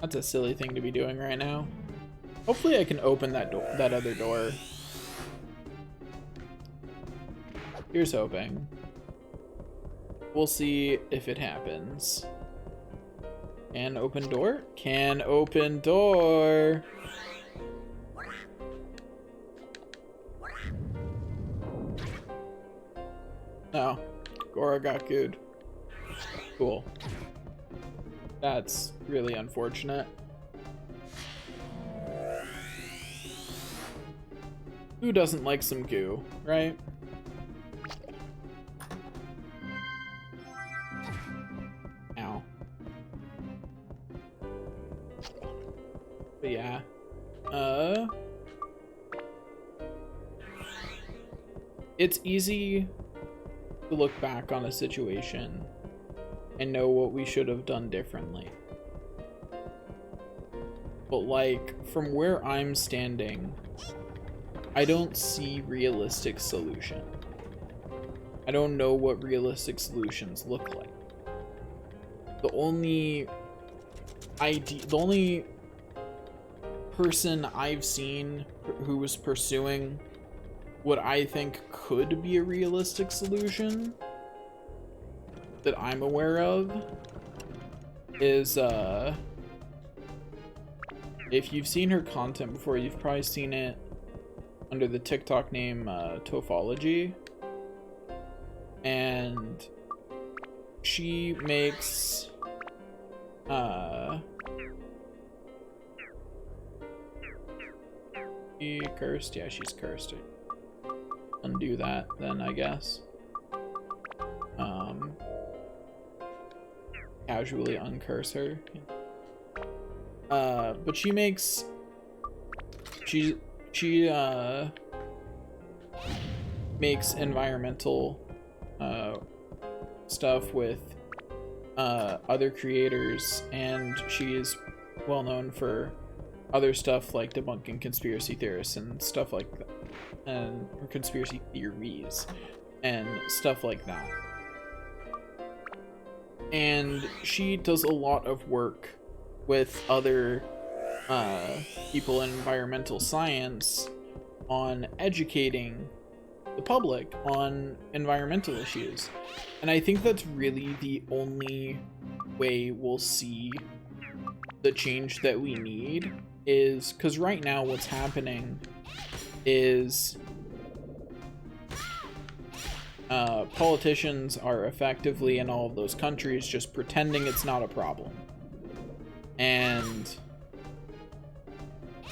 That's a silly thing to be doing right now. Hopefully I can open that door, that other door. Here's hoping. We'll see if it happens. Can open door? Can open door! Oh, Gora got gooed. Cool. That's really unfortunate. Who doesn't like some goo, right? Ow. But yeah. It's easy to look back on a situation and know what we should have done differently. But like, from where I'm standing, I don't see realistic solution. I don't know what realistic solutions look like. The only person I've seen who was pursuing what I think could be a realistic solution that I'm aware of is, if you've seen her content before, you've probably seen it under the TikTok name, Tofology. And she makes, she cursed? Yeah, she's cursed. Undo that then, I guess. Casually uncurse her. But she makes, she makes environmental stuff with other creators, and she's well known for other stuff like debunking conspiracy theorists and stuff like that, and or conspiracy theories and stuff like that. And she does a lot of work with other people in environmental science on educating the public on environmental issues. And I think that's really the only way we'll see the change that we need, is because right now what's happening is politicians are effectively in all of those countries just pretending it's not a problem. And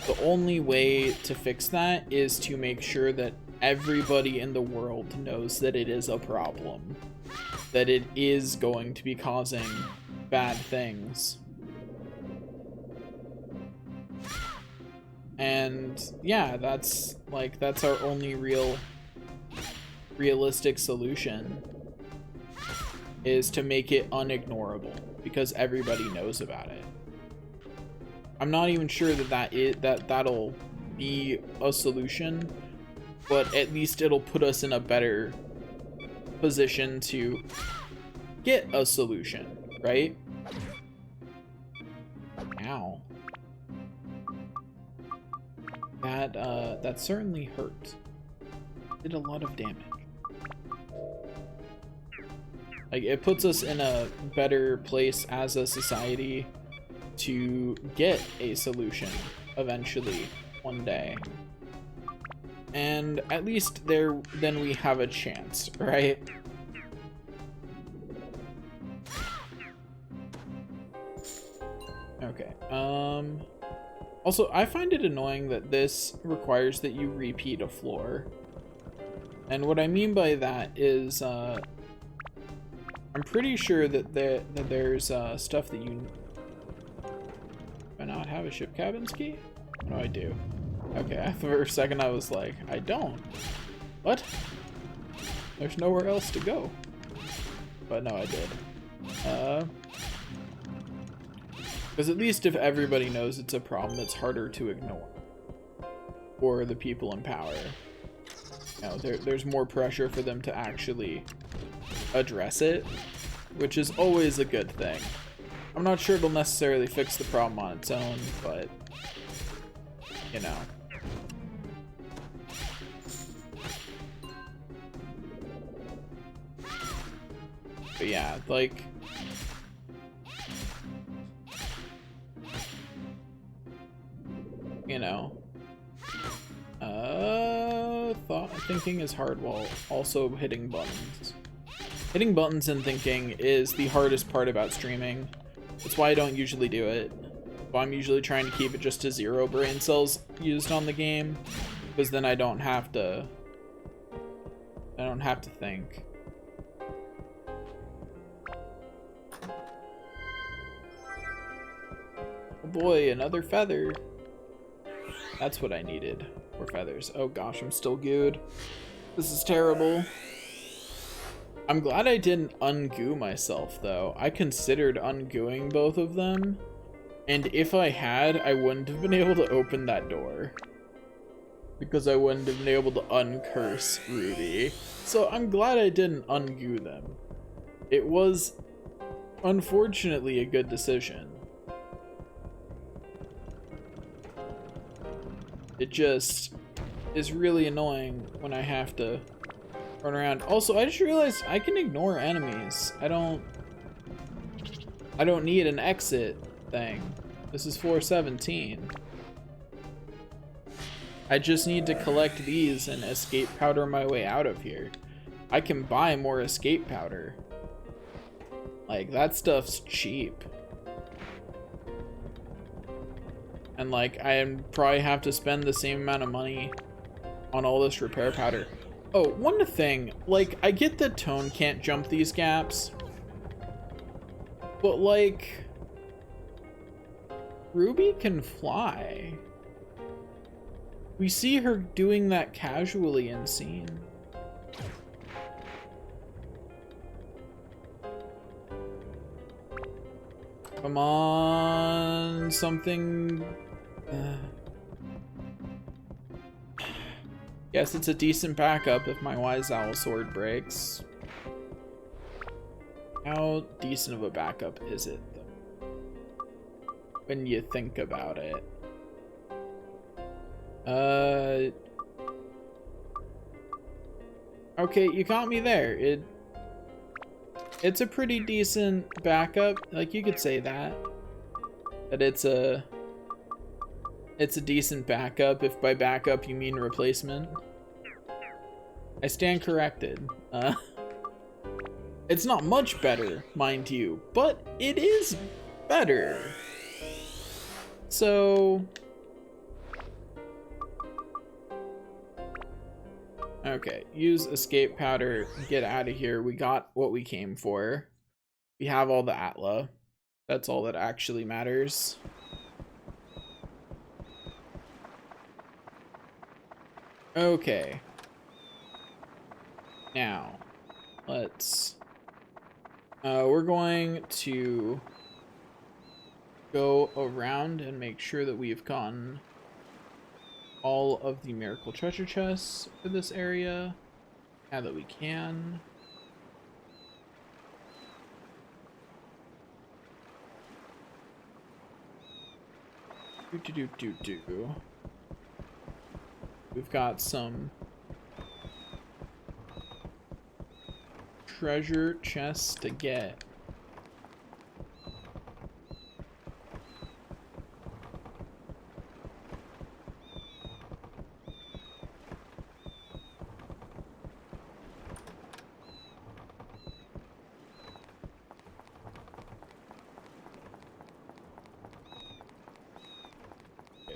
the only way to fix that is to make sure that everybody in the world knows that it is a problem, that it is going to be causing bad things. And yeah, that's our only realistic solution, is to make it unignorable, because everybody knows about it. I'm not even sure that'll be a solution, but at least it'll put us in a better position to get a solution, right? Ow. That certainly hurt. Did a lot of damage. Like, it puts us in a better place as a society to get a solution eventually one day. And at least then we have a chance, right? Okay. Also, I find it annoying that this requires that you repeat a floor. And what I mean by that is, I'm pretty sure that there's stuff that you... Do I not have a ship cabins key? No, I do. Okay, for a second I was like, I don't. What? There's nowhere else to go. But no, I did. Because at least if everybody knows it's a problem, it's harder to ignore for the people in power. You know, there's more pressure for them to actually address it, which is always a good thing. I'm not sure it'll necessarily fix the problem on its own, but, you know. But yeah, like... You know. Thinking is hard while also hitting buttons. Hitting buttons and thinking is the hardest part about streaming. That's why I don't usually do it. But I'm usually trying to keep it just to 0 brain cells used on the game, because then I don't have to think. Oh boy, another feather. That's what I needed. Or feathers. Oh gosh, I'm still good. This is terrible. I'm glad I didn't ungoo myself, though. I considered ungooing both of them, and if I had, I wouldn't have been able to open that door, because I wouldn't have been able to uncurse Ruby. So I'm glad I didn't ungoo them. It was, unfortunately, a good decision. It just is really annoying when I have to run around. Also, I just realized I can ignore enemies. I don't I don't need an exit thing. This is 417. I just need to collect these and escape powder my way out of here. I can buy more escape powder. Like, that stuff's cheap. And like, I probably have to spend the same amount of money on all this repair powder. Oh, one thing, like, I get that Toan can't jump these gaps, but like, Ruby can fly. We see her doing that casually in scene. Come on, something. Yes, it's a decent backup if my Wise Owl sword breaks. How decent of a backup is it, though, when you think about it? Okay, you got me there. It's a pretty decent backup. Like, you could say that. That it's a decent backup, if by backup you mean replacement. I stand corrected. It's not much better, mind you, but it is better. So... okay, use escape powder, get out of here. We got what we came for. We have all the Atla. That's all that actually matters. Okay. Now, let's... we're going to go around and make sure that we've gotten all of the miracle treasure chests for this area, now that we can. We've got some treasure chests to get.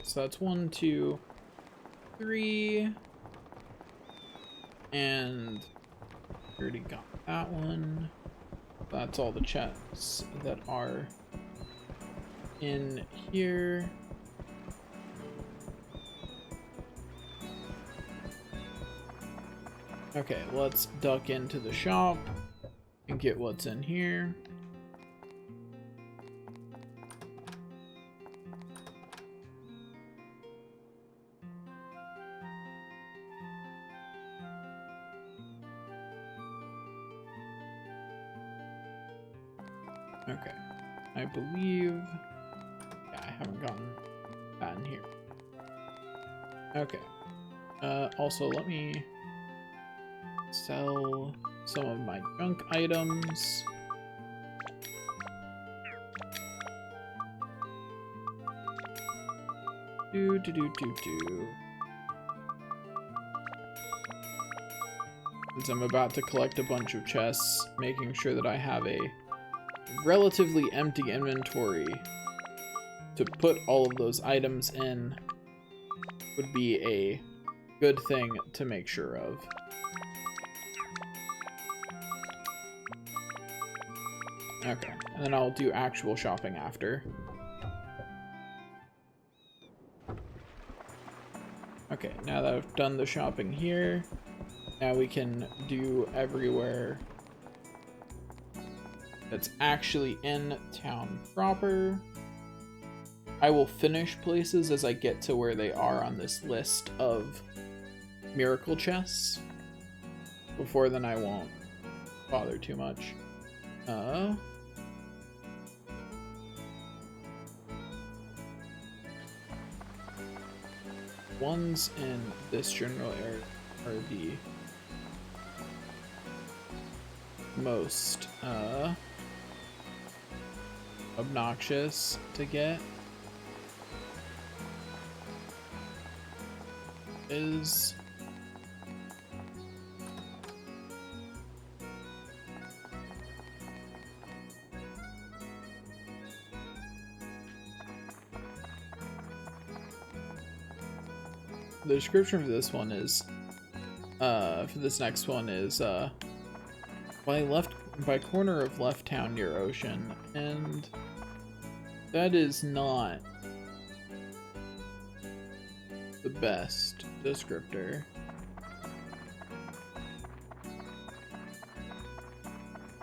So that's 1, 2, 3, and already got that one. That's all the chests that are in here. Okay, let's duck into the shop and get what's in here. Okay, I believe, yeah, I haven't gotten that in here. Okay, also let me sell some of my junk items. Do. Since I'm about to collect a bunch of chests, making sure that I have a relatively empty inventory to put all of those items in would be a good thing to make sure of. Okay, and then I'll do actual shopping after. Okay, now that I've done the shopping here, now we can do everywhere that's actually in town proper. I will finish places as I get to where they are on this list of miracle chests. Before then I won't bother too much. Ones in this general area are the most obnoxious to get is the description for this one is for this next one is by corner of left town near ocean, and that is not the best descriptor.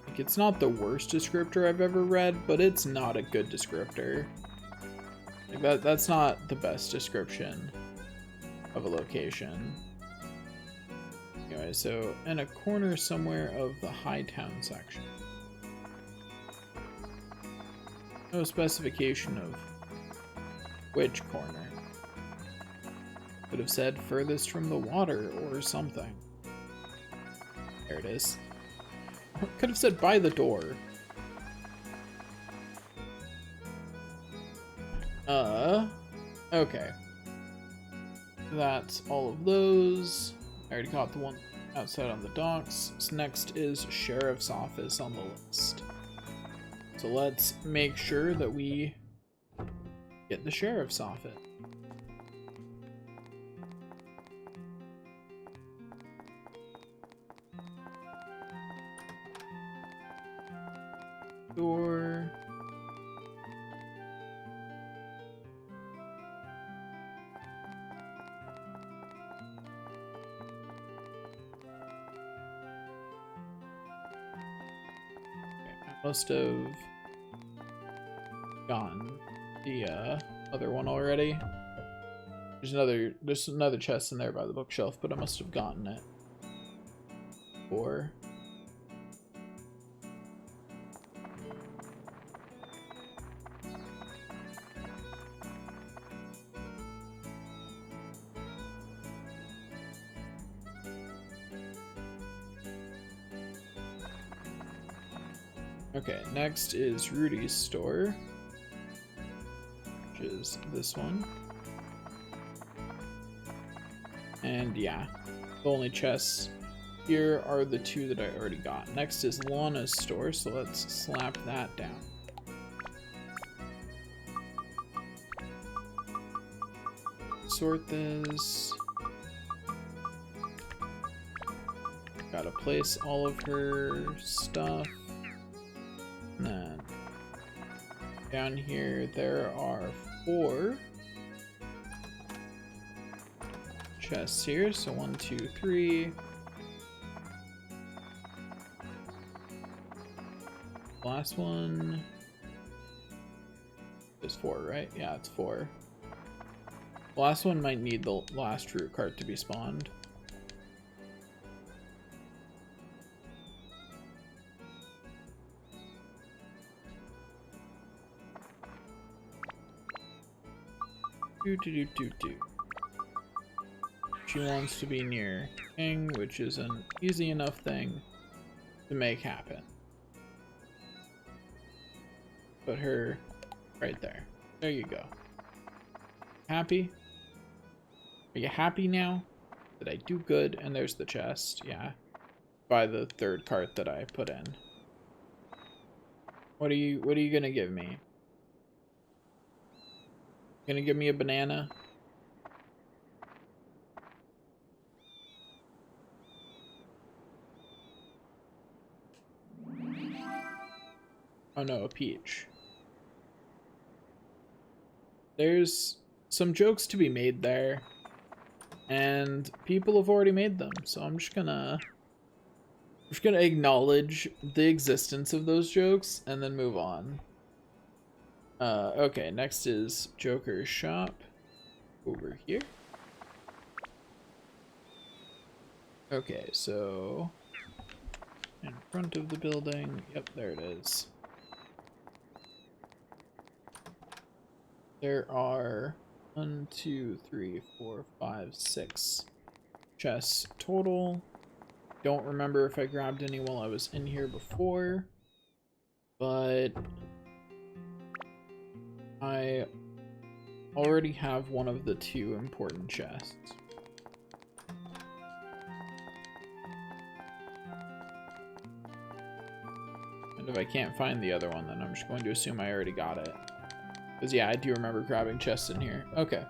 Like, it's not the worst descriptor I've ever read, but it's not a good descriptor. Like that's not the best description of a location. Anyway, so in a corner somewhere of the high town section. No specification of which corner. Could have said furthest from the water or something. There it is. Could have said by the door. Okay. That's all of those. I already got the one outside on the docks. So next is Sheriff's Office on the list. So let's make sure that we get the Sheriff's Office. Door. Must have gotten the other one already. There's another chest in there by the bookshelf, but I must have gotten it. Or okay, next is Rudy's store, which is this one. And yeah, the only chests here are the two that I already got. Next is Lana's store, so let's slap that down. Sort this. Gotta place all of her stuff. And then down here there are 4 chests here, so 1, 2, 3. Last one is 4, right? Yeah, it's 4. The last one might need the last root cart to be spawned. She wants to be near King, which is an easy enough thing to make happen. Put her right there. There you go. Happy? Are you happy now? Did I do good? And there's the chest. Yeah. By the 3rd cart that I put in. What are you gonna give me? Gonna give me a banana? Oh no, a peach. There's some jokes to be made there, and people have already made them, so I'm just gonna acknowledge the existence of those jokes and then move on. Okay, next is Joker's shop over here. Okay, so in front of the building, yep, there it is. There are 1, 2, 3, 4, 5, 6 chests total. Don't remember if I grabbed any while I was in here before, but I already have one of the 2 important chests. And if I can't find the other one, then I'm just going to assume I already got it. Because yeah, I do remember grabbing chests in here. Okay.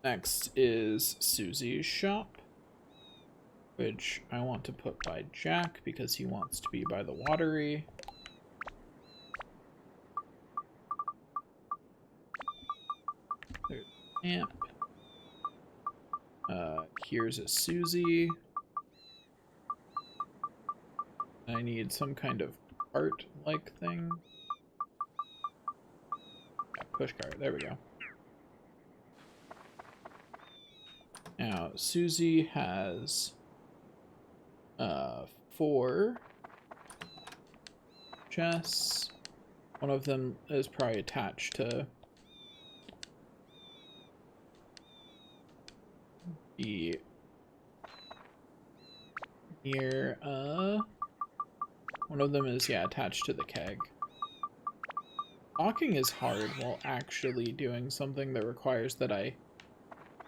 Next is Susie's shop, which I want to put by Jack because he wants to be by the watery. There's a lamp. Here's a Susie. I need some kind of cart-like thing. Yeah, push cart, there we go. Now, Susie has 4 chests. One of them is probably attached to the near one of them is, yeah, attached to the keg. Talking is hard while actually doing something that requires that I,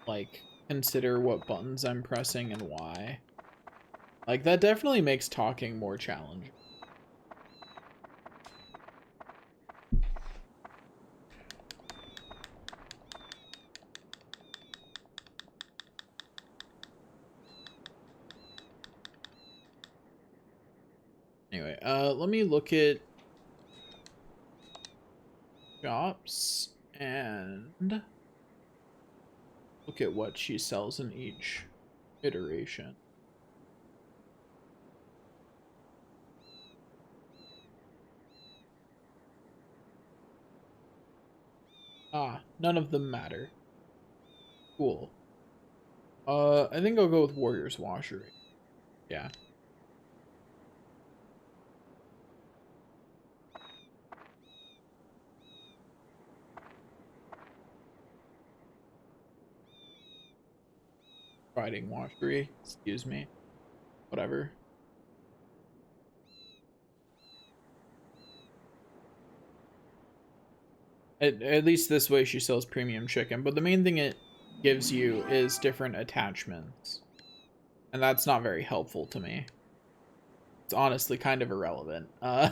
like, consider what buttons I'm pressing and why. Like, that definitely makes talking more challenging. Anyway, let me look at shops and look at what she sells in each iteration. Ah, none of them matter. Cool. I think I'll go with Warrior's Washery. Yeah. Riding Washery, excuse me. Whatever. At least this way she sells premium chicken, but the main thing it gives you is different attachments. And that's not very helpful to me. It's honestly kind of irrelevant. You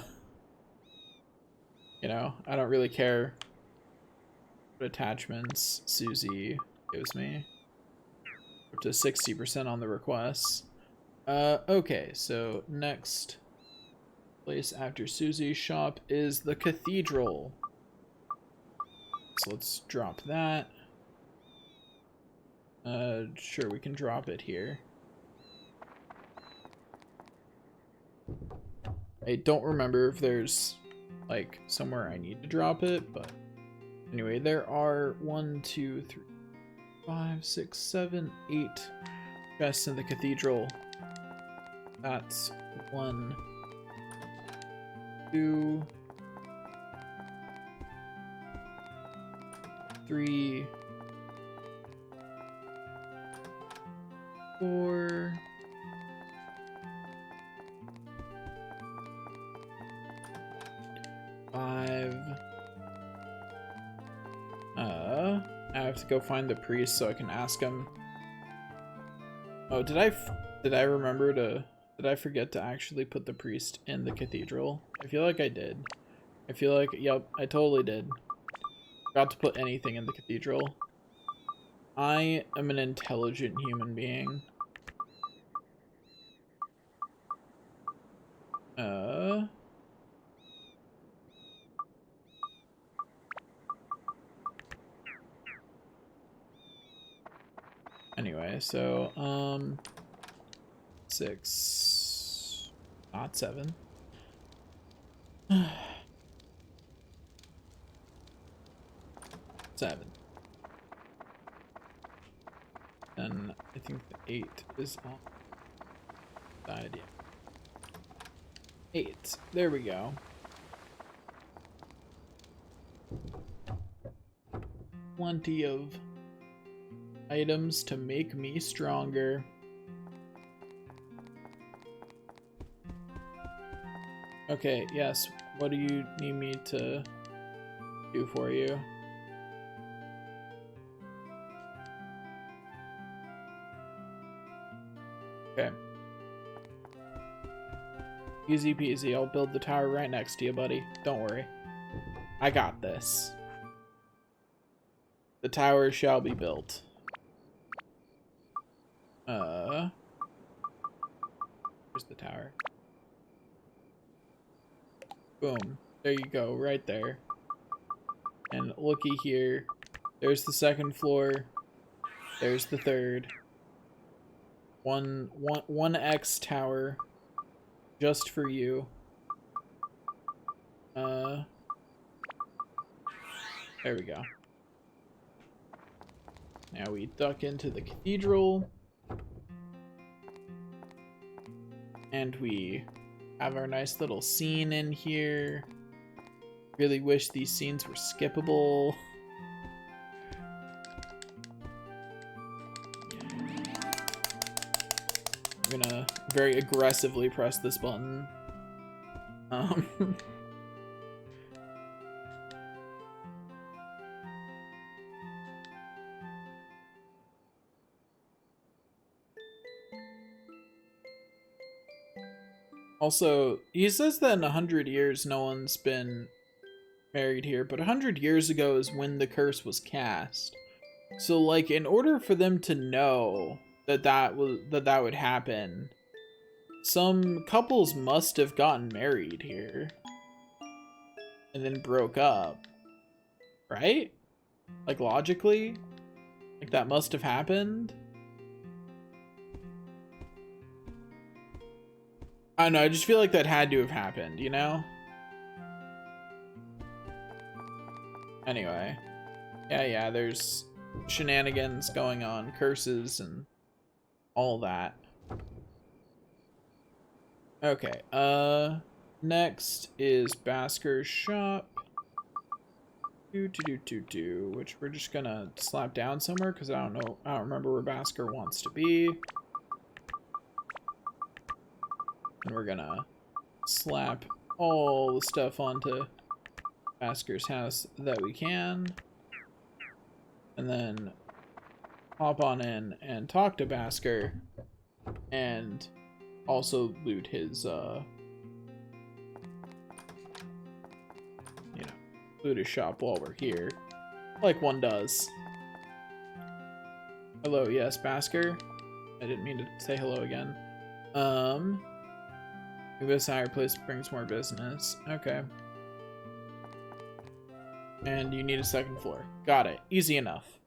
know, I don't really care what attachments Susie gives me. Up to 60% on the requests. Okay, so next place after Susie's shop is the cathedral. So let's drop that. Sure, we can drop it here. I don't remember if there's, like, somewhere I need to drop it, but anyway, there are 1, 2, 3, 5, 6, 7, 8 chests in the cathedral. That's 1, 2, 3, 4, 5. I have to go find the priest so I can ask him. Oh, did I forget to actually put the priest in the cathedral? I feel like I did. I feel like, yep, I totally did. Forgot to put anything in the cathedral. I am an intelligent human being. Anyway, so, 6, not 7. 7. And I think the 8 is on the side, yeah. 8. There we go. Plenty of items to make me stronger. Okay, yes. What do you need me to do for you? Okay. Easy peasy. I'll build the tower right next to you, buddy. Don't worry. I got this. The tower shall be built. Where's the tower? Boom. There you go, right there. And looky here. There's the second floor. There's the third. One X tower. Just for you. There we go. Now we duck into the cathedral. And we have our nice little scene in here. Really wish these scenes were skippable. I'm gonna very aggressively press this button. Also, he says that in 100 years no one's been married here, but 100 years ago is when the curse was cast. So, like, in order for them to know that would happen, some couples must have gotten married here and then broke up, right? Like, logically, like, that must have happened. I don't know, I just feel like that had to have happened, you know? Anyway. Yeah, there's shenanigans going on, curses, and all that. Okay, next is Basker Shop. Which we're just gonna slap down somewhere, because I don't remember where Basker wants to be. And we're gonna slap all the stuff onto Basker's house that we can. And then hop on in and talk to Basker. And also loot his, loot his shop while we're here. Like one does. Hello, yes, Basker? I didn't mean to say hello again. Maybe this higher place brings more business. Okay. And you need a second floor. Got it. Easy enough.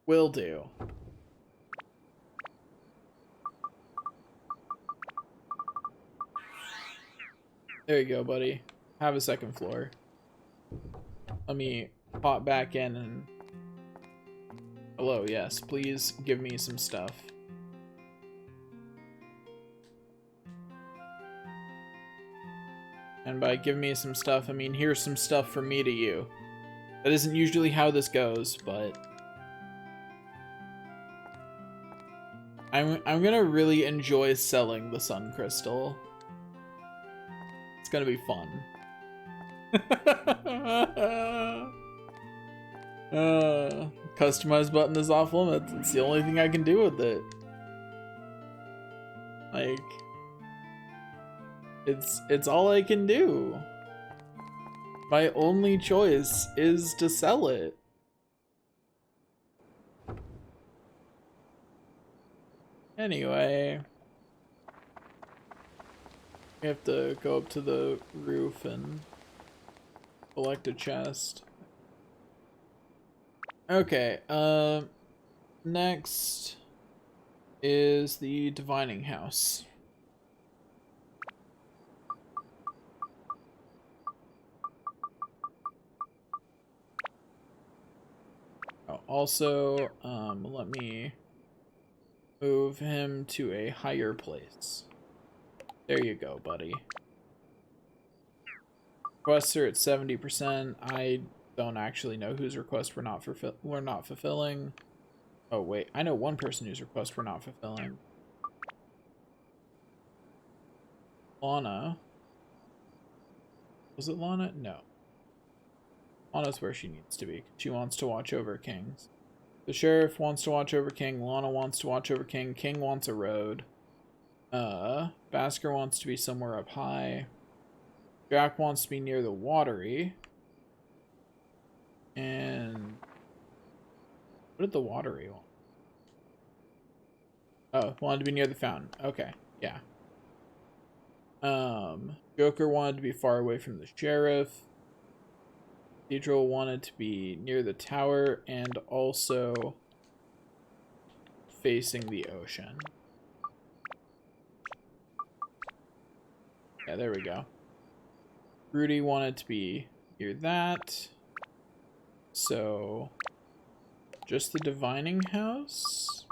Will do. There you go, buddy. Have a second floor. Let me pop back in and... Hello, yes. Please give me some stuff. And by give me some stuff, I mean here's some stuff from me to you. That isn't usually how this goes, but... I'm gonna really enjoy selling the Sun Crystal. It's gonna be fun. Customize button is off limits. It's the only thing I can do with it. Like... It's all I can do. My only choice is to sell it. Anyway, we have to go up to the roof and collect a chest. Okay, next is the divining house. Oh, also, let me move him to a higher place. There you go, buddy. Requests are at 70%. I don't actually know whose requests we're not fulfilling. Oh, wait. I know one person whose request we're not fulfilling. Lana. Was it Lana? No. Lana's where she needs to be. She wants to watch over Kings. The sheriff wants to watch over King. Lana wants to watch over King. King wants a road. Basker wants to be somewhere up high. Jack wants to be near the watery. And what did the watery want? Oh, wanted to be near the fountain. Okay, yeah. Joker wanted to be far away from the sheriff. Cathedral wanted to be near the tower and also facing the ocean. Yeah, there we go. Rudy wanted to be near that. So, just the divining house?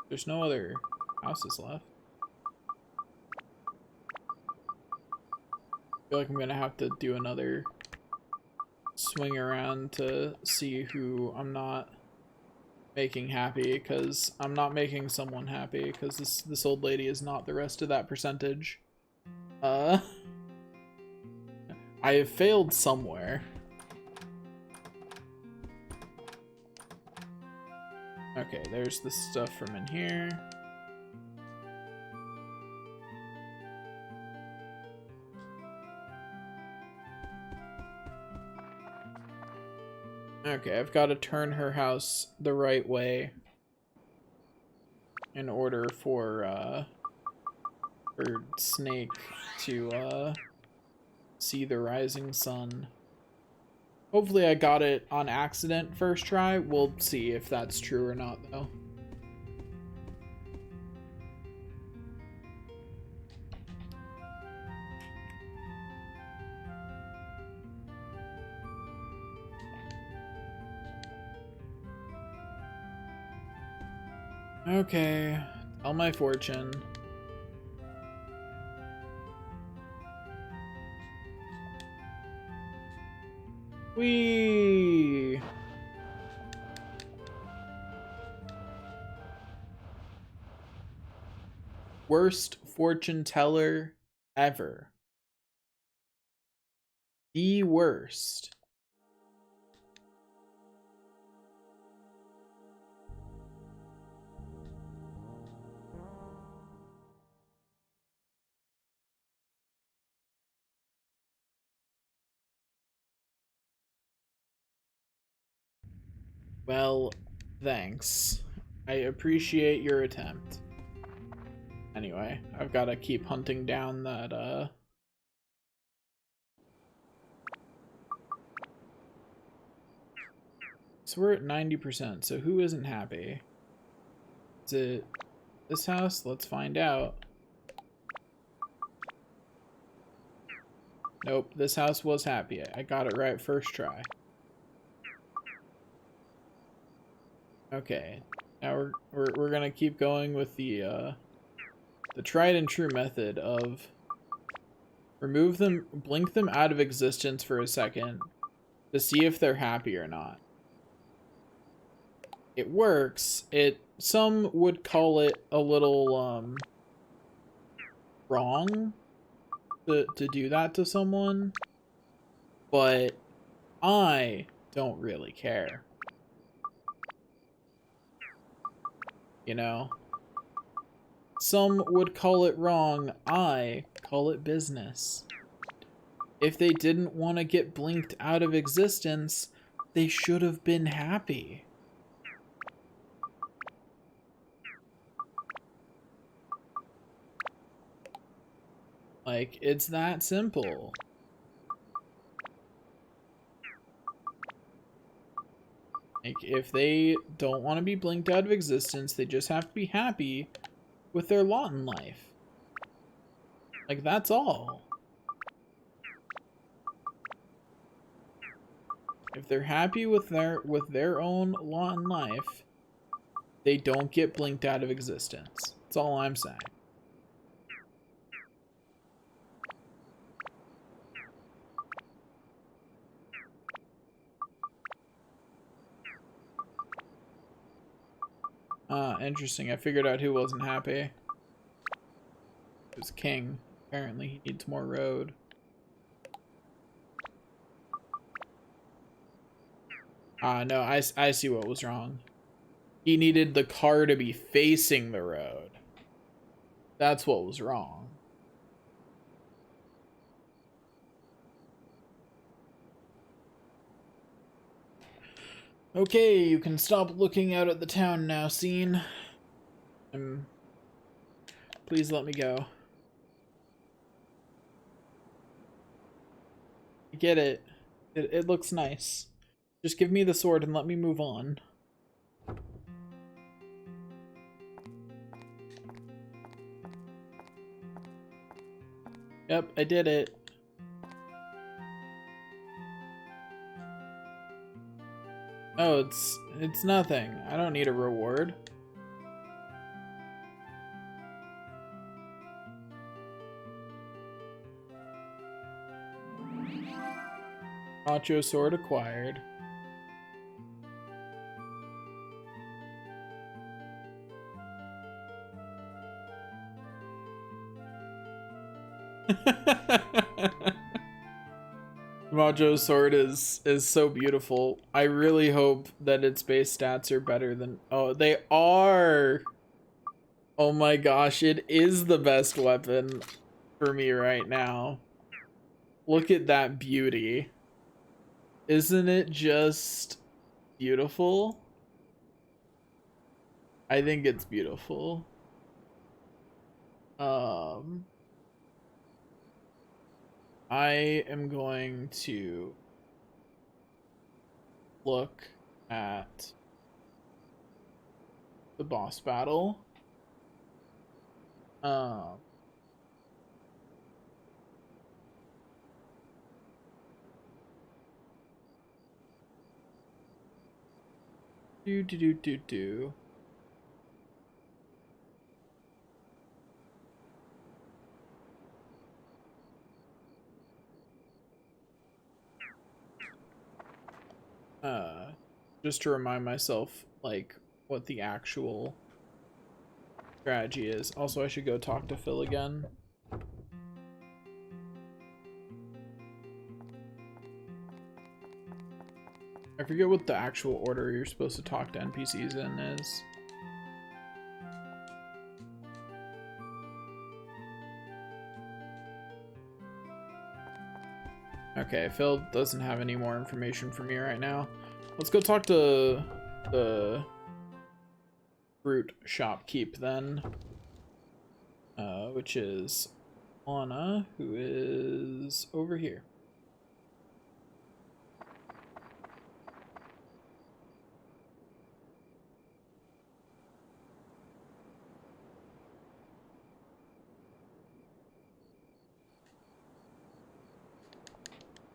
There's no other houses left. I feel like I'm gonna have to do another swing around to see who I'm not making happy, because I'm not making someone happy, because this old lady is not the rest of that percentage. I have failed somewhere. Okay, there's the stuff from in here. Okay, I've got to turn her house the right way in order for Snake to see the rising sun. Hopefully I got it on accident first try. We'll see if that's true or not, though. Okay, tell my fortune. Whee! Worst fortune teller ever. The worst. Well, thanks. I appreciate your attempt. Anyway, I've got to keep hunting down that, So we're at 90%, so who isn't happy? Is it this house? Let's find out. Nope, this house was happy. I got it right first try. Okay, now we're gonna keep going with the tried and true method of remove them, blink them out of existence for a second to see if they're happy or not. It works. Some would call it a little wrong to do that to someone, but I don't really care. You know? Some would call it wrong, I call it business. If they didn't want to get blinked out of existence, they should have been happy. Like, it's that simple. Like, if they don't want to be blinked out of existence, they just have to be happy with their lot in life. Like, that's all. If they're happy with their own lot in life, they don't get blinked out of existence. That's all I'm saying. Interesting. I figured out who wasn't happy. It was King. Apparently he needs more road. No, I see what was wrong. He needed the car to be facing the road. That's what was wrong. Okay, you can stop looking out at the town now, Scene. Please let me go. I get it. It looks nice. Just give me the sword and let me move on. Yep, I did it. Oh, it's nothing. I don't need a reward. Macho sword acquired. Majo's sword is so beautiful. I really hope that its base stats are better than... Oh, they are! Oh my gosh, it is the best weapon for me right now. Look at that beauty. Isn't it just beautiful? I think it's beautiful. I am going to look at the boss battle. Do. Just to remind myself, like, what the actual strategy is. Also, I should go talk to Phil again. I forget what the actual order you're supposed to talk to NPCs in is. Okay, Phil doesn't have any more information for me right now. Let's go talk to the fruit shopkeep then. Which is Anna, who is over here.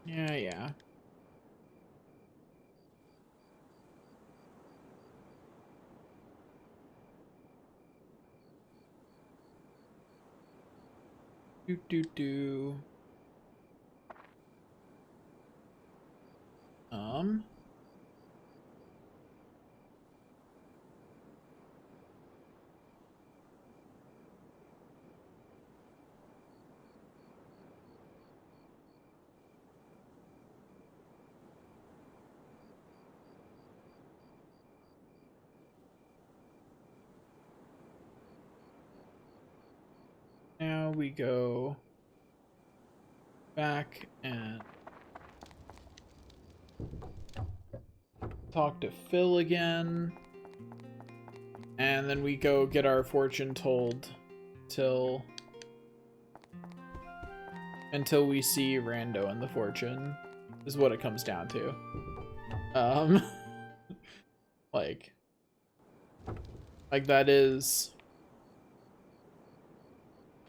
Yeah. Do. Now we go back and talk to Phil again. And then we go get our fortune told until we see Rando and the fortune is what it comes down to. like that is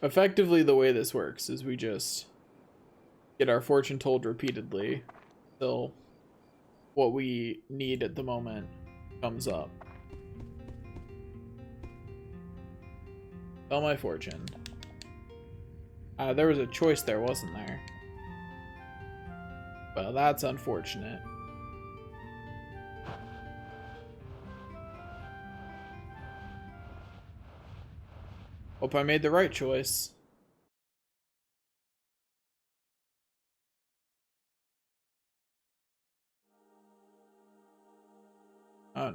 effectively the way this works, is we just get our fortune told repeatedly till what we need at the moment comes up. Tell my fortune. There was a choice there, wasn't there? Well, that's unfortunate. Hope I made the right choice.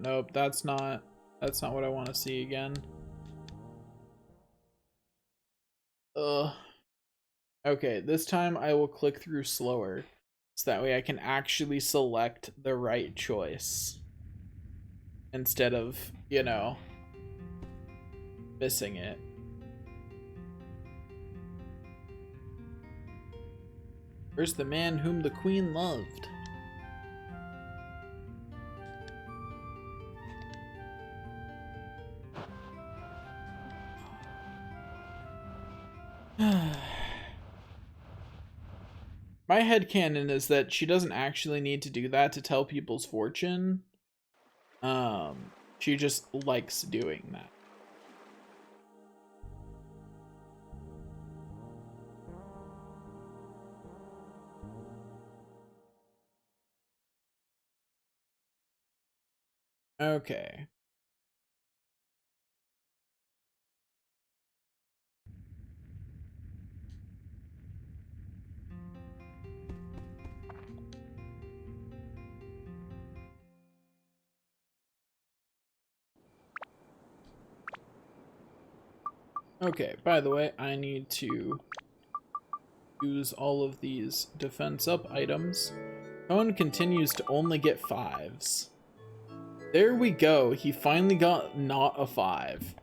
nope, that's not what I want to see again. Ugh. Okay, this time I will click through slower, so that way I can actually select the right choice. Instead of, you know, missing it. Where's the man whom the queen loved? My headcanon is that she doesn't actually need to do that to tell people's fortune. She just likes doing that. Okay. Okay, by the way, I need to use all of these defense up items. Toan continues to only get 5s. There we go, he finally got not a 5.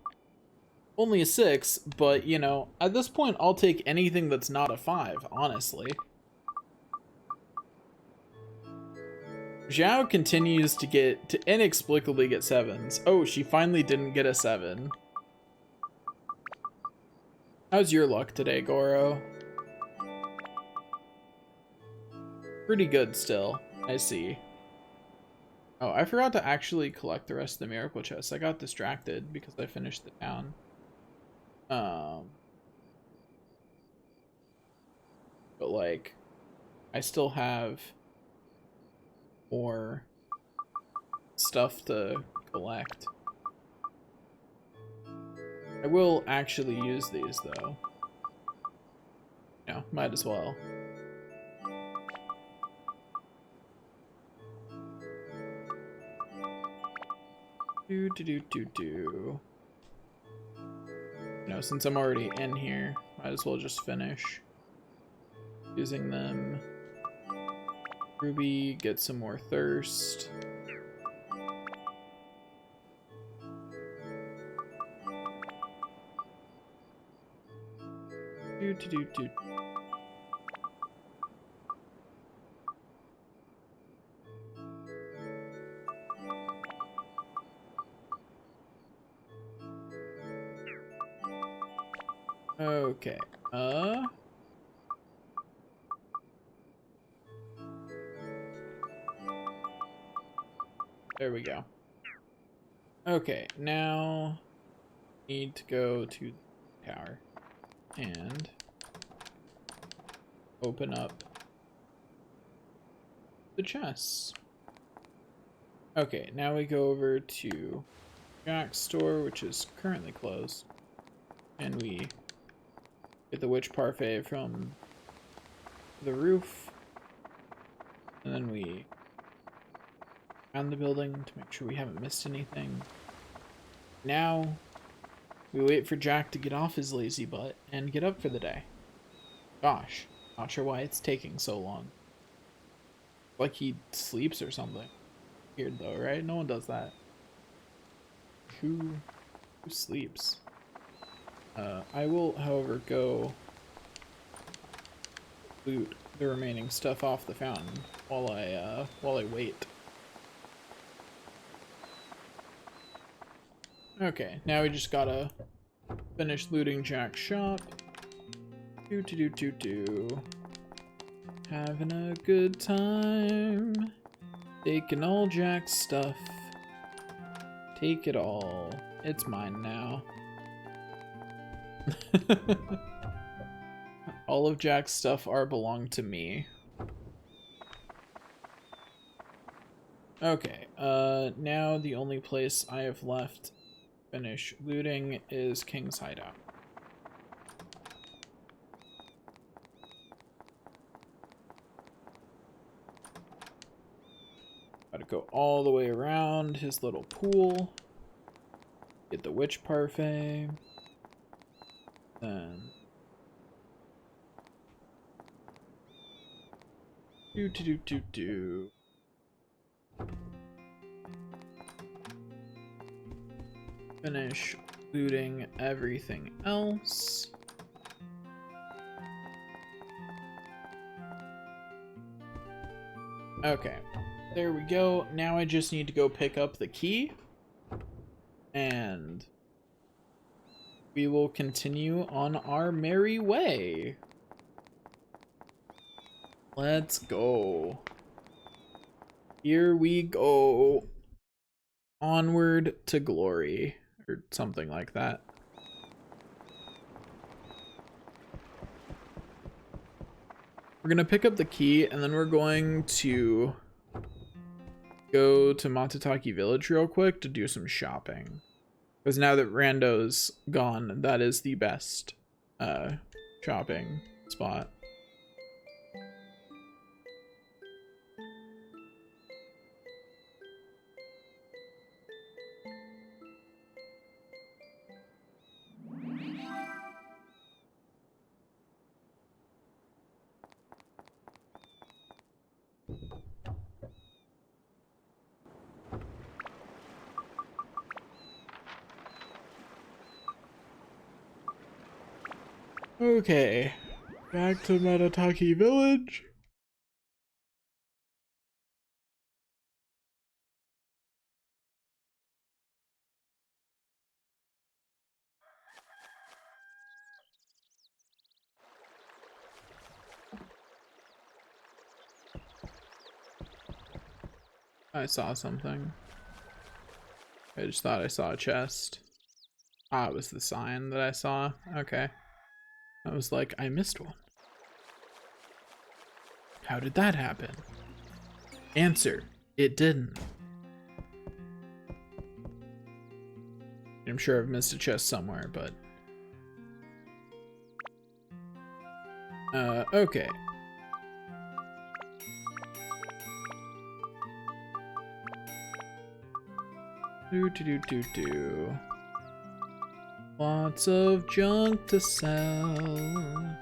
Only a 6, but you know, at this point I'll take anything that's not a 5, honestly. Zhao continues to inexplicably get 7s. Oh, she finally didn't get a 7. How's your luck today, Goro? Pretty good still, I see. Oh, I forgot to actually collect the rest of the miracle chests. I got distracted because I finished the town. But like, I still have more stuff to collect. I will actually use these though. No, might as well. Do. No, since I'm already in here, might as well just finish using them. Ruby, get some more thirst. Do. Okay, there we go. Okay, now need to go to the tower and open up the chests. Okay, now we go over to Jack's store, which is currently closed, and we get the witch parfait from the roof, and then we around the building to make sure we haven't missed anything. Now we wait for Jack to get off his lazy butt and get up for the day. Gosh, not sure why it's taking so long. Like he sleeps or something. Weird though, right? No one does that. Who sleeps? I will, however, go loot the remaining stuff off the fountain while I wait. Okay, now we just gotta finish looting Jack's shop. Do. Having a good time. Taking all Jack's stuff. Take it all. It's mine now. All of Jack's stuff belong to me. Okay, now the only place I have left to finish looting is King's Hideout. Gotta Go all the way around his little pool. Get the witch parfait. Then do. Finish looting everything else. Okay, there we go. Now I just need to go pick up the key, and we will continue on our merry way. Let's go. Here we go. Onward to glory, or something like that. We're gonna pick up the key, and then we're going to go to Matataki Village real quick to do some shopping. Because now that Rando's gone, that is the best shopping spot. Okay, back to Matataki Village. I saw something. I just thought I saw a chest. Ah, it was the sign that I saw. Okay. I was like, I missed one. How did that happen? Answer, it didn't. I'm sure I've missed a chest somewhere, but... okay. Do. Lots of junk to sell.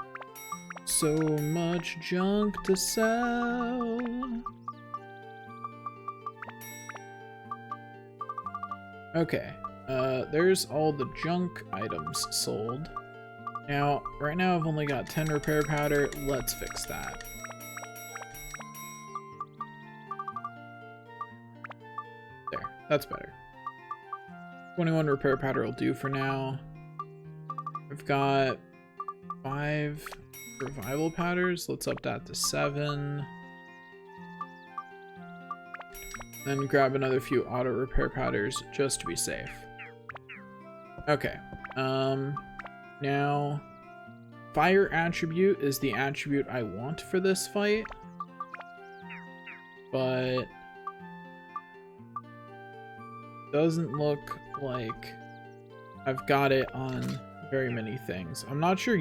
So much junk to sell. Okay, there's all the junk items sold. Now, right now I've only got 10 repair powder. Let's fix that. There, that's better. 21 repair powder will do for now. I've got 5 revival powders. Let's up that to 7. Then grab another few auto repair powders just to be safe. Okay. Now, fire attribute is the attribute I want for this fight. But doesn't look like I've got it on very many things. I'm not sure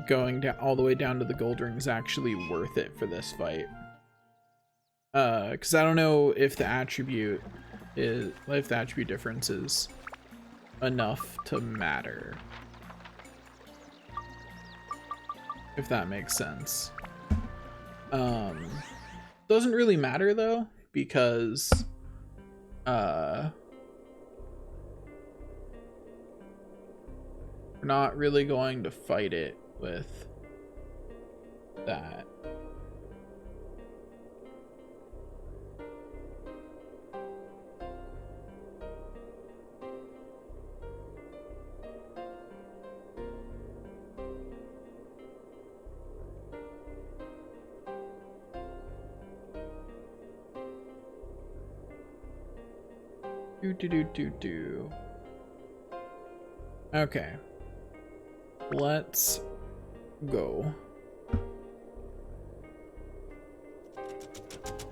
going down all the way down to the gold ring is actually worth it for this fight. Because I don't know if the attribute difference is enough to matter. If that makes sense. Doesn't really matter though, because we're not really going to fight it with that. Do. Okay. Let's go.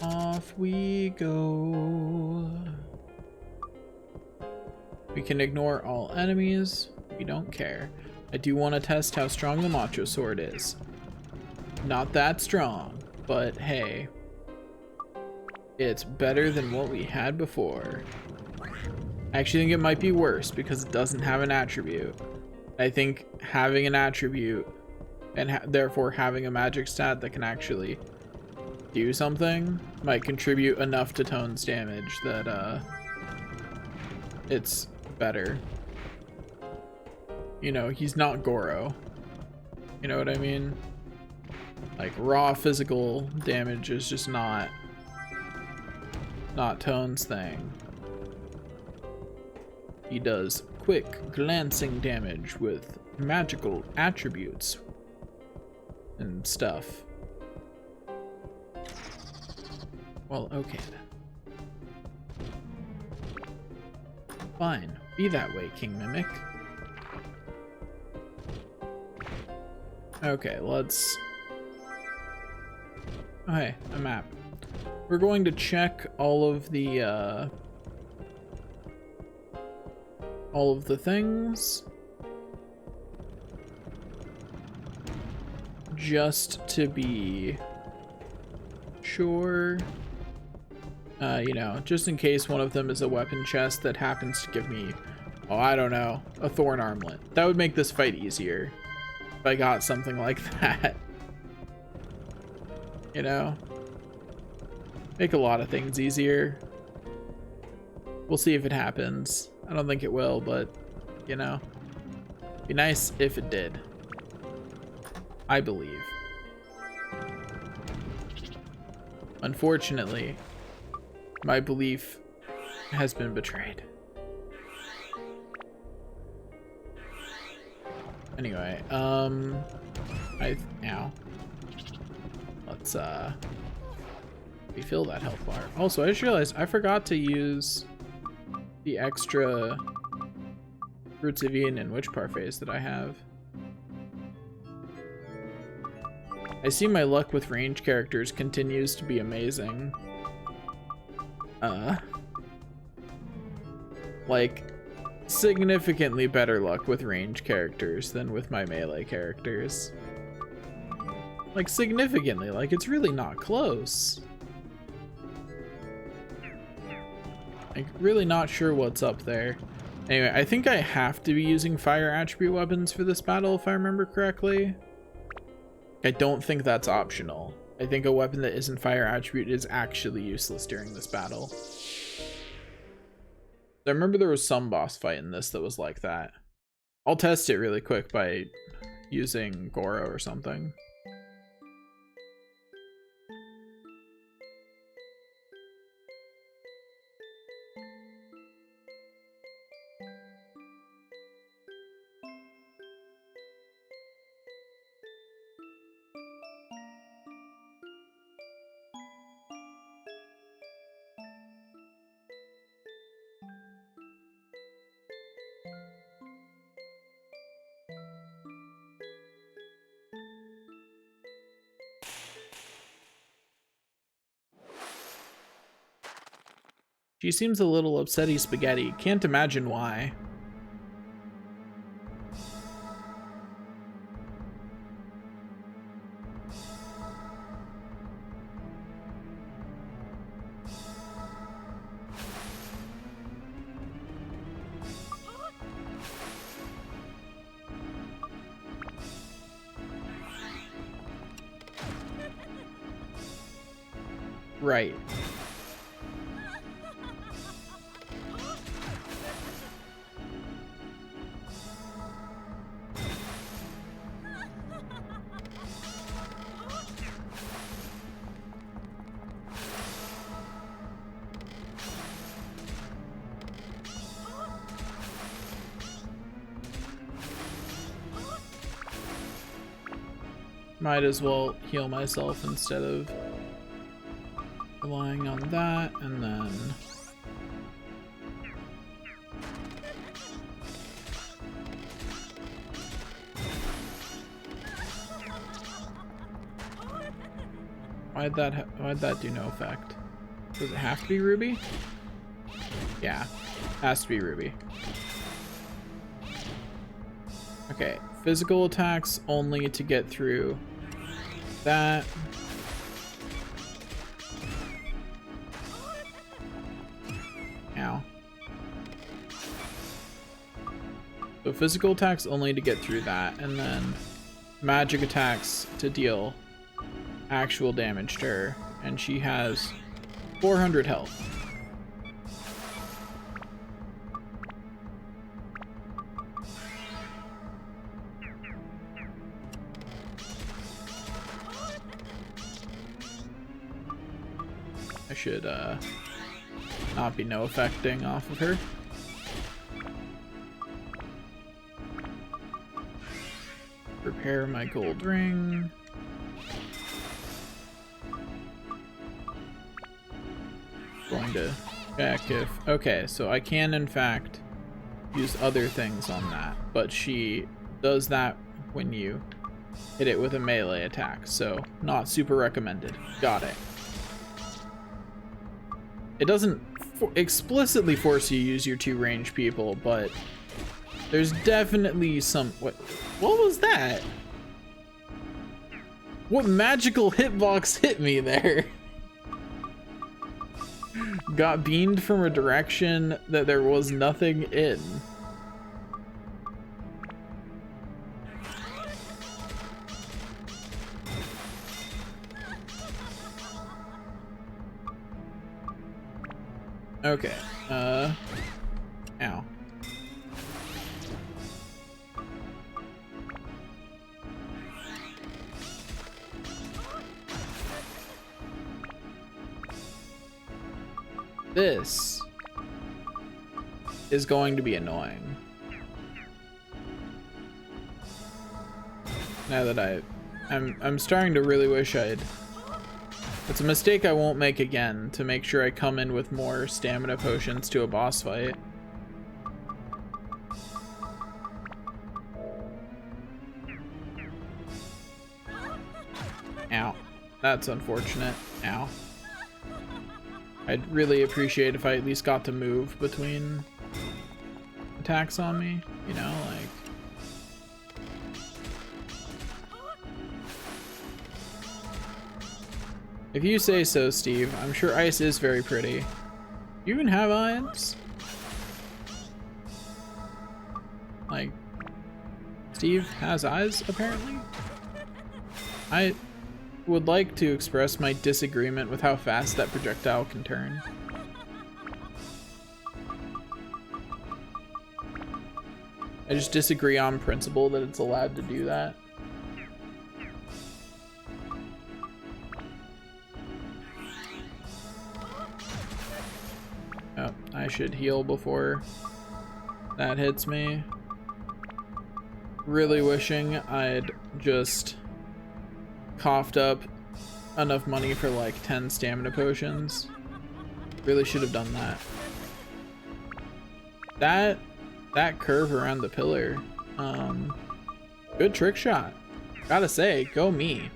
Off we go. We can ignore all enemies. We don't care. I do want to test how strong the Macho Sword is. Not that strong, but hey, it's better than what we had before. I actually think it might be worse because it doesn't have an attribute. I think having an attribute and therefore having a magic stat that can actually do something might contribute enough to Toan's damage that it's better. You know, he's not Goro. You know what I mean? Like, raw physical damage is just not Toan's thing. He does quick, glancing damage with magical attributes and stuff. Well, okay then. Fine. Be that way, King Mimic. Okay, let's... Oh, hey, a map. We're going to check all of the things. Just to be sure. You know, just in case one of them is a weapon chest that happens to give me, oh, I don't know, a Thorn Armlet. That would make this fight easier if I got something like that. You know? Make a lot of things easier. We'll see if it happens. I don't think it will, but, you know, be nice if it did. I believe. Unfortunately, my belief has been betrayed. Anyway, now let's refill that health bar. Also, I just realized I forgot to use the extra Fruits of Eden and Witch Parfaits that I have. I see my luck with range characters continues to be amazing. Like, significantly better luck with range characters than with my melee characters. Like, significantly, like, it's really not close. Like, really not sure what's up there. Anyway, I think I have to be using fire attribute weapons for this battle, if I remember correctly. I don't think that's optional. I think a weapon that isn't fire attribute is actually useless during this battle. I remember there was some boss fight in this that was like that. I'll test it really quick by using Goro or something. She seems a little upsetty spaghetti. Can't imagine why. Right. Might as well heal myself instead of relying on that, and then why'd that do no effect? Does it have to be Ruby? Yeah, has to be Ruby. Okay, physical attacks only to get through that. Ow. So physical attacks only to get through that, and then magic attacks to deal actual damage to her. And she has 400 health. I should not be no affecting off of her. Repair my gold ring. Going to check if... Okay, so I can in fact use other things on that, but she does that when you hit it with a melee attack, so not super recommended. Got it. It doesn't explicitly force you to use your 2 range people, but there's definitely some... What was that? What magical hitbox hit me there? Got beamed from a direction that there was nothing in. Okay, ow. This is going to be annoying. Now that I'm starting to really wish I'd... It's a mistake I won't make again, to make sure I come in with more stamina potions to a boss fight. Ow. That's unfortunate. Ow. I'd really appreciate if I at least got to move between attacks on me, you know, like... If you say so, Steve. I'm sure ice is very pretty. You even have eyes? Like, Steve has eyes, apparently? I would like to express my disagreement with how fast that projectile can turn. I just disagree on principle that it's allowed to do that. Oh, I should heal before that hits me. Really wishing I'd just coughed up enough money for like 10 stamina potions. Really should have done that. That curve around the pillar, good trick shot. Gotta say, go me.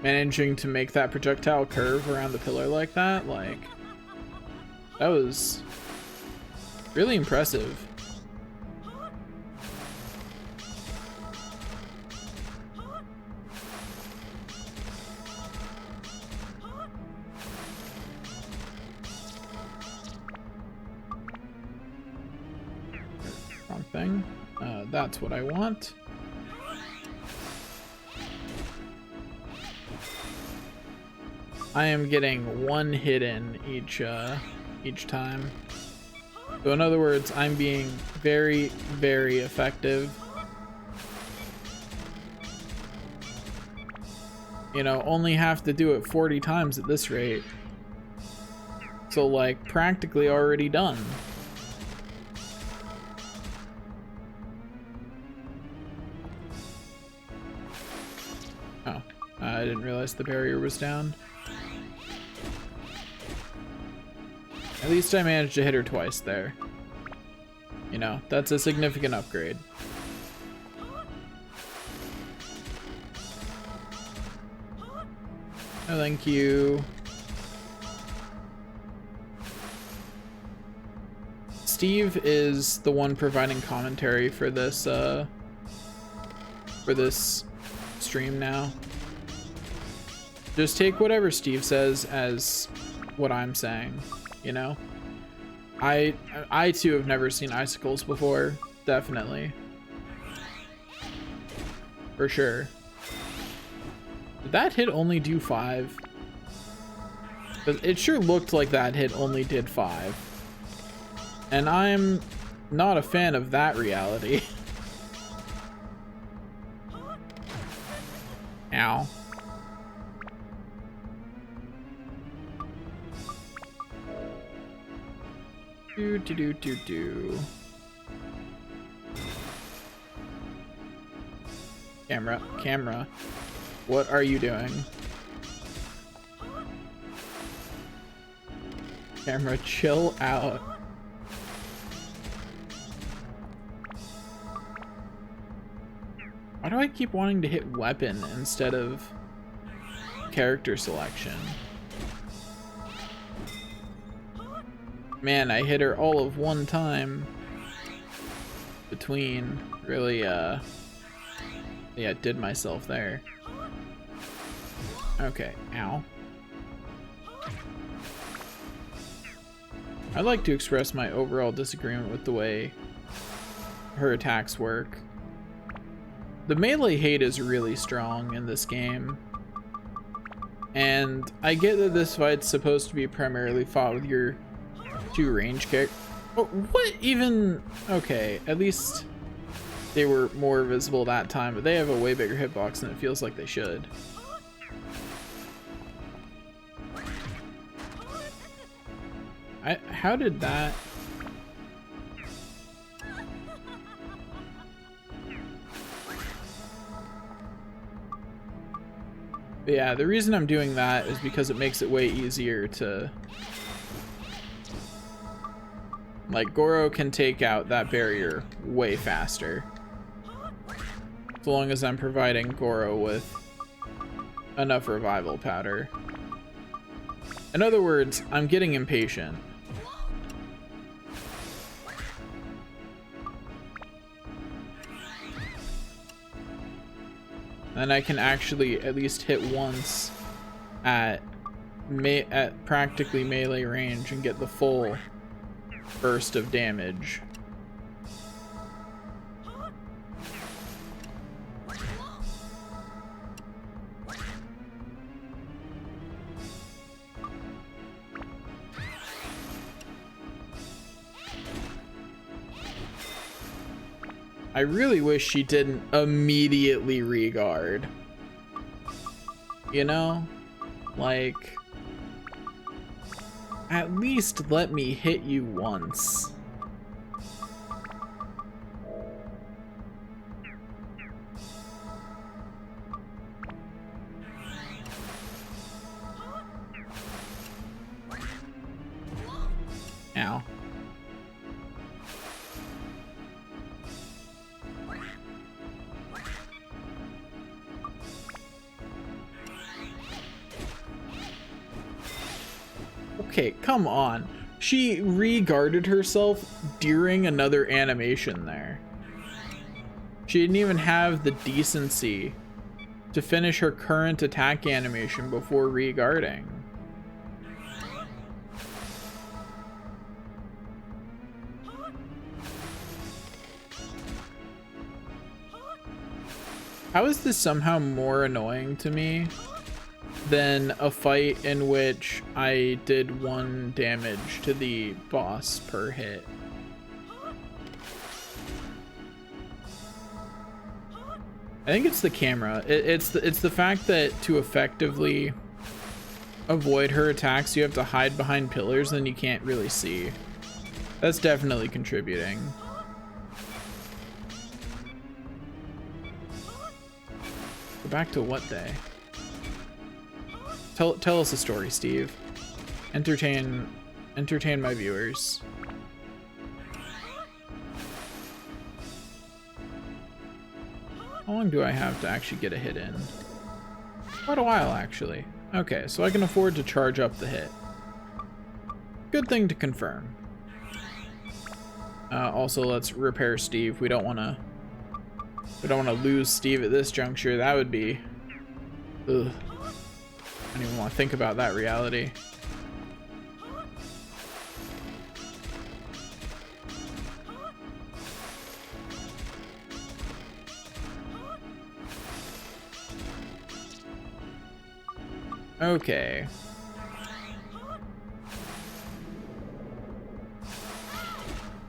Managing to make that projectile curve around the pillar like that, like, that was really impressive. Wrong thing. That's what I want. I am getting one hit in each time. So in other words, I'm being very, very effective. You know, only have to do it 40 times at this rate. So like practically already done. Oh, I didn't realize the barrier was down. At least I managed to hit her twice there. You know, that's a significant upgrade. Oh, thank you. Steve is the one providing commentary for this stream now. Just take whatever Steve says as what I'm saying, you know? I too have never seen icicles before, definitely. For sure. Did that hit only do 5? It sure looked like that hit only did 5. And I'm not a fan of that reality. Ow. Do. Camera. What are you doing? Camera, chill out. Why do I keep wanting to hit weapon instead of character selection? Man, I hit her all of one time between. Really, yeah, did myself there. Okay, ow. I'd like to express my overall disagreement with the way her attacks work. The melee hate is really strong in this game. And I get that this fight's supposed to be primarily fought with your 2 range characters. What even? Okay, at least they were more visible that time, but they have a way bigger hitbox than it feels like they should. How did that? But yeah, the reason I'm doing that is because it makes it way easier to... Like, Goro can take out that barrier way faster. So long as I'm providing Goro with enough revival powder. In other words, I'm getting impatient. And I can actually at least hit once at practically melee range and get the full burst of damage. I really wish she didn't immediately regard. You know? Like, at least let me hit you once. Ow. Okay, come on. She re-guarded herself during another animation there. She didn't even have the decency to finish her current attack animation before re-guarding. How is this somehow more annoying to me than a fight in which I did 1 damage to the boss per hit? I think it's the camera. It's the fact that to effectively avoid her attacks, you have to hide behind pillars, and you can't really see. That's definitely contributing. Go back to what day? Tell us a story, Steve. Entertain my viewers. How long do I have to actually get a hit in? Quite a while, actually. Okay, so I can afford to charge up the hit. Good thing to confirm. Also, let's repair Steve. We don't want to lose Steve at this juncture. That would be... Ugh. don't even want to think about that reality. Okay.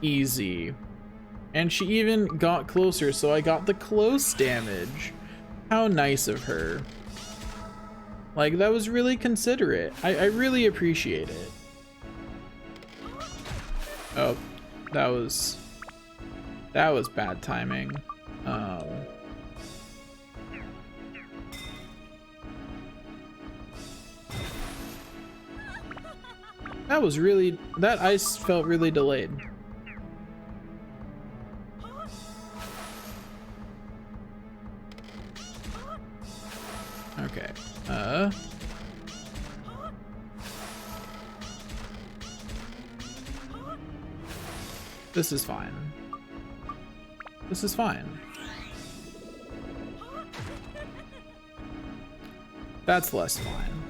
Easy. And she even got closer, so I got the close damage. How nice of her. Like, that was really considerate. I really appreciate it. Oh, that was bad timing. That ice felt really delayed. Okay. This is fine. This is fine. That's less fine.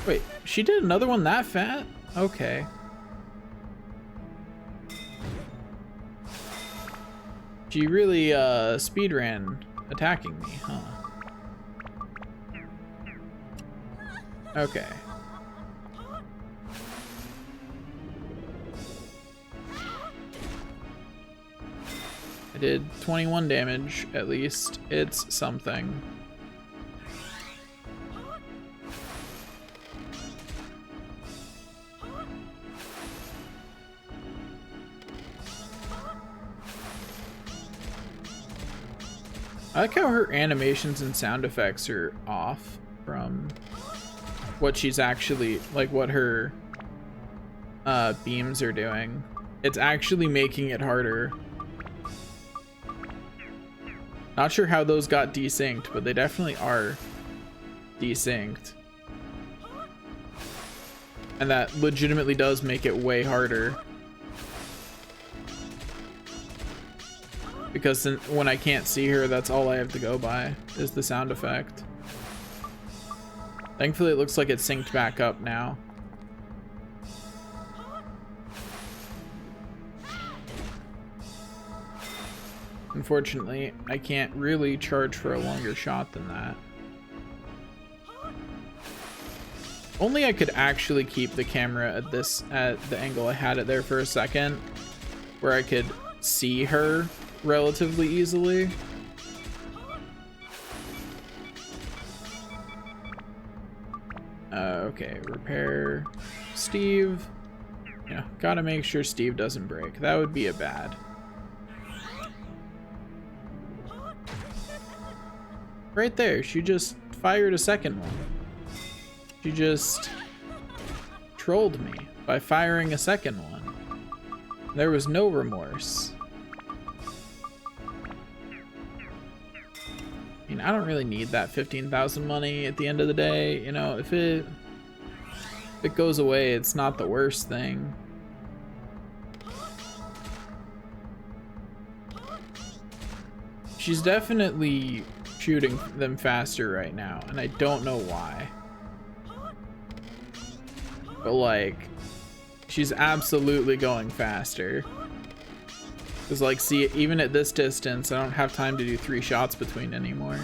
Wait, she did another one that fat? Okay. She really speed ran attacking me, huh? Okay. I did 21 damage, at least. It's something. I like how her animations and sound effects are off from what she's actually, like what her beams are doing. It's actually making it harder. Not sure how those got desynced, but they definitely are desynced. And that legitimately does make it way harder. Because when I can't see her, that's all I have to go by, is the sound effect. Thankfully, it looks like it's synced back up now. Unfortunately, I can't really charge for a longer shot than that. Only I could actually keep the camera at the angle I had it there for a second, where I could see her relatively easily. Okay, repair Steve. Yeah, gotta make sure Steve doesn't break. That would be a bad. Right there, she just fired a second one. She just trolled me by firing a second one. There was no remorse. I mean, I don't really need that 15,000 money at the end of the day. You know, if it goes away, it's not the worst thing. She's definitely shooting them faster right now, and I don't know why. But like, she's absolutely going faster. Because like, see, even at this distance, I don't have time to do 3 shots between anymore.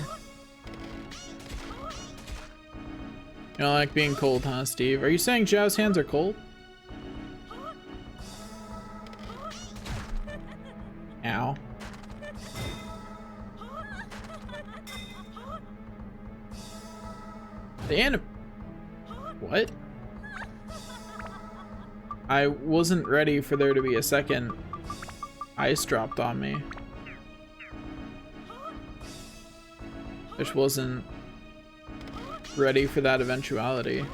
You don't like being cold, huh, Steve? Are you saying Zhao's hands are cold? Ow. What? I wasn't ready for there to be a second ice dropped on me. Which wasn't ready for that eventuality.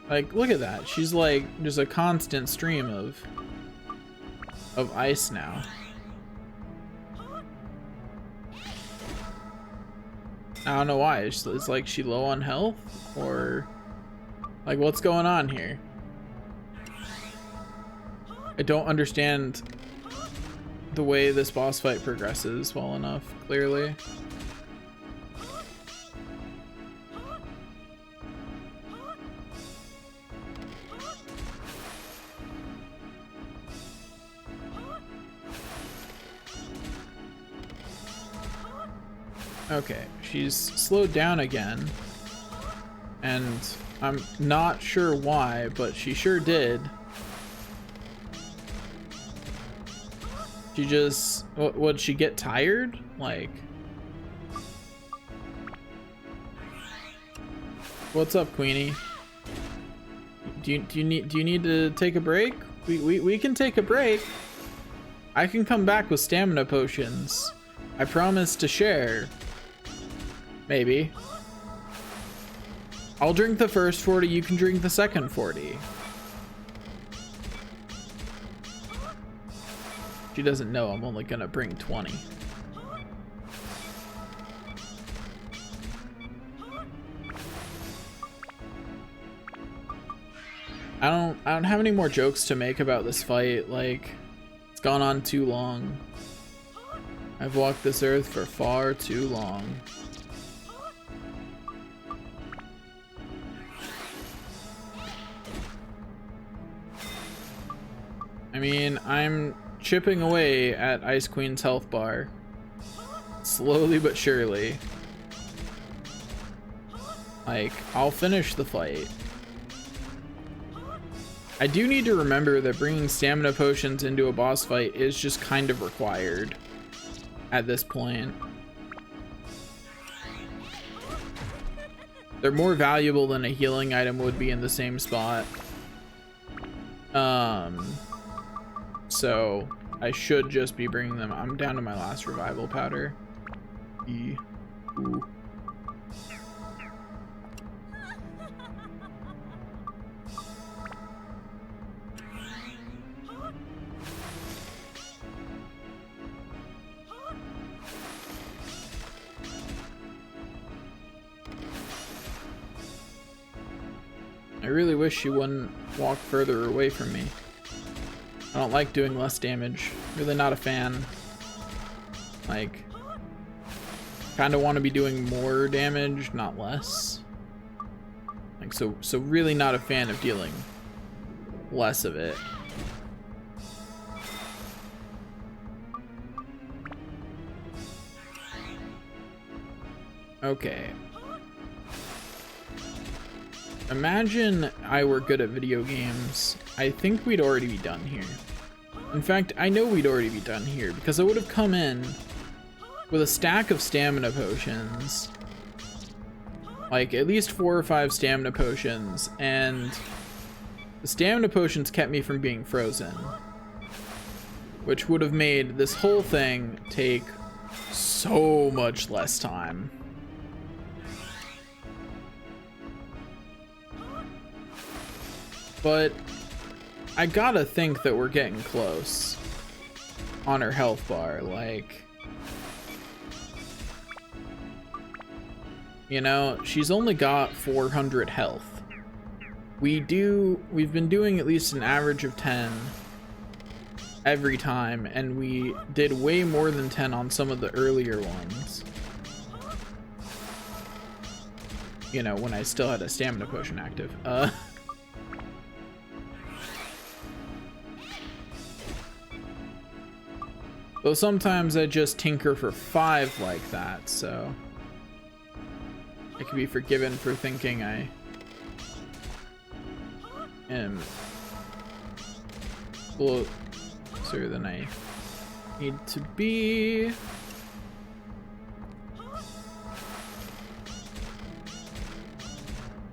Like, look at that. She's like, there's a constant stream of ice now. I don't know why. It's like she low on health, or like what's going on here? I don't understand the way this boss fight progresses well enough, clearly. Okay, she's slowed down again. And I'm not sure why, but she sure did. She just... Would she get tired? Like... What's up, Queenie? Do you need to take a break? We can take a break. I can come back with stamina potions. I promise to share. Maybe. I'll drink the first 40, you can drink the second 40. She doesn't know I'm only gonna bring 20. I don't have any more jokes to make about this fight. Like, it's gone on too long. I've walked this earth for far too long. I mean, I'm chipping away at Ice Queen's health bar. Slowly but surely. Like, I'll finish the fight. I do need to remember that bringing stamina potions into a boss fight is just kind of required at this point. They're more valuable than a healing item would be in the same spot. So I should just be bringing them. I'm down to my last revival powder. Ooh. I really wish she wouldn't walk further away from me. I don't like doing less damage. Really not a fan. Like, kind of want to be doing more damage, not less. Like, so really not a fan of dealing less of it. Okay. Imagine I were good at video games. I think we'd already be done here. In fact, I know we'd already be done here because I would have come in with a stack of stamina potions. Like at least 4 or 5 stamina potions, and the stamina potions kept me from being frozen, which would have made this whole thing take so much less time. But I gotta think that we're getting close on her health bar. Like, you know, she's only got 400 health. We've been doing at least an average of 10 every time, and we did way more than 10 on some of the earlier ones. You know, when I still had a stamina potion active. Though sometimes I just tinker for 5 like that, so I can be forgiven for thinking I am closer than I need to be.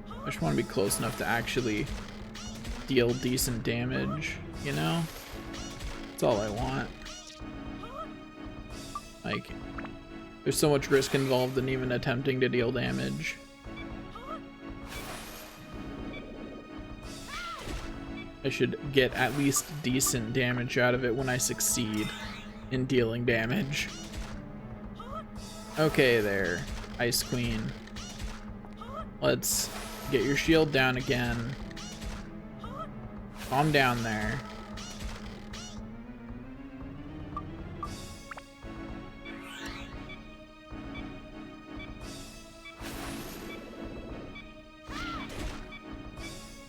I just want to be close enough to actually deal decent damage, you know? That's all I want. Like, there's so much risk involved in even attempting to deal damage. I should get at least decent damage out of it when I succeed in dealing damage. Okay there, Ice Queen. Let's get your shield down again. Calm down there.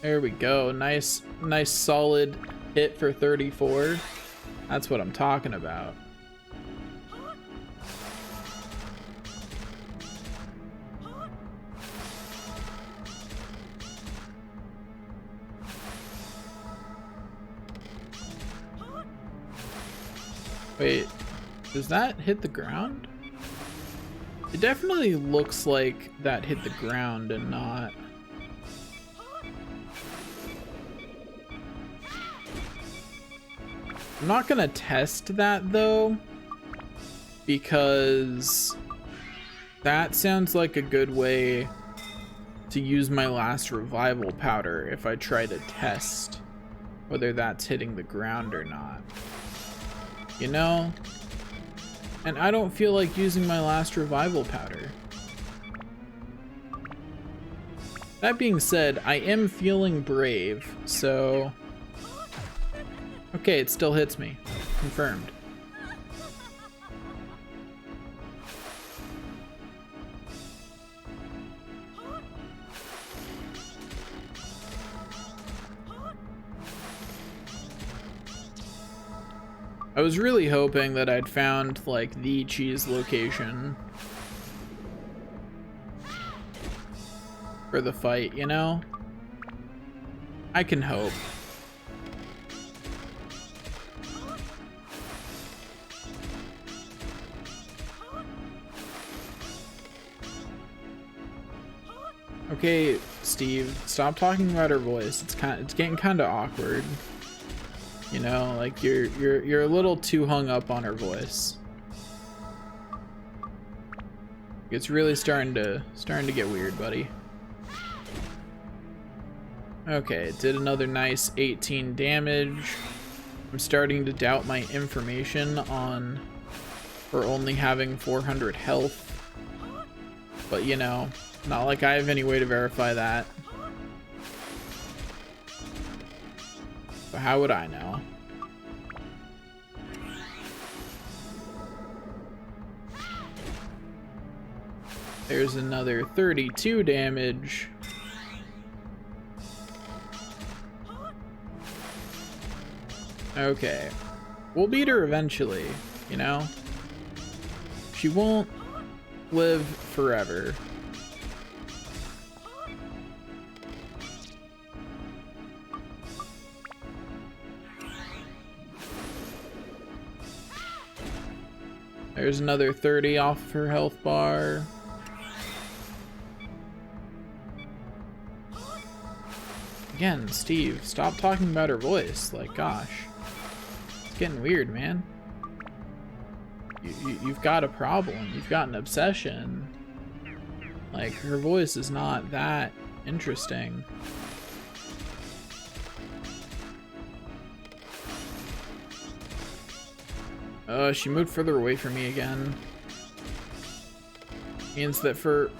There we go. Nice solid hit for 34. That's what I'm talking about. Wait, does that hit the ground? It definitely looks like that hit the ground and not. I'm not gonna test that though, because that sounds like a good way to use my last revival powder if I try to test whether that's hitting the ground or not. You know? And I don't feel like using my last revival powder. That being said, I am feeling brave, so... Okay, it still hits me. Confirmed. I was really hoping that I'd found, like, the cheese location for the fight, you know? I can hope. Okay, Steve, stop talking about her voice. It's getting kind of awkward. You know, like you're a little too hung up on her voice. It's really starting to get weird, buddy. Okay, it did another nice 18 damage. I'm starting to doubt my information on her only having 400 health. But you know, not like I have any way to verify that. But how would I know? There's another 32 damage. Okay. We'll beat her eventually, you know? She won't live forever. There's another 30 off of her health bar. Again, Steve, stop talking about her voice. Like, gosh. It's getting weird, man. You've got a problem. You've got an obsession. Like, her voice is not that interesting. She moved further away from me again. Means that for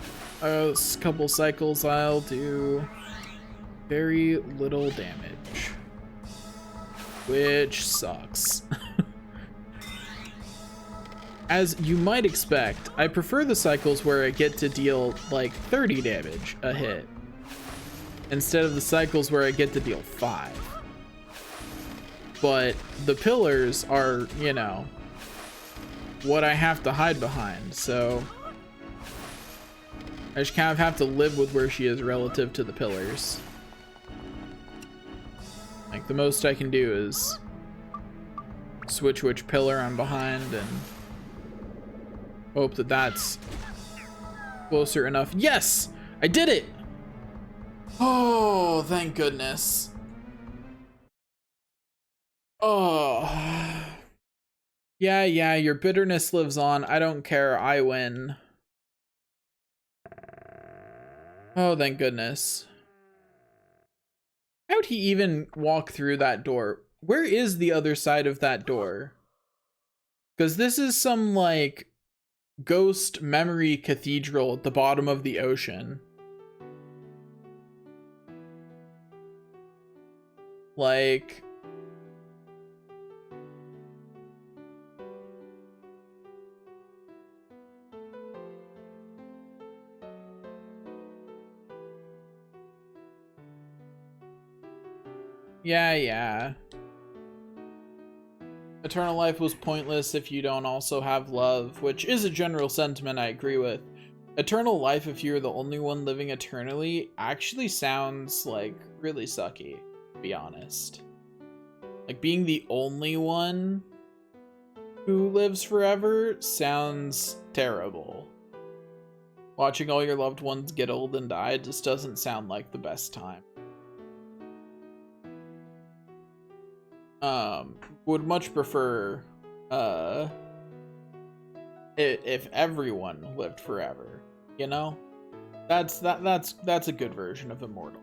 a couple cycles I'll do very little damage. Which sucks. As you might expect, I prefer the cycles where I get to deal like 30 damage a hit, instead of the cycles where I get to deal 5. But the pillars are, you know, what I have to hide behind, so I just kind of have to live with where she is relative to the pillars. Like, the most I can do is switch which pillar I'm behind and hope that that's closer enough. Yes! I did it! Oh, thank goodness. Oh. Yeah, your bitterness lives on. I don't care. I win. Oh, thank goodness. How'd he even walk through that door? Where is the other side of that door? Because this is some, like, ghost memory cathedral at the bottom of the ocean. Like... Yeah. Eternal life was pointless if you don't also have love, which is a general sentiment I agree with. Eternal life, if you're the only one living eternally, actually sounds like really sucky, to be honest. Like being the only one who lives forever sounds terrible. Watching all your loved ones get old and die just doesn't sound like the best time. Would much prefer if everyone lived forever, you know? That's a good version of immortal.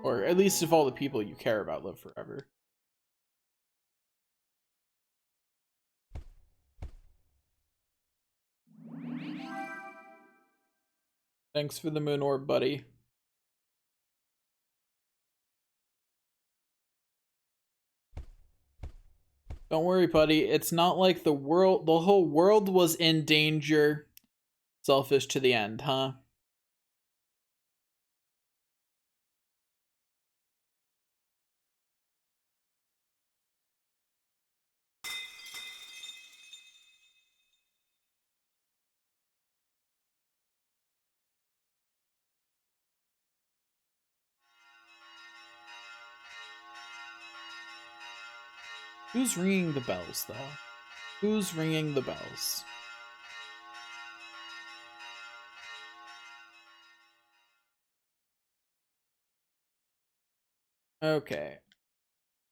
Or at least if all the people you care about live forever. Thanks for the moon orb, buddy. Don't worry, buddy. It's not like the whole world was in danger. Selfish to the end, huh? Who's ringing the bells, though? Who's ringing the bells? Okay.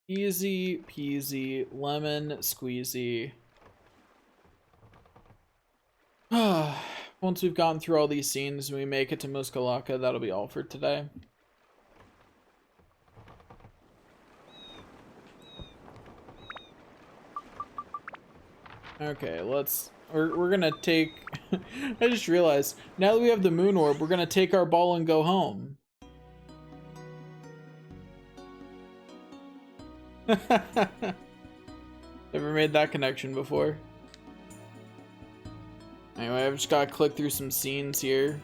Easy peasy, lemon squeezy. Once we've gotten through all these scenes and we make it to Muskalaka, that'll be all for today. Okay, we're gonna take I just realized, now that we have the moon orb, we're gonna take our ball and go home. Never made that connection before. Anyway, I've just gotta click through some scenes here.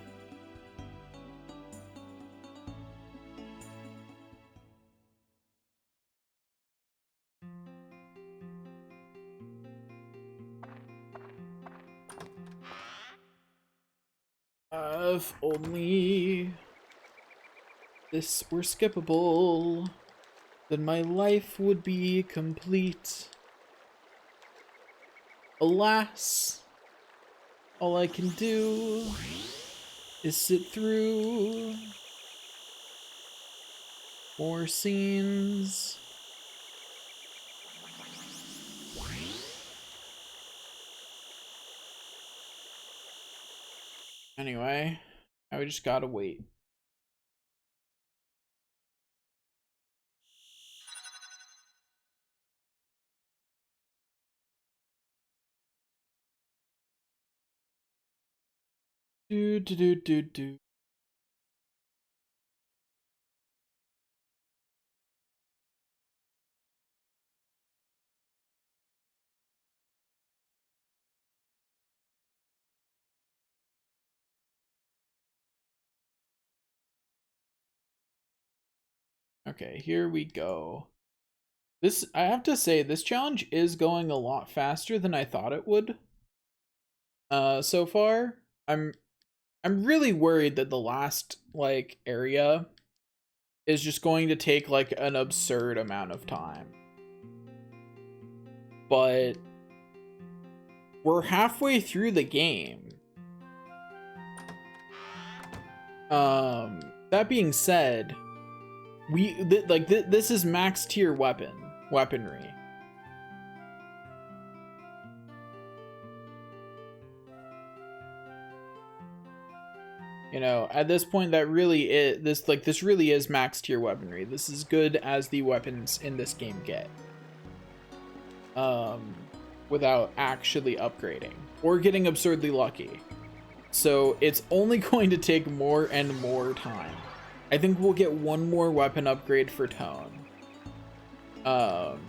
If only this were skippable, then my life would be complete. Alas, all I can do is sit through more scenes. Anyway, now we just gotta wait. Do. Okay, here we go. I have to say, this challenge is going a lot faster than I thought it would. So far, I'm really worried that the last like area is just going to take like an absurd amount of time. But we're halfway through the game. That being said, this is max tier weaponry. You know, at this point, that really is this really is max tier weaponry. This is good as the weapons in this game get. Without actually upgrading or getting absurdly lucky. So it's only going to take more and more time. I think we'll get one more weapon upgrade for Toan. And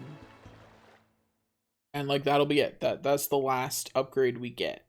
like that'll be it. That's the last upgrade we get.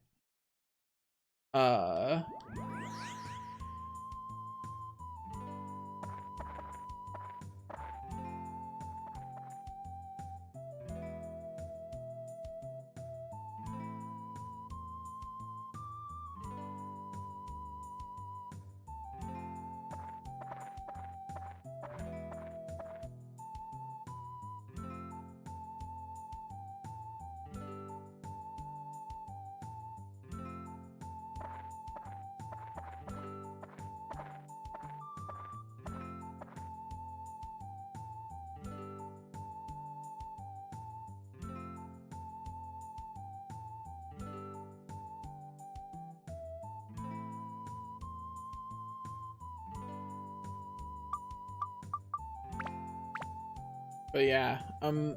But yeah, I'm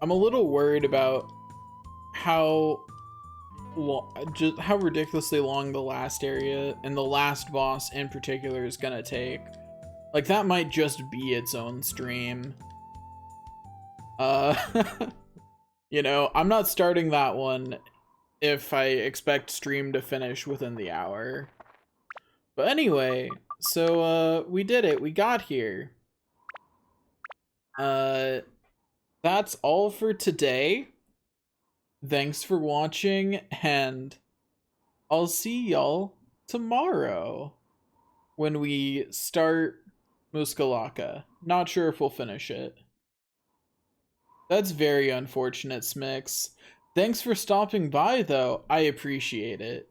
a little worried about how just how ridiculously long the last area and the last boss in particular is gonna take. Like, that might just be its own stream. You know, I'm not starting that one if I expect stream to finish within the hour. But anyway, so we did it. We got here. That's all for today. Thanks for watching, and I'll see y'all tomorrow when we start Muskalaka. Not sure if we'll finish it. That's very unfortunate, Smix. Thanks for stopping by, though. I appreciate it.